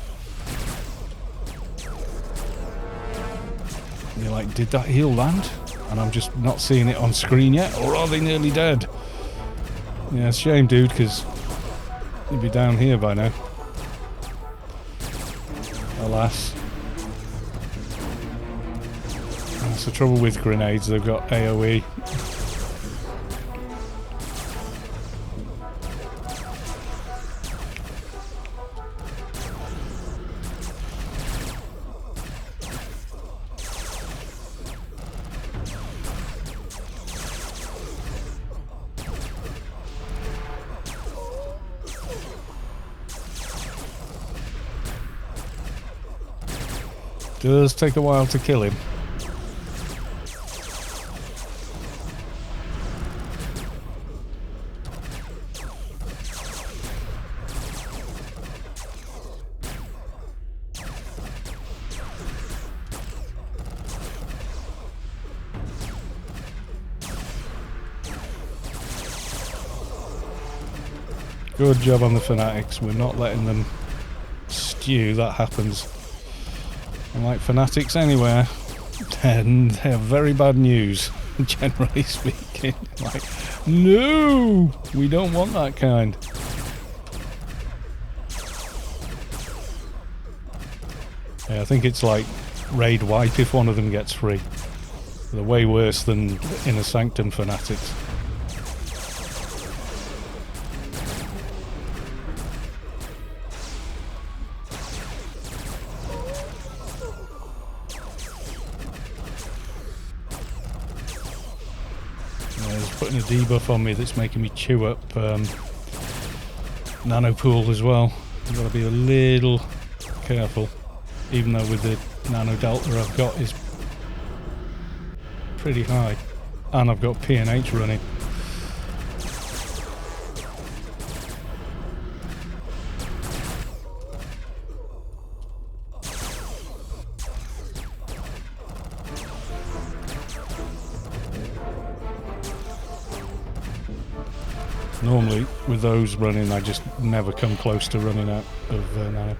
You're like, did that heal land? And I'm just not seeing it on screen yet, or are they nearly dead? Yeah, it's a shame, dude, because you'd be down here by now. Alas. That's the trouble with grenades, they've got AoE. Does take a while to kill him. Good job on the fanatics. We're not letting them stew. That happens. And like fanatics anywhere, then they have very bad news, generally speaking. Like, no! We don't want that kind. Yeah, I think it's like raid wipe if one of them gets free. They're way worse than Inner Sanctum fanatics. Putting a debuff on me that's making me chew up nano pool as well. I've got to be a little careful, even though with the nano delta I've got is pretty high, and I've got PNH running. Normally, with those running, I just never come close to running out of nano.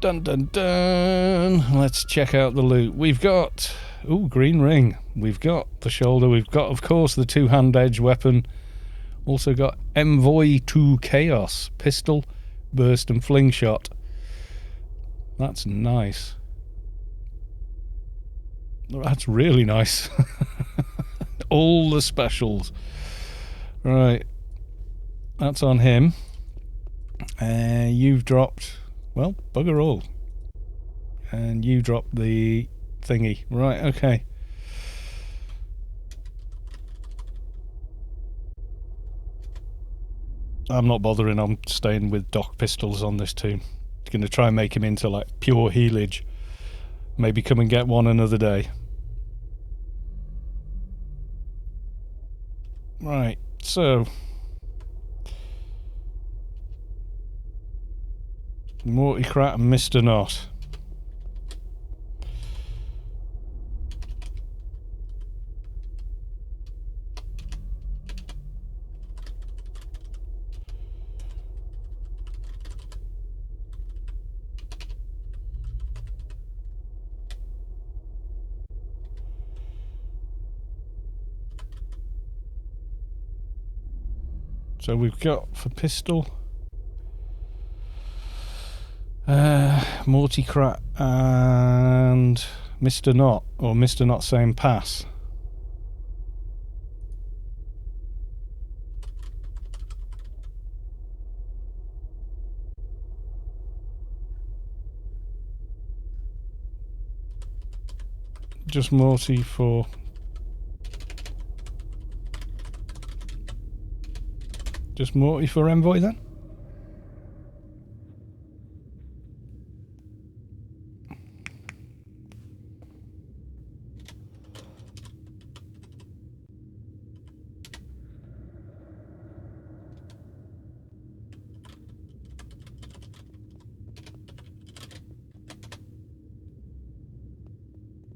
Dun dun dun! Let's check out the loot. We've got... ooh, green ring. We've got the shoulder. We've got, of course, the two-hand edge weapon. Also got Envoy to Chaos. Pistol, burst and fling shot. That's nice. That's really nice. All the specials. Right, that's on him. You've dropped, well, bugger all. And you dropped the thingy. Right, okay. I'm not bothering, I'm staying with Doc Pistols on this team. Going to try and make him into like pure healage. Maybe come and get one another day. Right, so... Morticrat and Mr. Not. So we've got for pistol Morticrat and Mr. Not, or Mr. Not saying pass. Just Morty for... just Morty for Envoy then?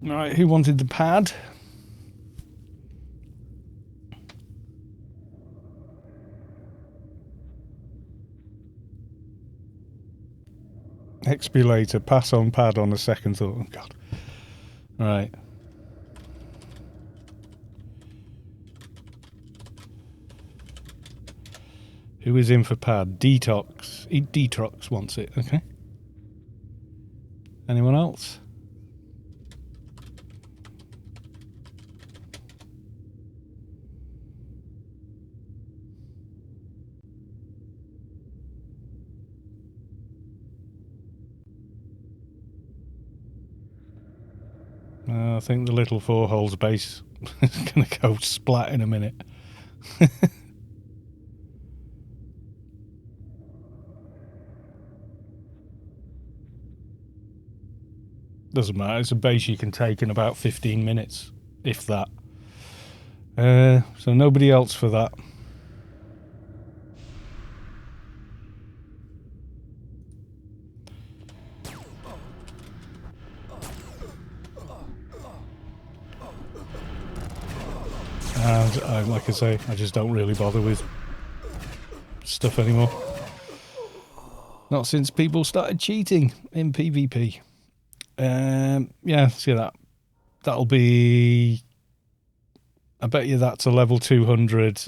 Right, who wanted the pad? XP later, pass on pad on a second thought. Oh god. Right. Who is in for pad? Detox. Detox wants it, okay. Anyone else? I think the little 4 holes base is going to go splat in a minute. Doesn't matter. It's a base you can take in about 15 minutes, if that. So nobody else for that. And like I say, I just don't really bother with stuff anymore. Not since people started cheating in PvP. Yeah, see that. That'll be... I bet you that's a level 200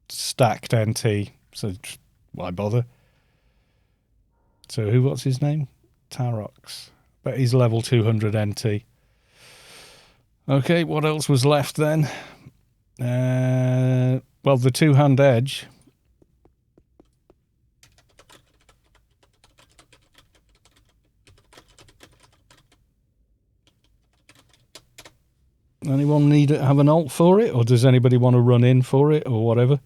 stacked NT. So why bother? So what's his name? Tarox. Bet he's level 200 NT. Okay, what else was left then? Well, the two-hand edge. Anyone need to have an alt for it? Or does anybody want to run in for it or whatever?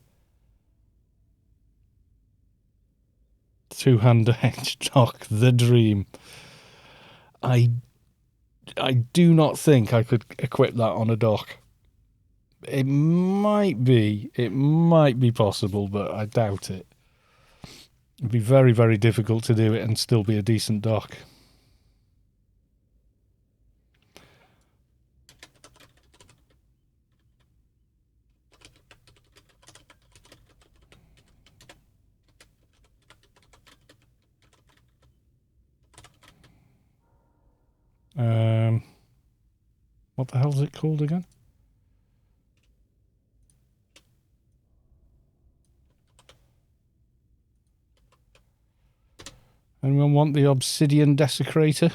Two-hand edge dock, the dream. I do not think I could equip that on a dock. It might be possible, but I doubt it. It'd be very, very difficult to do it and still be a decent dock. What the hell is it called again? Anyone want the obsidian desecrator?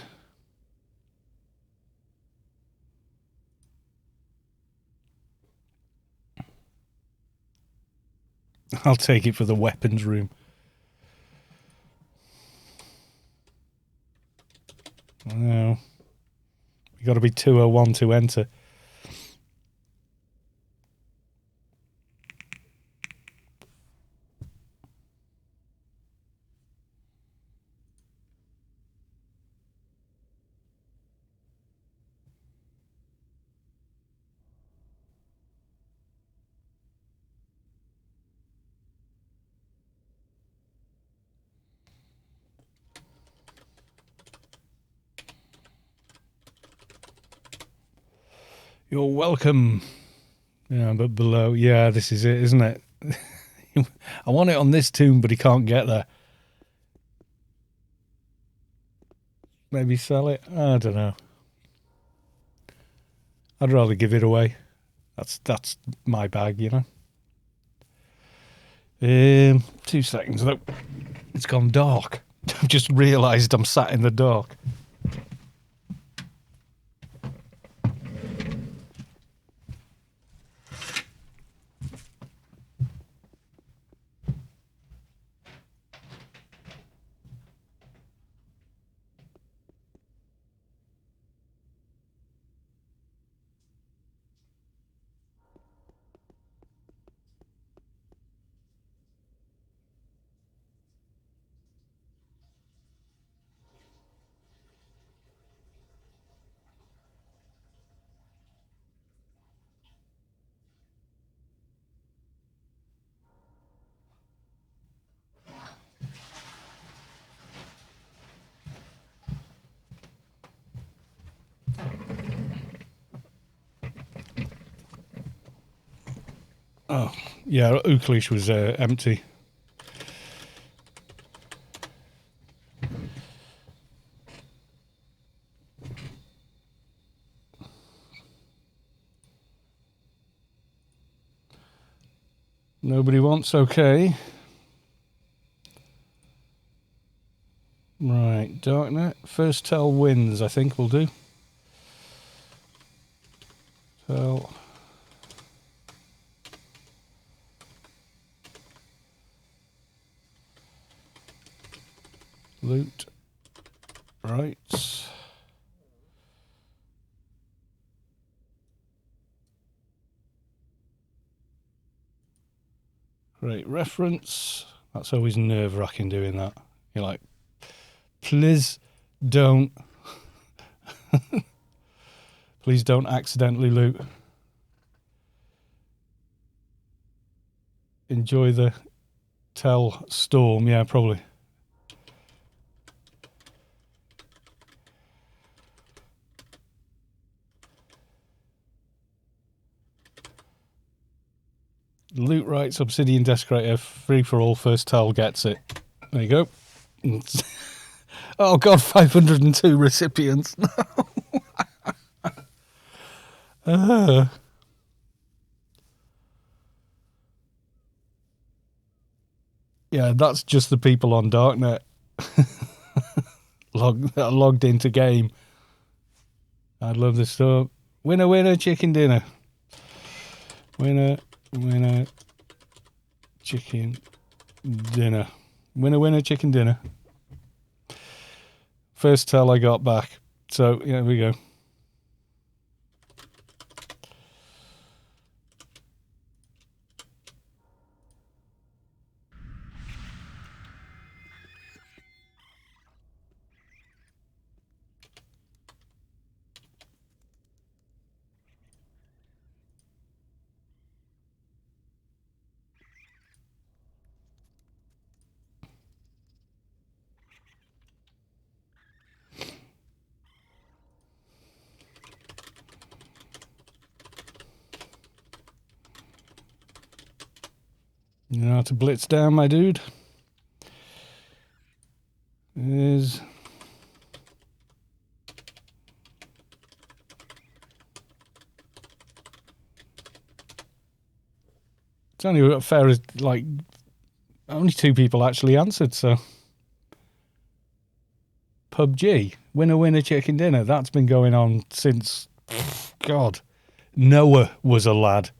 I'll take it for the weapons room. No. You got to be 201 to enter. You're welcome. Yeah, but below. Yeah, this is it, isn't it? I want it on this tomb, but he can't get there. Maybe sell it? I don't know. I'd rather give it away. That's my bag, you know. 2 seconds though. It's gone dark. I've just realised I'm sat in the dark. Oh, yeah, Uklish was empty. Nobody wants, okay. Right, Darknet. First tell wins, I think we'll do. Tell. Loot. Right. Great reference. That's always nerve-wracking doing that. You're like, please Don't. Please don't accidentally loot. Enjoy the Tell Storm. Yeah, probably. Loot rights, Obsidian Desecrator, free for all, first Tell gets it. There you go. Oh god, 502 recipients. Yeah, that's just the people on Darknet. Logged into game. I love this stuff. Winner, winner, chicken dinner. Winner, winner, chicken dinner. Winner, winner, chicken dinner. First Tell I got back. So, yeah, here we go. You know how to blitz down, my dude? It's only fair as, like, only 2 people actually answered, so. PUBG, winner, winner, chicken dinner. That's been going on since, God, Noah was a lad.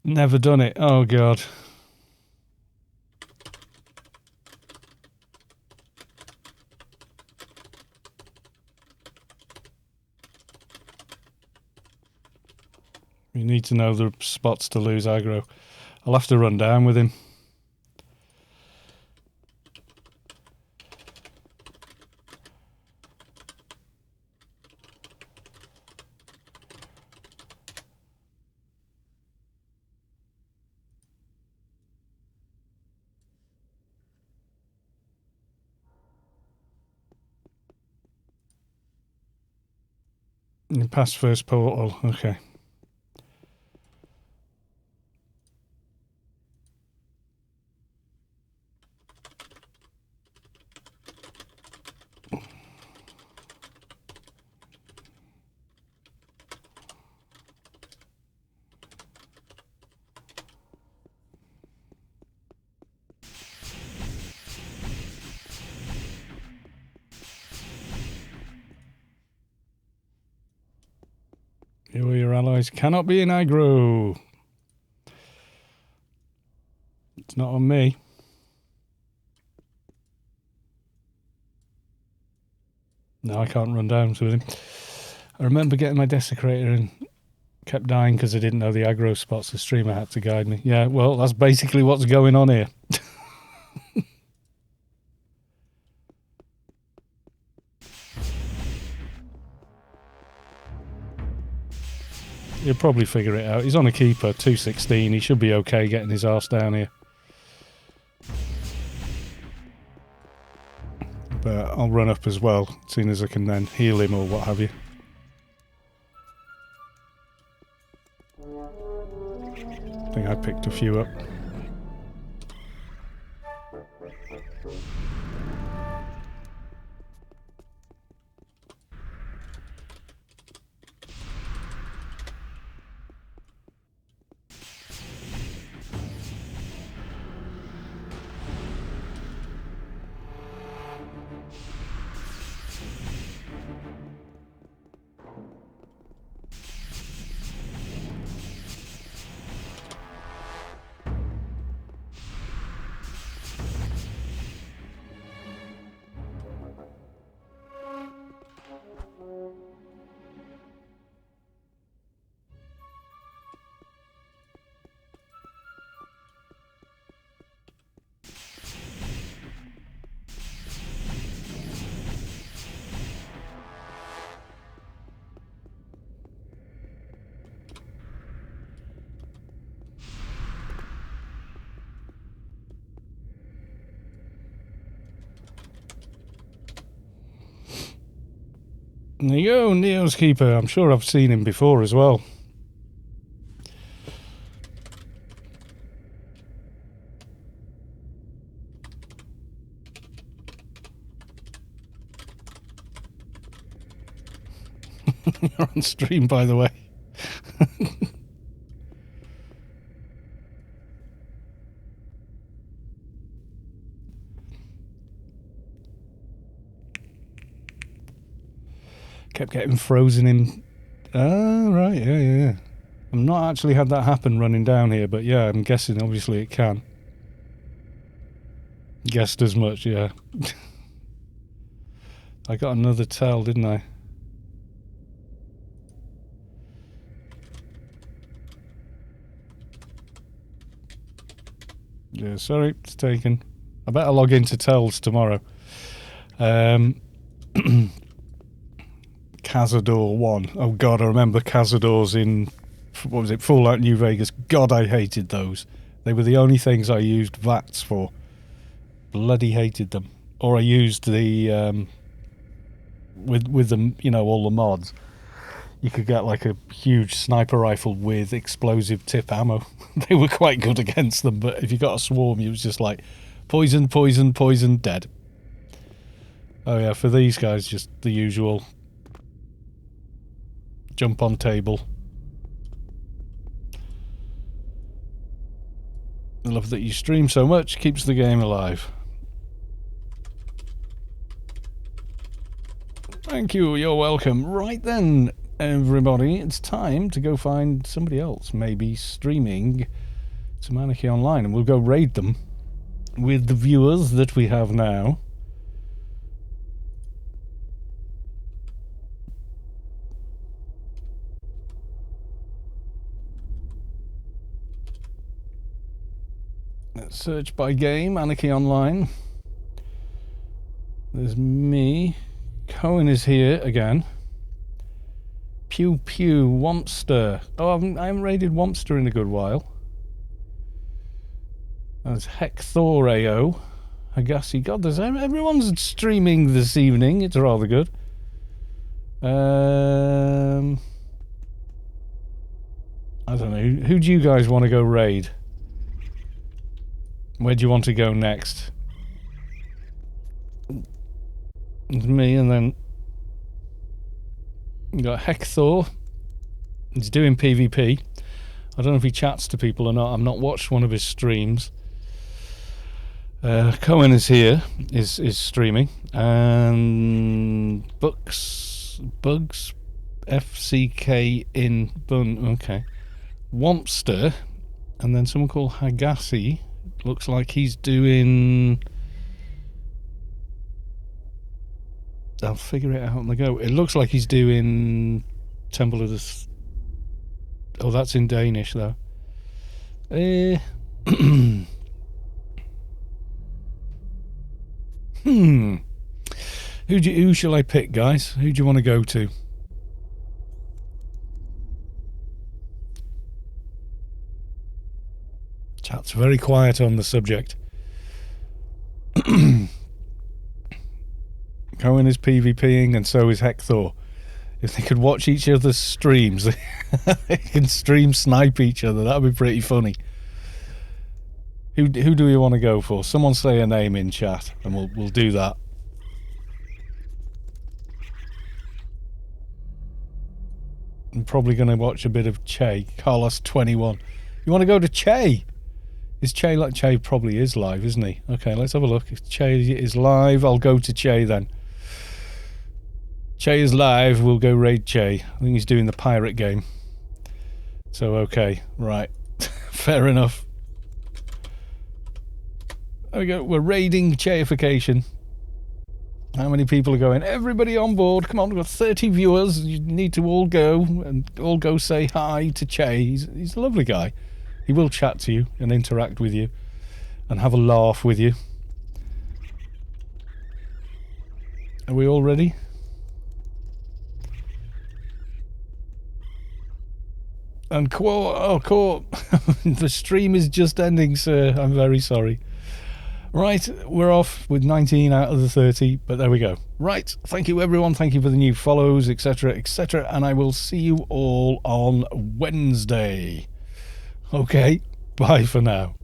Never done it. Oh, God. You need to know the spots to lose aggro. I'll have to run down with him. You passed first portal. Okay. You or your allies cannot be in aggro. It's not on me. No, I can't run down to him. I remember getting my desecrator and kept dying because I didn't know the aggro spots. The streamer had to guide me. Yeah, well, that's basically what's going on here. He'll probably figure it out. He's on a keeper, 216. He should be okay getting his arse down here. But I'll run up as well, seeing as I can then heal him or what have you. I think I picked a few up. There you go, Neo's Keeper. I'm sure I've seen him before as well. You're on stream, by the way. Kept getting frozen in. Oh, right, yeah. I've not actually had that happen running down here, but yeah, I'm guessing obviously it can. Guessed as much, yeah. I got another tell, didn't I? Yeah, sorry, it's taken. I better log into tells tomorrow. Cazador 1. Oh god, I remember Cazadors in, what was it, Fallout New Vegas. God, I hated those. They were the only things I used VATs for. Bloody hated them. Or I used the, with them, you know, all the mods. You could get like a huge sniper rifle with explosive tip ammo. They were quite good against them, but if you got a swarm, it was just like poison, poison, poison, dead. Oh yeah, for these guys, just the usual jump on table. I love that you stream so much, keeps the game alive. Thank you, you're welcome. Right then, everybody, it's time to go find somebody else, maybe streaming some Anarchy Online, and we'll go raid them with the viewers that we have now. Let's search by game, Anarchy Online. There's me. Cohen is here again. Pew Pew, Wompster. Oh, I haven't raided Wompster in a good while. There's Hector AO. Agassi. God, there's everyone's streaming this evening. It's rather good. I don't know. Who do you guys want to go raid? Where do you want to go next? It's me, and then you got Hector. He's doing PvP. I don't know if he chats to people or not. I've not watched one of his streams. Cohen is here, is streaming, and Bugs FCK in Bun. Okay, Wompster, and then someone called Hagassi. Looks like he's doing. I'll figure it out on the go. It looks like he's doing Temple of the. Oh, that's in Danish though. Who shall I pick, guys? Who do you want to go to? Chat's very quiet on the subject. Cohen is PvPing and so is Hector. If they could watch each other's streams, they can stream snipe each other. That would be pretty funny. Who do we want to go for? Someone say a name in chat and we'll do that. I'm probably going to watch a bit of Che. Carlos 21. You want to go to Che? Is Che like Che probably is live, isn't he? Okay, let's have a look. If Che is live, I'll go to Che then. Che is live, we'll go raid Che. I think he's doing the pirate game. So okay, right. Fair enough. There we go, we're raiding Cheification. How many people are going? Everybody on board, come on, we've got 30 viewers. You need to all go, and all go say hi to Che. He's a lovely guy. He will chat to you and interact with you and have a laugh with you. Are we all ready? And the stream is just ending, sir. I'm very sorry. Right, we're off with 19 out of the 30, but there we go. Right, thank you everyone, thank you for the new follows, etc, etc, and I will see you all on Wednesday. Okay, bye for now.